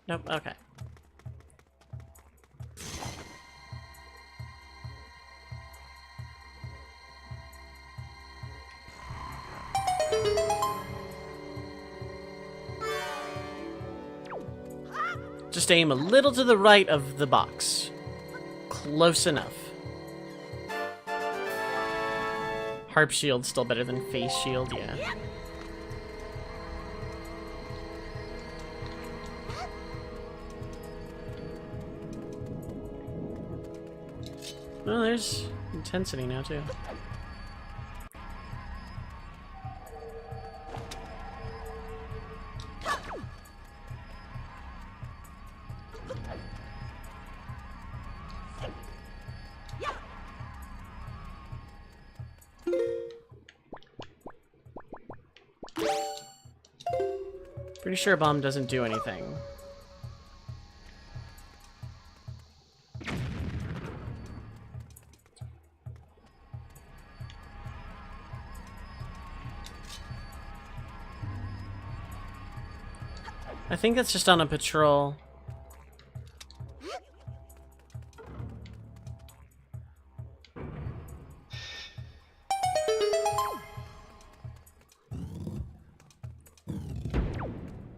Nope, okay. Just aim a little to the right of the box. Close enough. Harp shield's still better than face shield, yeah. Well, there's intensity now, too. Pretty sure a bomb doesn't do anything. I think that's just on a patrol.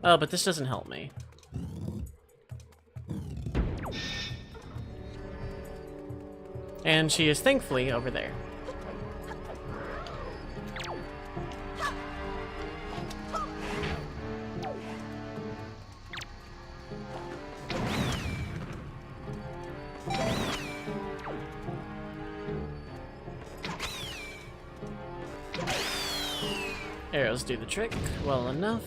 Oh, but this doesn't help me. And she is thankfully over there. Arrows do the trick well enough.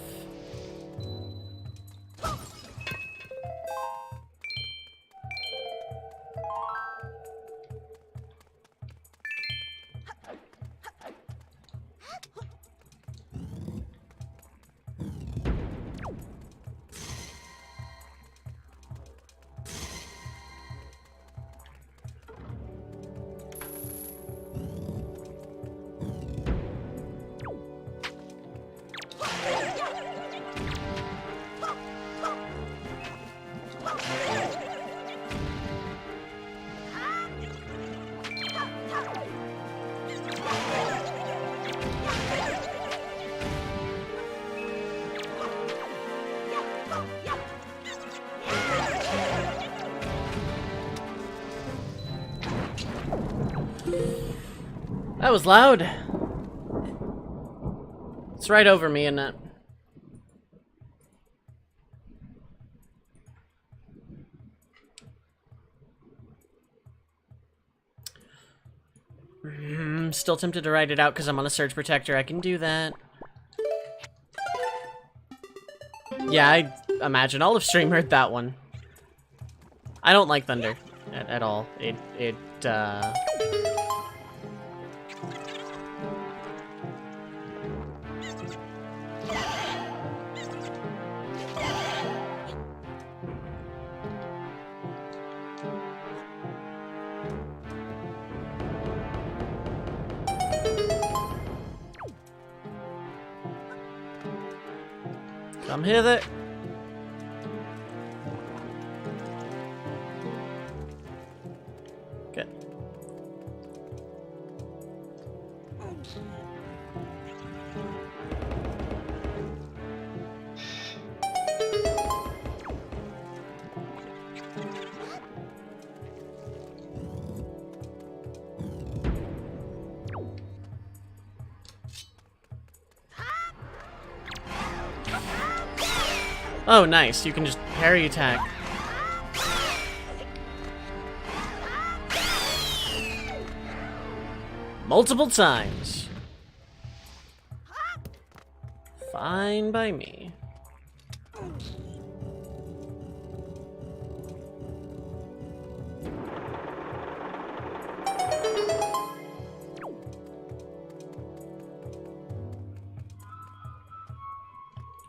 That was loud. It's right over me, isn't it? Still tempted to write it out because I'm on a surge protector. I can do that. Yeah, I imagine all of stream heard that one. I don't like thunder at all. Come hither. Good. Oh, nice. You can just parry attack. Multiple times. Fine by me.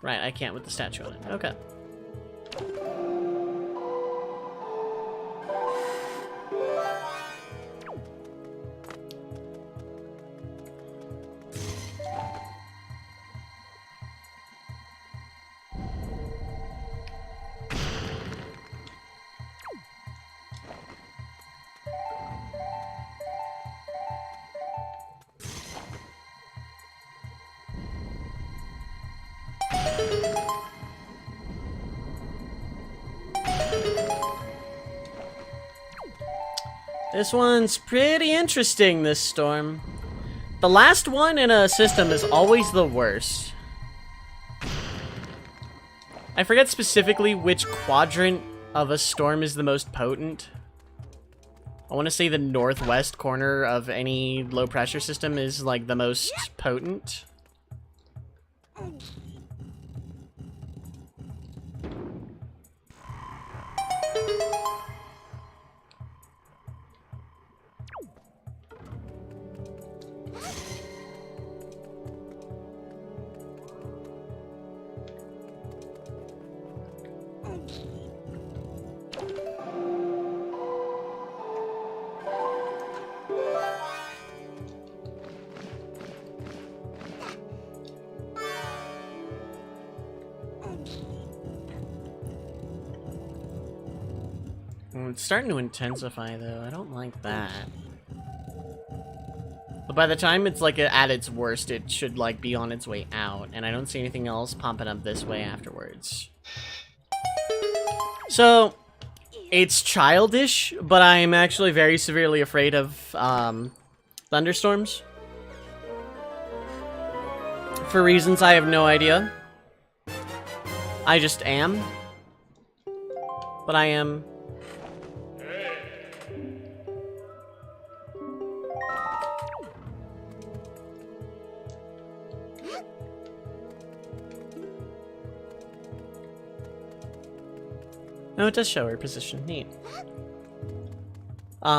Right, I can't with the statue on it. Okay. This one's pretty interesting, this storm. The last one in a system is always the worst. I forget specifically which quadrant of a storm is the most potent. I want to say the northwest corner of any low pressure system is like the most potent. It's starting to intensify, though. I don't like that. But by the time it's, like, at its worst, it should, like, be on its way out. And I don't see anything else popping up this way afterwards. So, it's childish, but I'm actually very severely afraid of, thunderstorms. For reasons I have no idea. I just am. But I am... No, it does show her position. Neat. But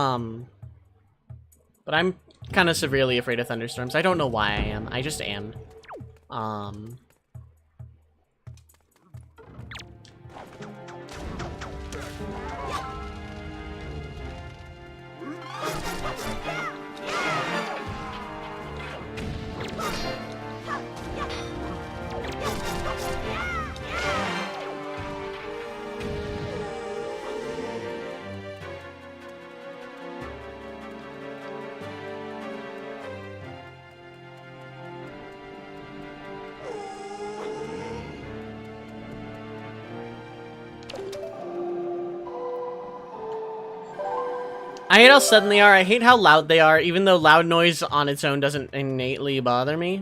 I'm kind of severely afraid of thunderstorms. I don't know why I am. I just am. I hate how sudden they are. I hate how loud they are, even though loud noise on its own doesn't innately bother me.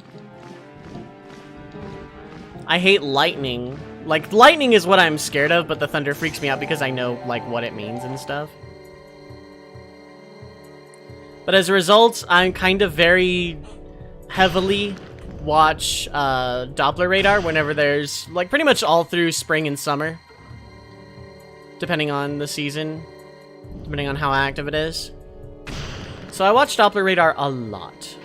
I hate lightning. Like, lightning is what I'm scared of, but the thunder freaks me out because I know, like, what it means and stuff. But as a result, I'm kind of very heavily watch Doppler radar whenever there's, like, pretty much all through spring and summer. Depending on the season. Depending on how active it is. So I watch Doppler radar a lot.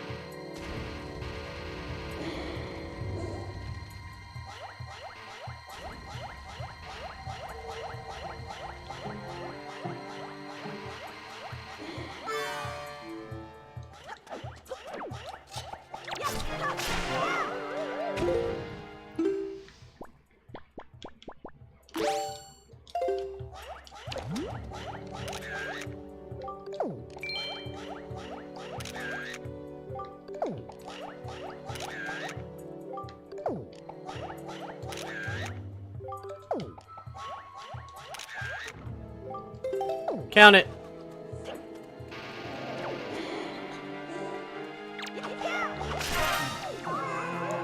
Count it.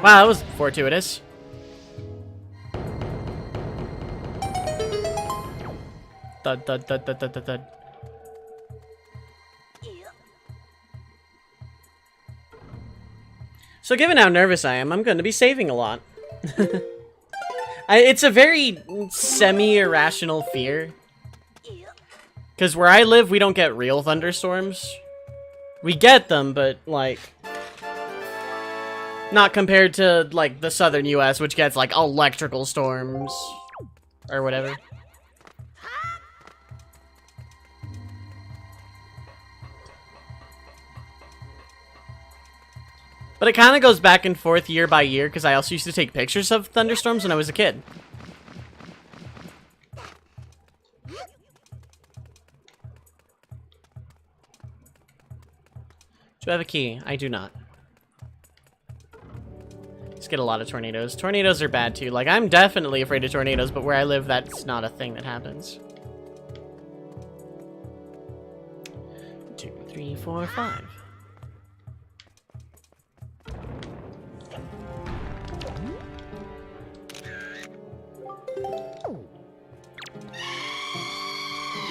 Wow, that was fortuitous. Thud, thud, thud, thud, thud, thud, thud. So given how nervous I am, I'm going to be saving a lot. It's a very semi-irrational fear. Because where I live, we don't get real thunderstorms. We get them, but, like... not compared to, like, the southern US, which gets, like, electrical storms. Or whatever. But it kind of goes back and forth year by year, because I also used to take pictures of thunderstorms when I was a kid. Do I have a key? I do not. Let's get a lot of tornadoes. Tornadoes are bad too. Like, I'm definitely afraid of tornadoes, but where I live, that's not a thing that happens. 2, 3, 4, 5.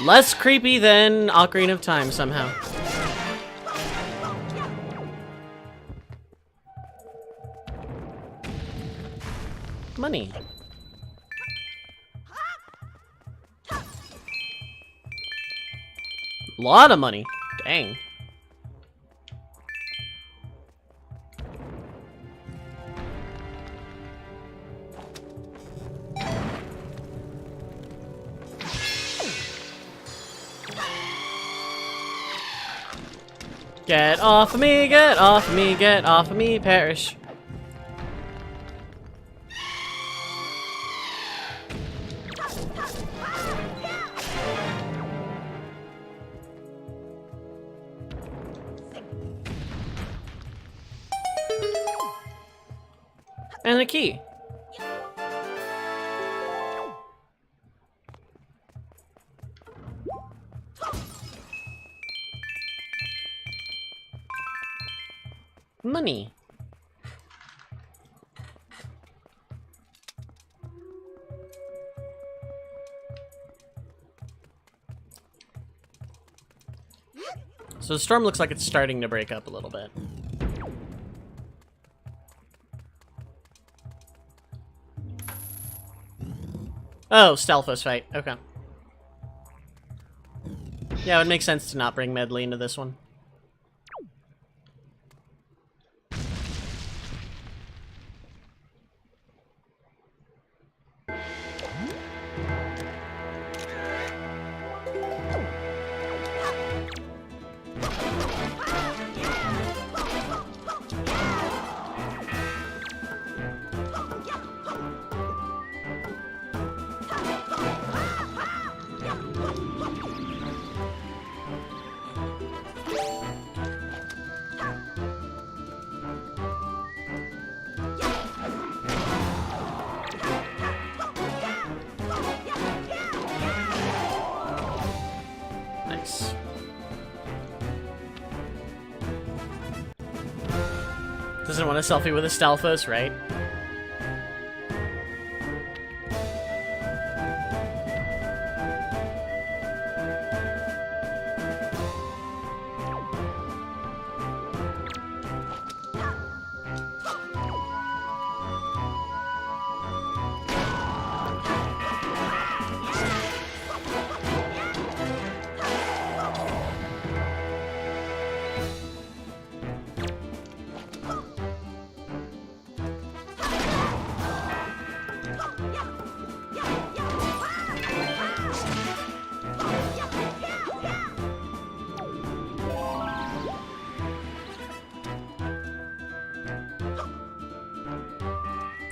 Less creepy than Ocarina of Time somehow. Money. Lot of money. Dang. Get off of me, get off of me, get off of me, perish. And a key. Money. So the storm looks like it's starting to break up a little bit. Oh, Stalfos fight. Okay. Yeah, it would make sense to not bring Medley into this one. Doesn't want a selfie with a Stalfos, right?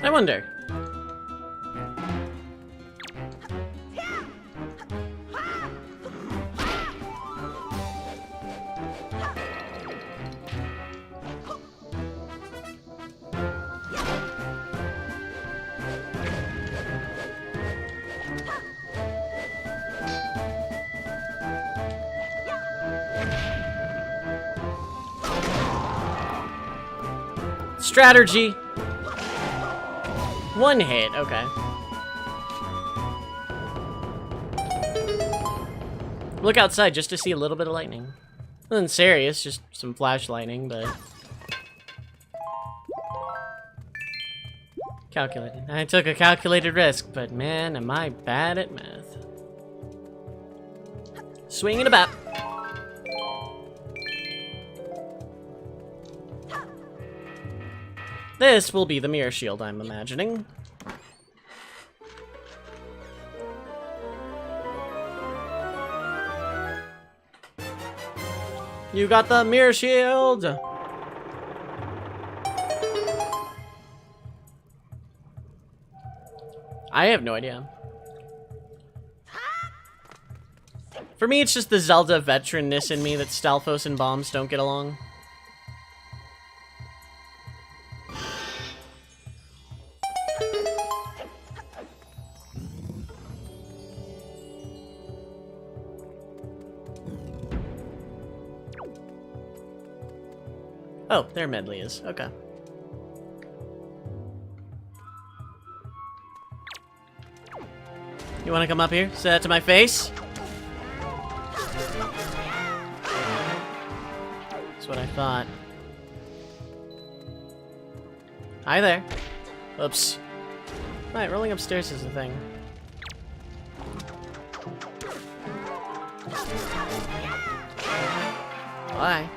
I wonder. Strategy. One hit, okay. Look outside just to see a little bit of lightning. Nothing serious, just some flash lightning, but... Calculated. I took a calculated risk, but man, am I bad at math. Swinging about. This will be the mirror shield, I'm imagining. You got the mirror shield! I have no idea. For me, it's just the Zelda veteranness in me that Stalfos and Bombs don't get along. Oh, there Medley is. Okay. You want to come up here? Say that to my face? That's what I thought. Hi there. Oops. Right, rolling upstairs is the thing. Bye.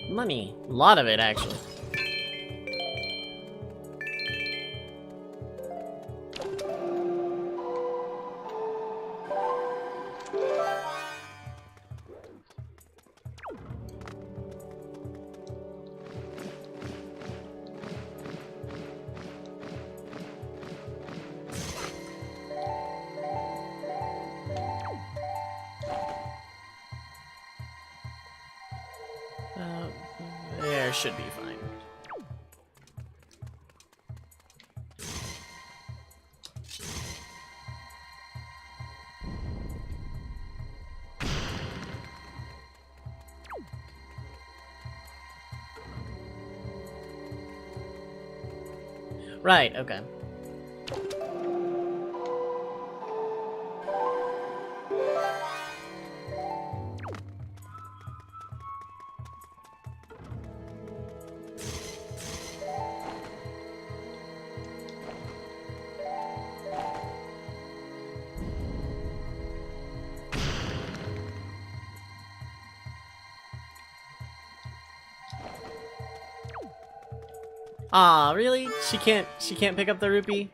Money. A lot of it, actually. There should be fine. Right, okay. Aw, really? She can't pick up the rupee?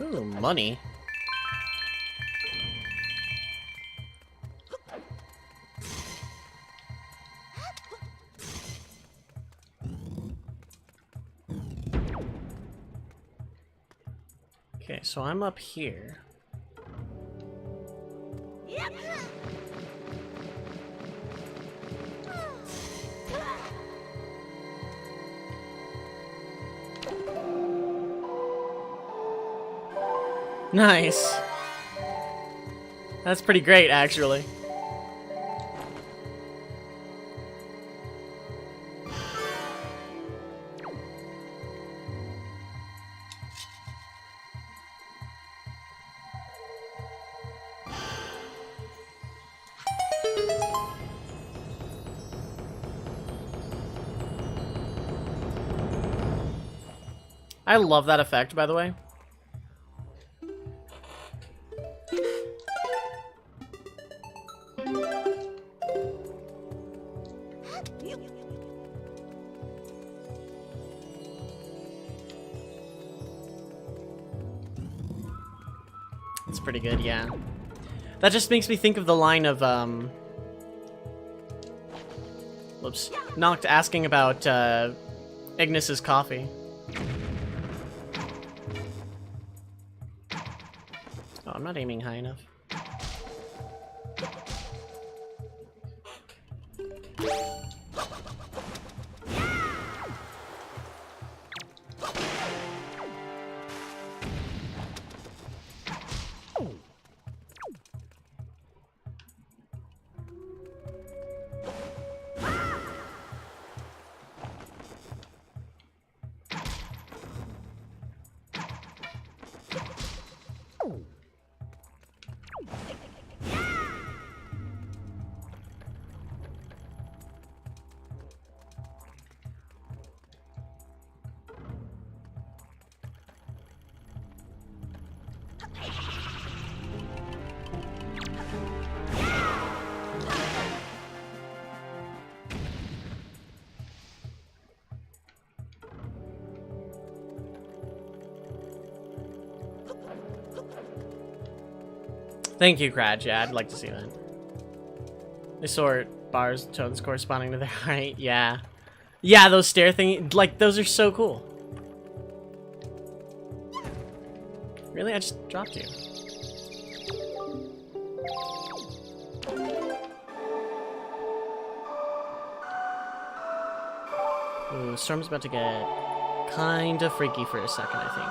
Ooh, money. Okay, so I'm up here. Nice. That's pretty great, actually. I love that effect, by the way. It's pretty good, yeah. That just makes me think of the line of, whoops. Noct asking about, Ignis's coffee. Oh, I'm not aiming high enough. Thank you, Crad. Yeah, I'd like to see that. They sort bars, tones corresponding to their height. Yeah. Yeah, those stair thing, like, those are so cool. Really? I just dropped you. Ooh, Storm's about to get kind of freaky for a second, I think.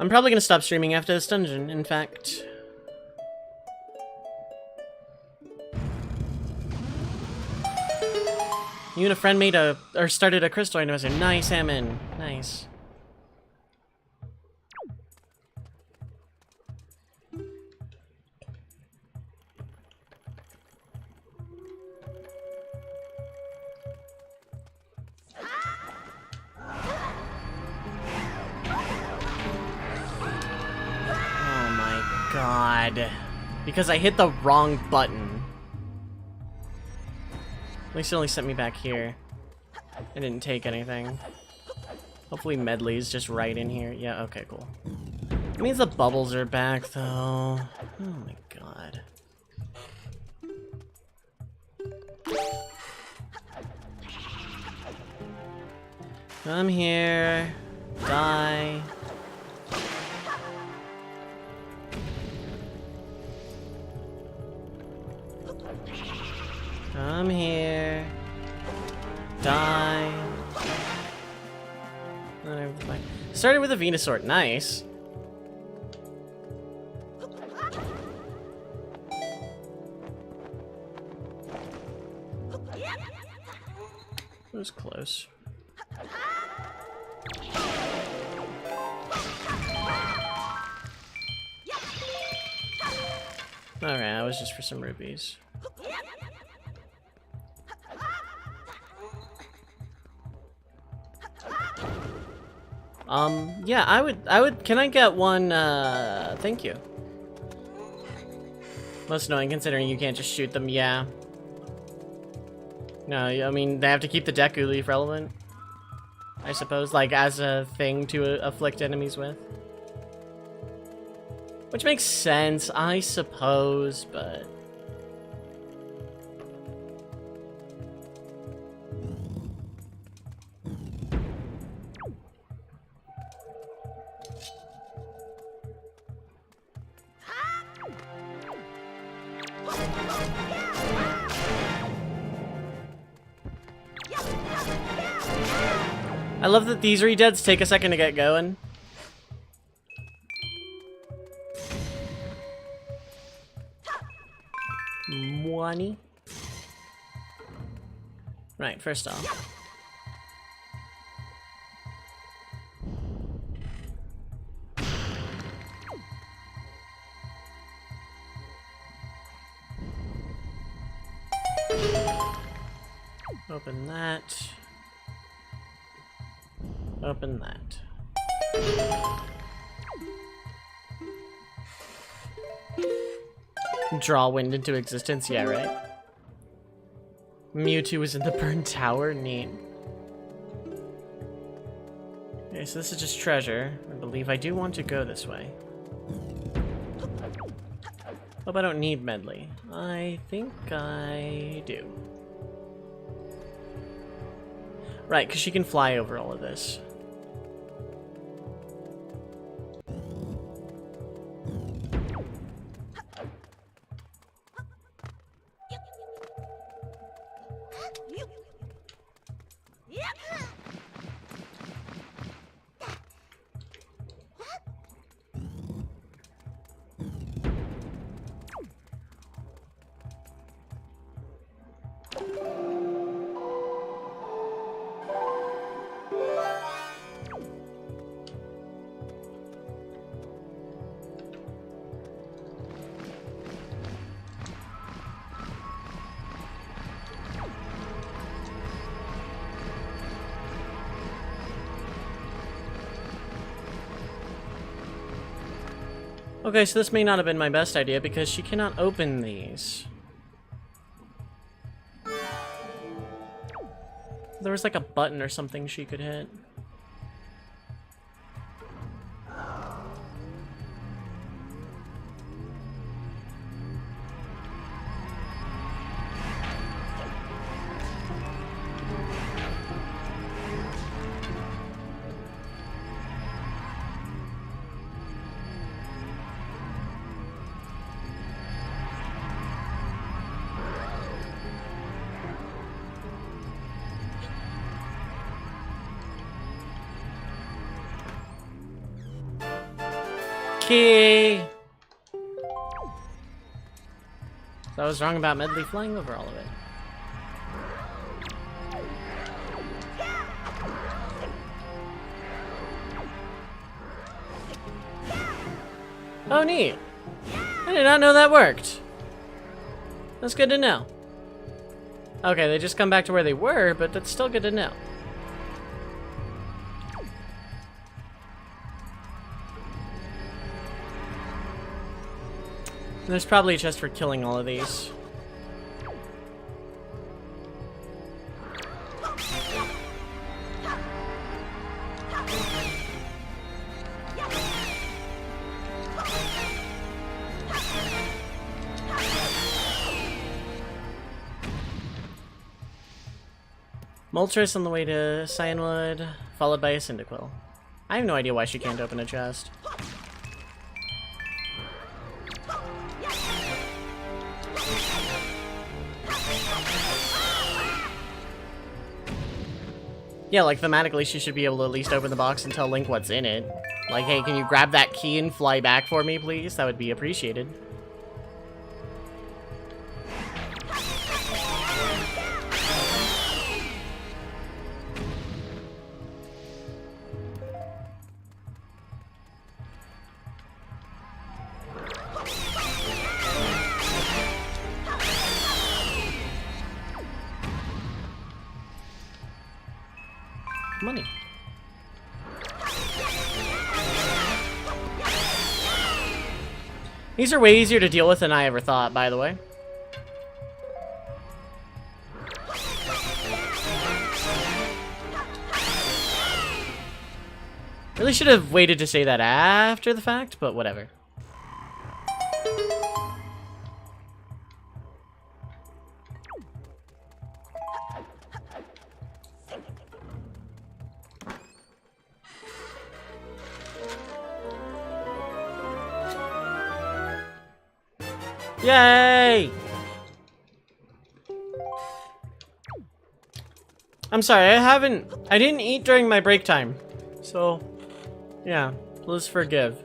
I'm probably gonna stop streaming after this dungeon, in fact. You and a friend made a, or started a crystal randomizer. Nice, Hammond. Nice. God. Because I hit the wrong button. At least it only sent me back here. I didn't take anything. Hopefully Medley's just right in here. Yeah, okay, cool. It means the bubbles are back, though. Oh my god. Come here. Die. Come here. Die. Started with a Venusaur. Nice. It was close. Alright, that was just for some rupees. Yeah, I would, can I get one, thank you. Most annoying considering you can't just shoot them, yeah. No, I mean, they have to keep the Deku Leaf relevant. I suppose, like, as a thing to afflict enemies with. Which makes sense, I suppose, but... I love that these redeads take a second to get going. Money. Right, first off. Open that. Open that. Draw wind into existence, yeah, right? Mewtwo is in the burned tower, neat. Okay, so this is just treasure. I believe I do want to go this way. Hope I don't need Medley. I think I do. Right, because she can fly over all of this. Okay, so this may not have been my best idea because she cannot open these. There was like a button or something she could hit. Key! So I was wrong about Medley flying over all of it. Oh, neat. I did not know that worked. That's good to know. Okay, they just come back to where they were, but that's still good to know. There's probably a chest for killing all of these. Moltres on the way to Cyanwood, followed by a Cyndaquil. I have no idea why she can't open a chest. Yeah, like thematically she should be able to at least open the box and tell Link what's in it. Like, hey, can you grab that key and fly back for me, please? That would be appreciated. Money. These are way easier to deal with than I ever thought, by the way. Really should have waited to say that after the fact, but whatever. Yay! I'm sorry, I didn't eat during my break time. So, yeah, please forgive.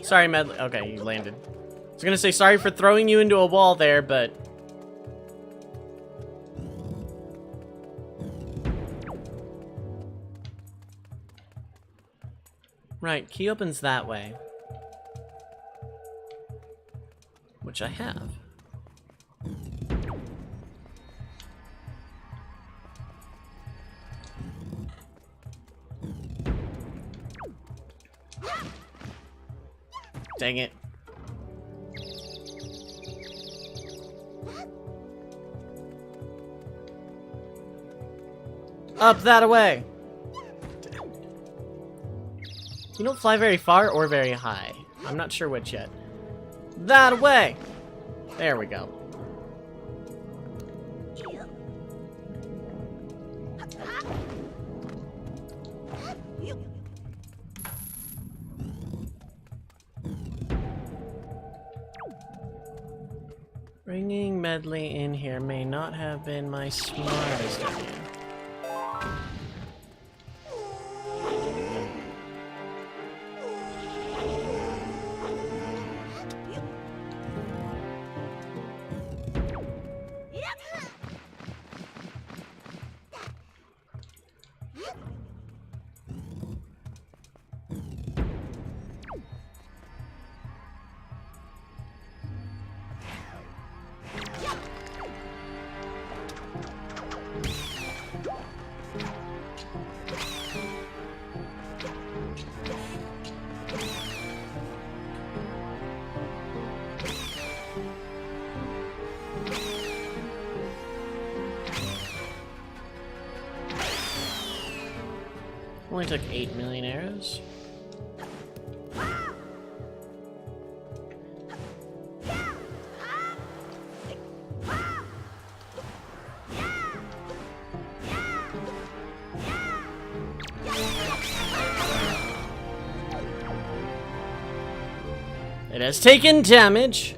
Sorry, Medley. Okay, you landed. I was gonna say sorry for throwing you into a wall there, but... Right, key opens that way. Which I have. Dang it. Up that away! You don't fly very far or very high. I'm not sure which yet. That way! There we go. Bringing Medley in here may not have been my smartest idea. Only took 8 million arrows. It has taken damage.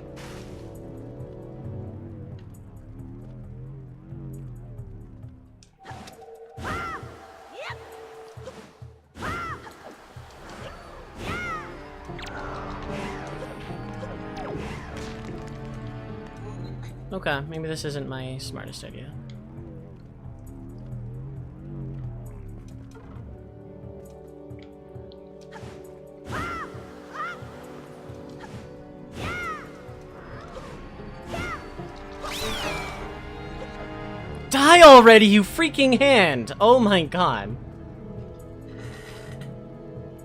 Okay, maybe this isn't my smartest idea. Die already, you freaking hand! Oh my god.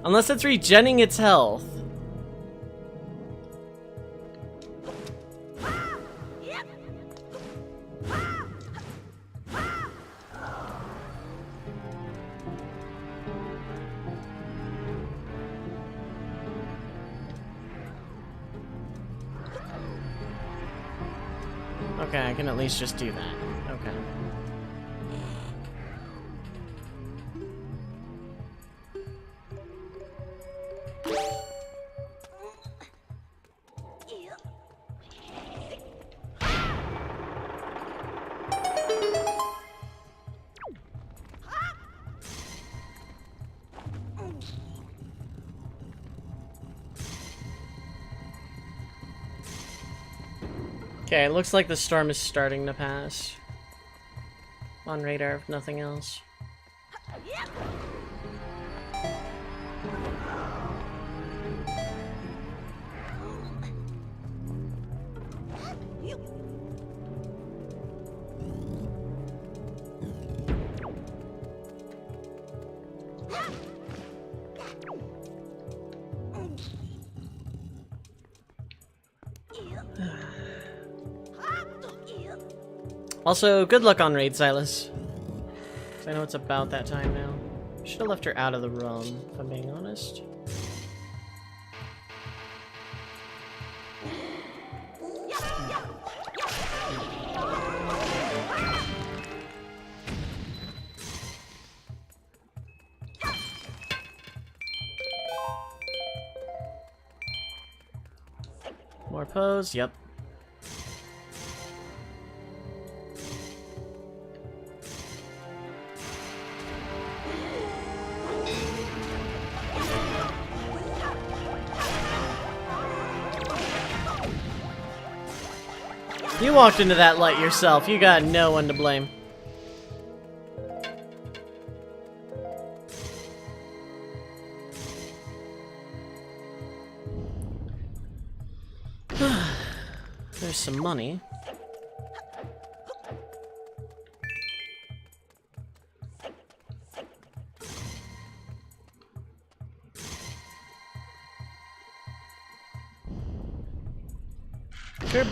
Unless it's regenning its health. Okay, I can at least just do that. Okay. Okay, it looks like the storm is starting to pass. On radar, if nothing else. Also, good luck on raid, Silas. 'Cause I know it's about that time now. Should have left her out of the room, if I'm being honest. More pose, yep. You walked into that light yourself. You got no one to blame. There's some money.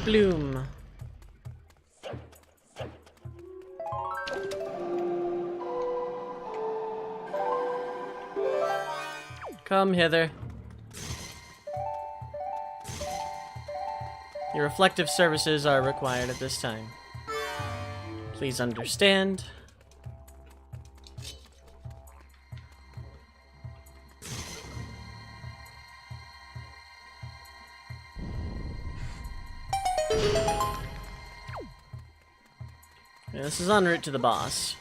Bloom. Come hither. Your reflective services are required at this time. Please understand. Yeah, this is en route to the boss.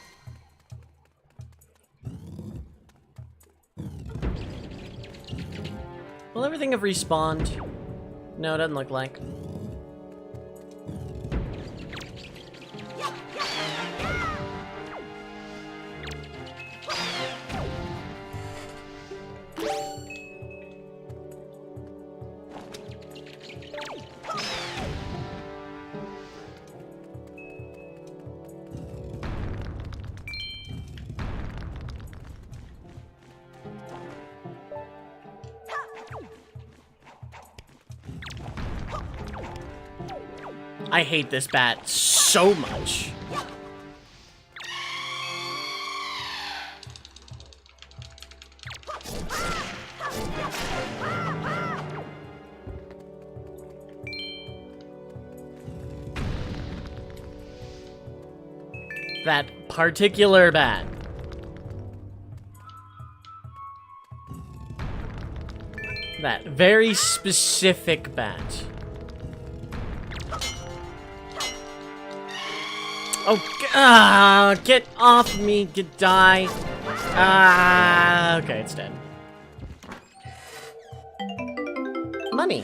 Will everything have respawned? No, it doesn't look like. I hate this bat so much. That particular bat. That very specific bat. Oh, get off me, die. Okay, it's dead. Money.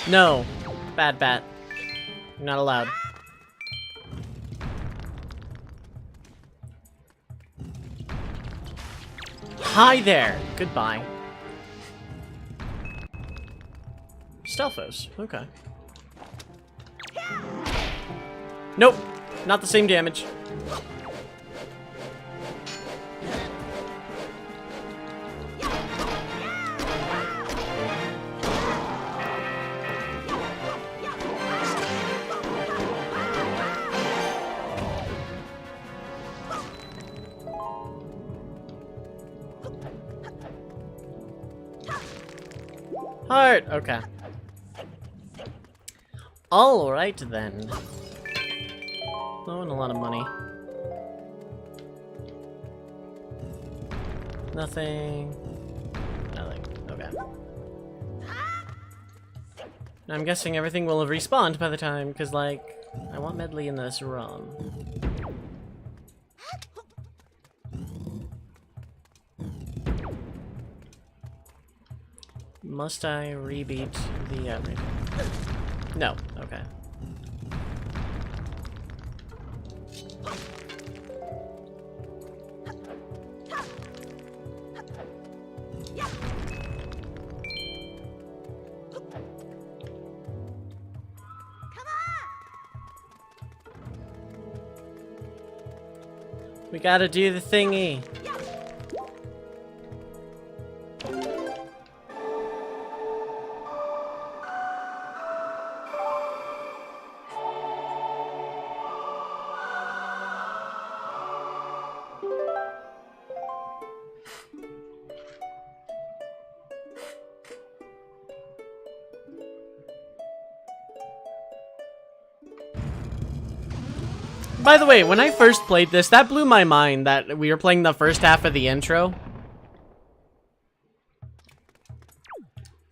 No, bad bat. You're not allowed. Hi there. Goodbye. Stealthos. Okay. Nope. Not the same damage. Heart. Okay. All right then. Oh, and a lot of money. Nothing. Nothing. Okay. Now I'm guessing everything will have respawned by the time, because, like, I want Medley in this ROM. Must I rebeat the everything? No. Okay. We gotta do the thingy. By the way, when I first played this, that blew my mind that we were playing the first half of the intro.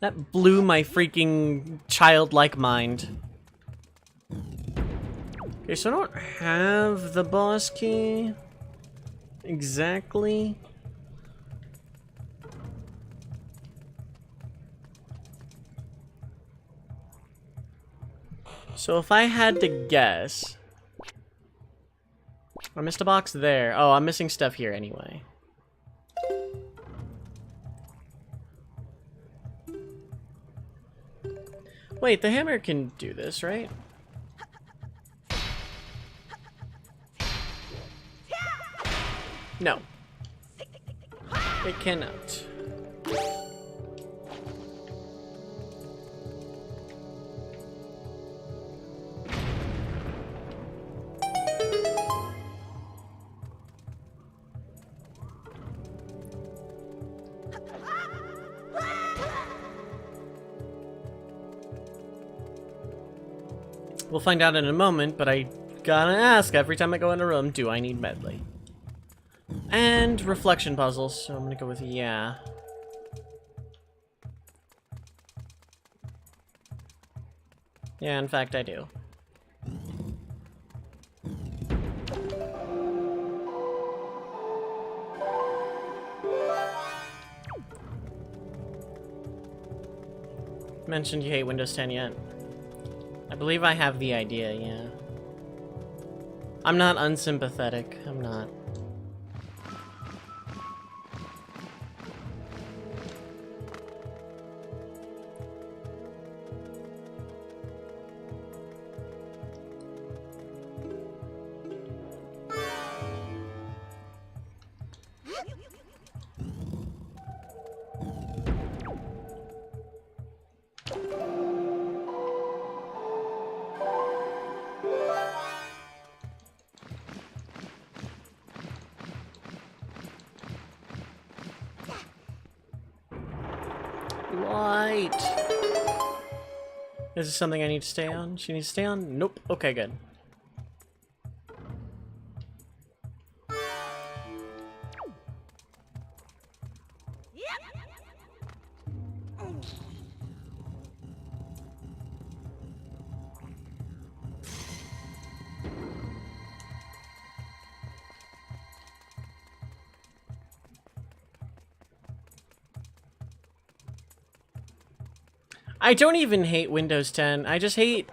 That blew my freaking childlike mind. Okay, so I don't have the boss key exactly. So if I had to guess... I missed a box there. Oh, I'm missing stuff here anyway. Wait, the hammer can do this, right? No. It cannot. We'll find out in a moment, but I gotta ask every time I go in a room, do I need medley? And reflection puzzles, so I'm gonna go with yeah. Yeah, in fact, I do. Mentioned you hate Windows 10 yet? I believe I have the idea, yeah. I'm not unsympathetic, I'm not. Light. Is this something I need to stay on? She needs to stay on? Nope. Okay, good. I don't even hate Windows 10. I just hate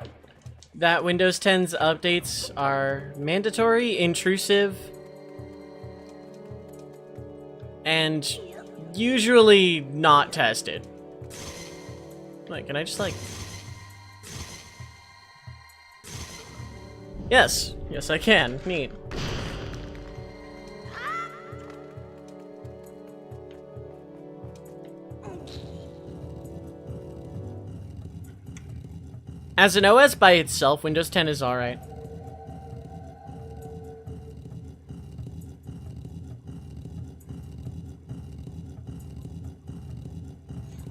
that Windows 10's updates are mandatory, intrusive, and usually not tested. Like, can I just like... Yes. Yes, I can. Neat. As an OS by itself, Windows 10 is alright.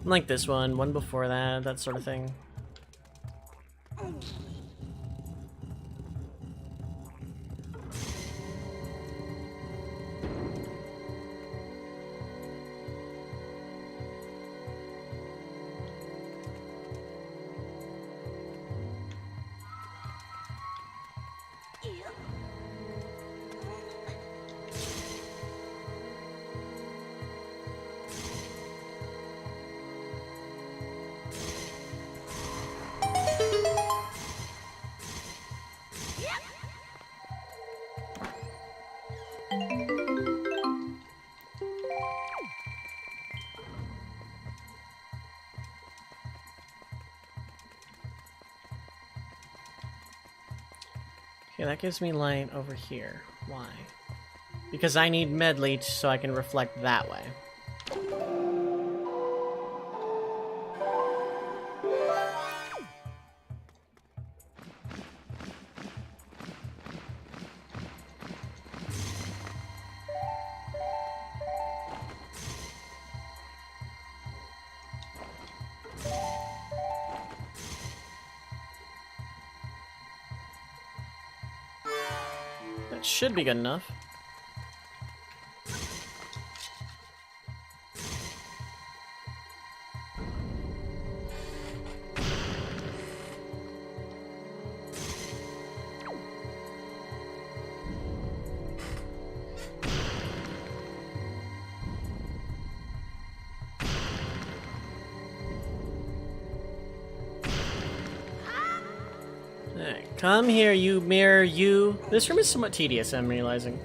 Like this one before that, that sort of thing. Okay, that gives me light over here. Why? Because I need medley so I can reflect that way. That should be good enough. Alright, come here, you mirror, you. This room is somewhat tedious, I'm realizing.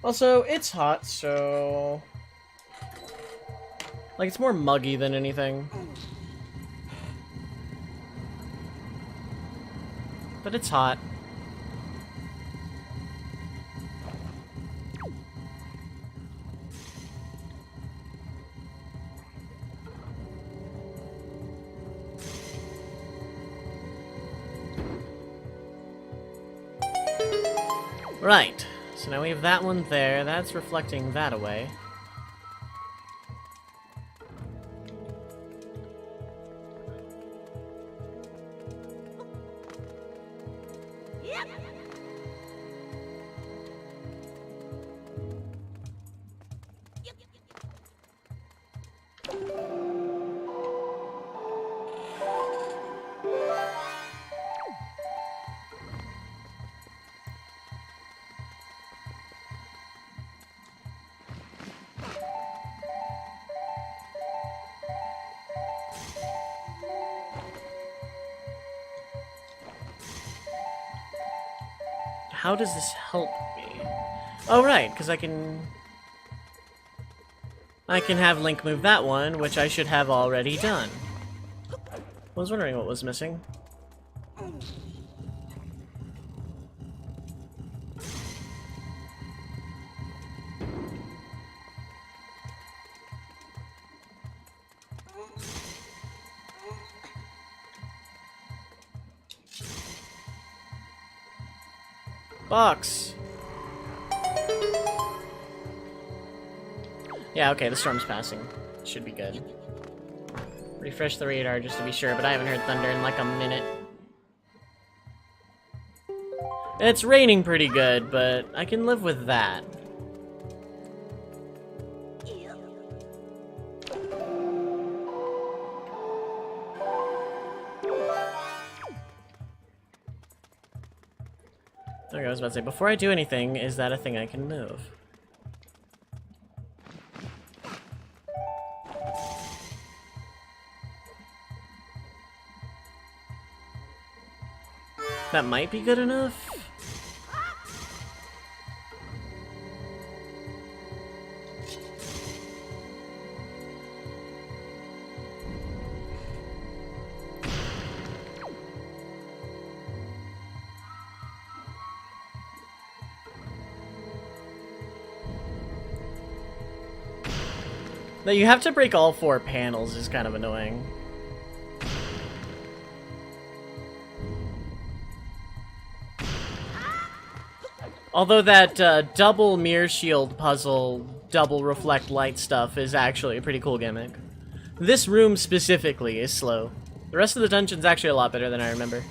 Also, it's hot, so... like, it's more muggy than anything. But it's hot. Right. So now we have that one there. That's reflecting that away. How does this help me? Oh, right, because I can have Link move that one, which I should have already done. I was wondering what was missing. Box! Yeah, okay, the storm's passing. Should be good. Refresh the radar just to be sure, but I haven't heard thunder in like a minute. It's raining pretty good, but I can live with that. Okay, I was about to say, before I do anything, is that a thing I can move? That might be good enough? That you have to break all 4 panels is kind of annoying. Although that double mirror shield puzzle, double reflect light stuff is actually a pretty cool gimmick. This room specifically is slow. The rest of the dungeon's actually a lot better than I remember.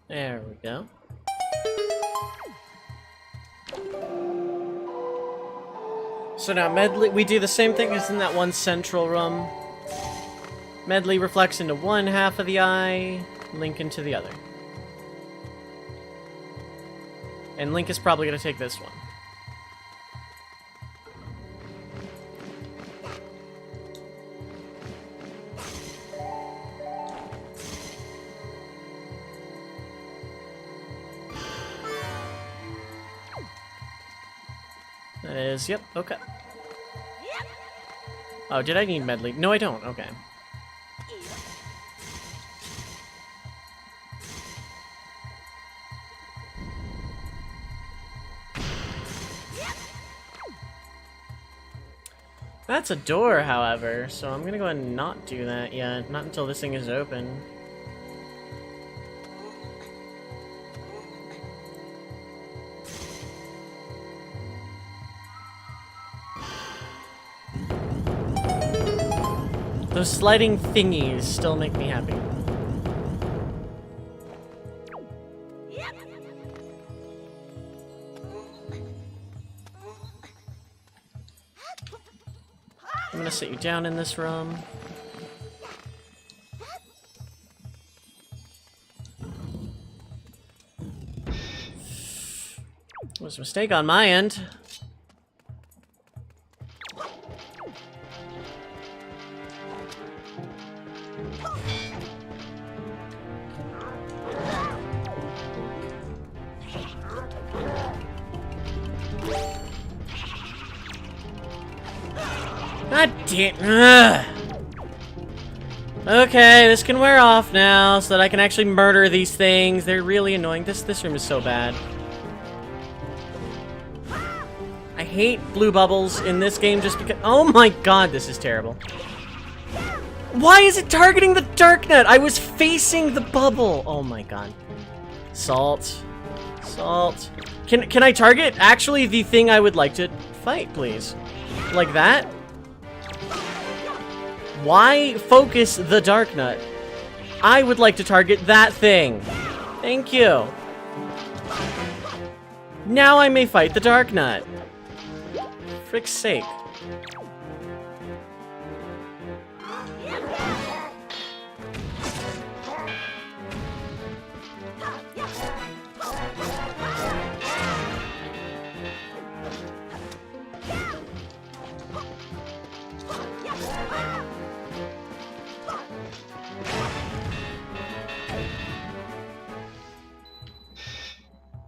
There we go. So now Medley, we do the same thing as in that one central room. Medley reflects into one half of the eye, Link into the other. And Link is probably going to take this one. That is, yep, okay. Oh, did I need Medley? No, I don't, okay. That's a door, however, so I'm gonna go ahead and not do that yet. Not until this thing is open. Those sliding thingies still make me happy. I'm gonna sit you down in this room. Was a mistake on my end. God damn. Ugh. Okay, this can wear off now so that I can actually murder these things. They're really annoying. This room is so bad. I hate blue bubbles in this game just because— oh my god, this is terrible. Why is it targeting the Darknet? I was facing the bubble. Oh my god. Salt. Salt. Can I target actually the thing I would like to fight, please? Like that? Why focus the Darknut? I would like to target that thing. Thank you. Now I may fight the Darknut. Frick's sake.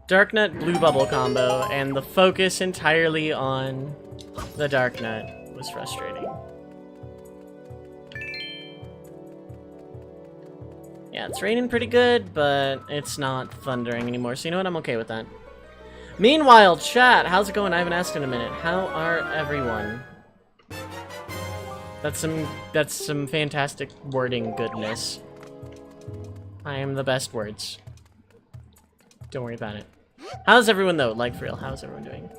Darknut Blue Bubble combo, and the focus entirely on the Darknut was frustrating. Yeah, it's raining pretty good, but it's not thundering anymore, so you know what? I'm okay with that. Meanwhile, chat, how's it going? I haven't asked in a minute. How are everyone? That's some fantastic wording goodness. I am the best words. Don't worry about it. How's everyone though? Like for real, how's everyone doing?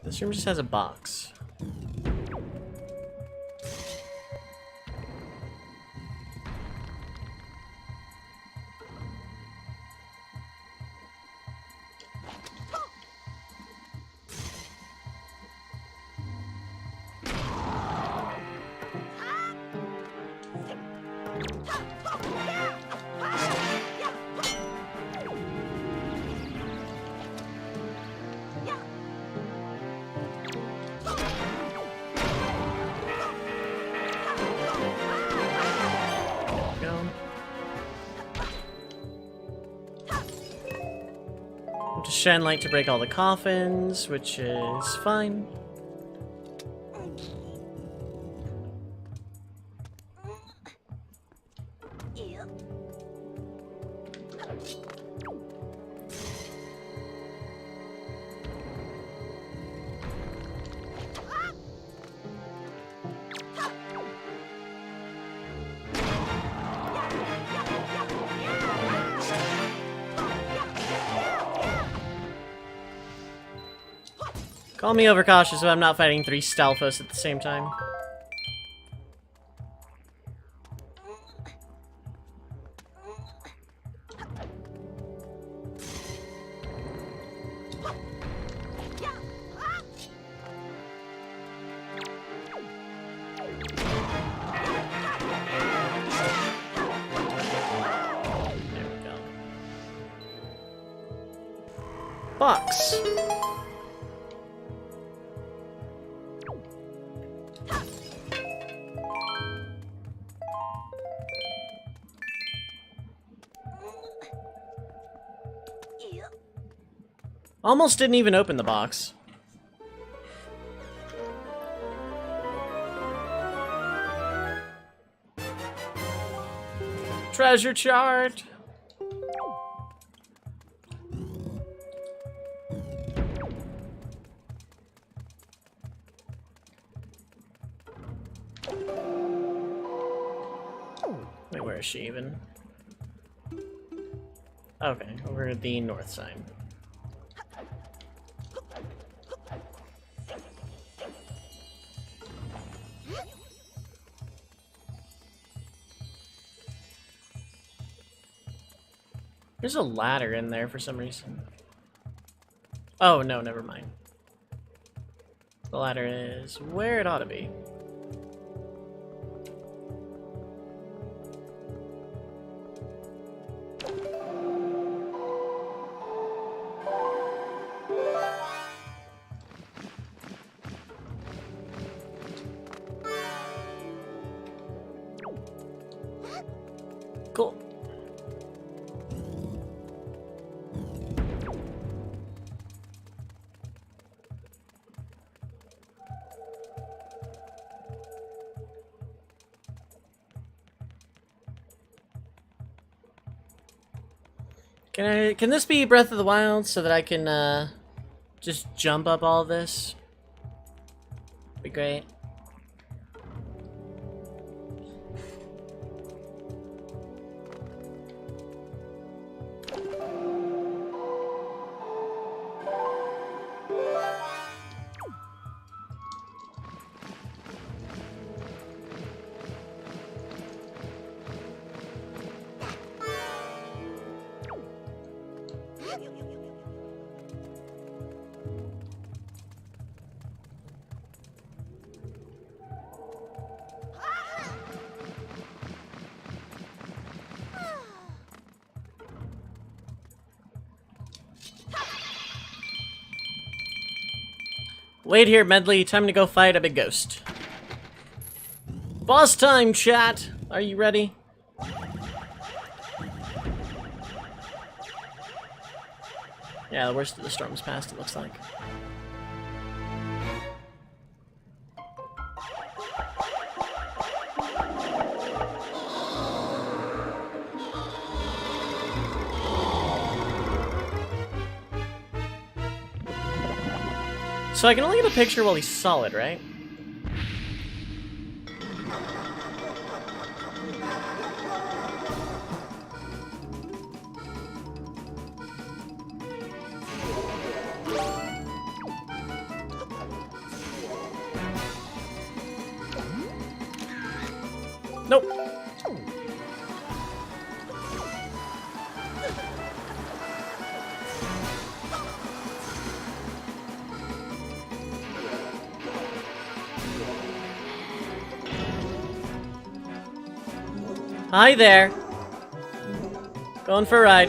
This room just has a box. Just shine light to break all the coffins, which is fine. Call me overcautious if I'm not fighting 3 Stalfos at the same time. There we go. Box. Almost didn't even open the box. Treasure chart! Wait, where is she even? Okay, over the north side. There's a ladder in there for some reason. Oh, no, never mind. The ladder is where it ought to be. Cool. Can this be Breath of the Wild so that I can just jump up all this? Be great. Wait here, Medley. Time to go fight a big ghost. Boss time, chat! Are you ready? Yeah, the worst of the storm's past, it looks like. So I can only get a picture while he's solid, right? Nope. Hi there. Going for a ride.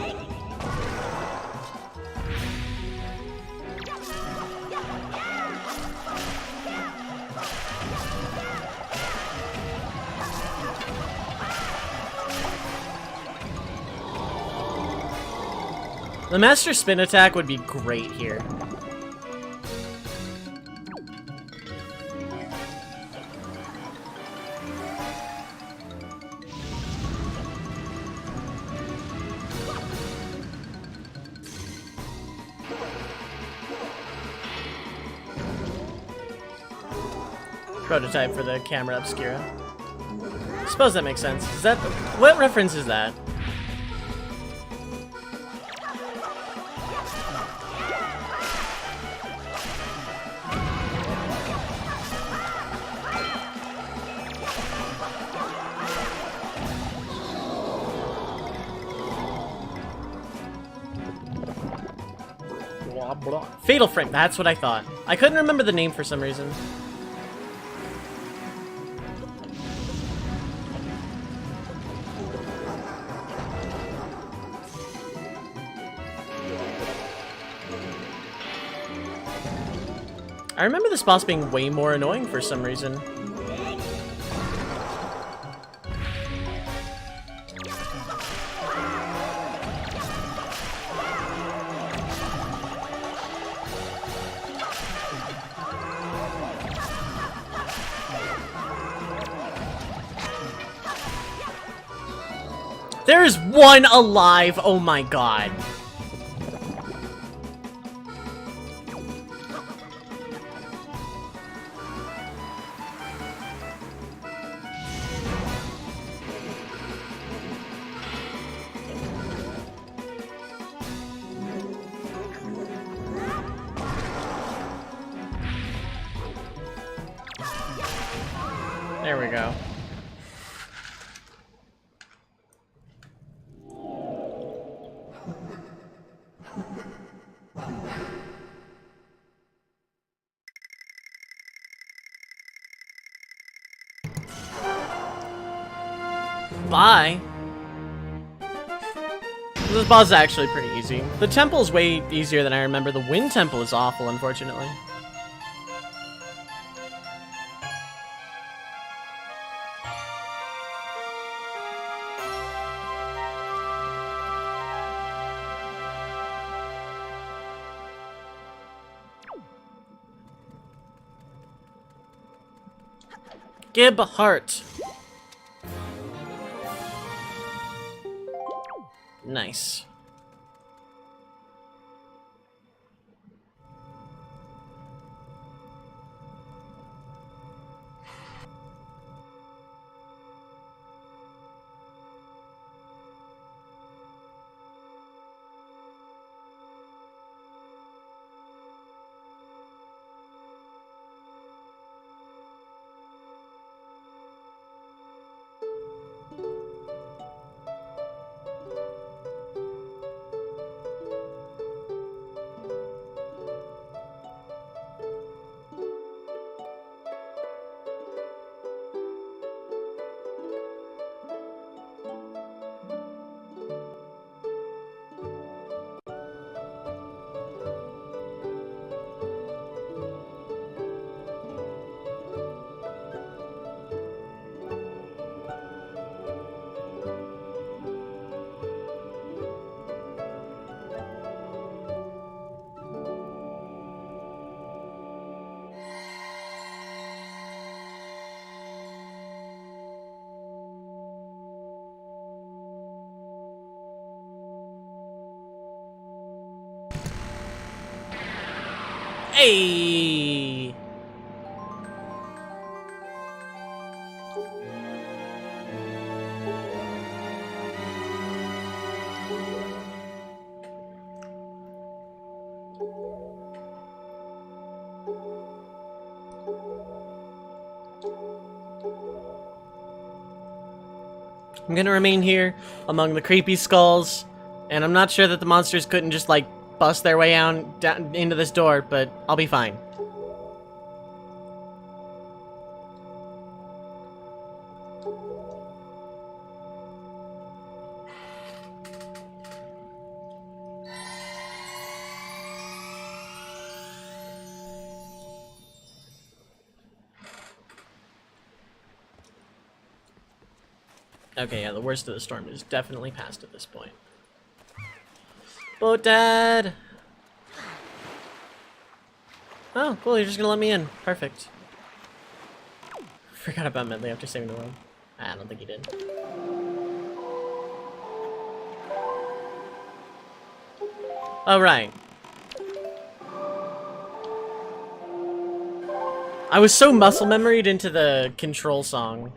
The Master Spin attack would be great here. Prototype for the camera obscura. Suppose that makes sense. Is that what reference is that? Fatal Frame, that's what I thought. I couldn't remember the name for some reason. I remember this boss being way more annoying for some reason. There is one alive! Oh my god. There we go. Bye. This boss is actually pretty easy. The temple's way easier than I remember. The wind temple is awful, unfortunately. Gib heart. Nice. Hey! I'm gonna remain here among the creepy skulls, and I'm not sure that the monsters couldn't just, like, bust their way out down into this door, but I'll be fine. Okay, yeah, the worst of the storm is definitely past at this point. Boat Dad! Oh, cool, you're just gonna let me in. Perfect. Forgot about Medley after saving the world. I don't think he did. Oh, right. I was so muscle memoried into the control song.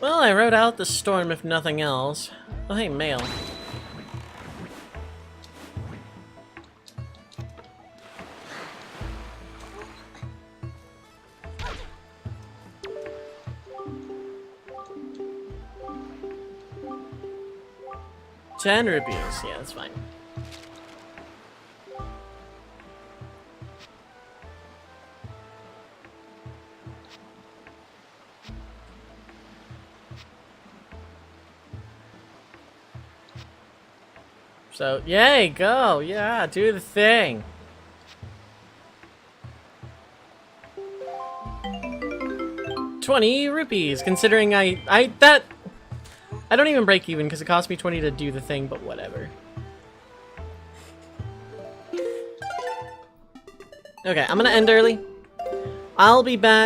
Well, I rode out the storm if nothing else. Oh, hey, mail. $10 rupees. Yeah, that's fine. So, yay, go! Yeah, do the thing! $20, considering I don't even break even because it cost me 20 to do the thing, but whatever. Okay, I'm gonna end early. I'll be back.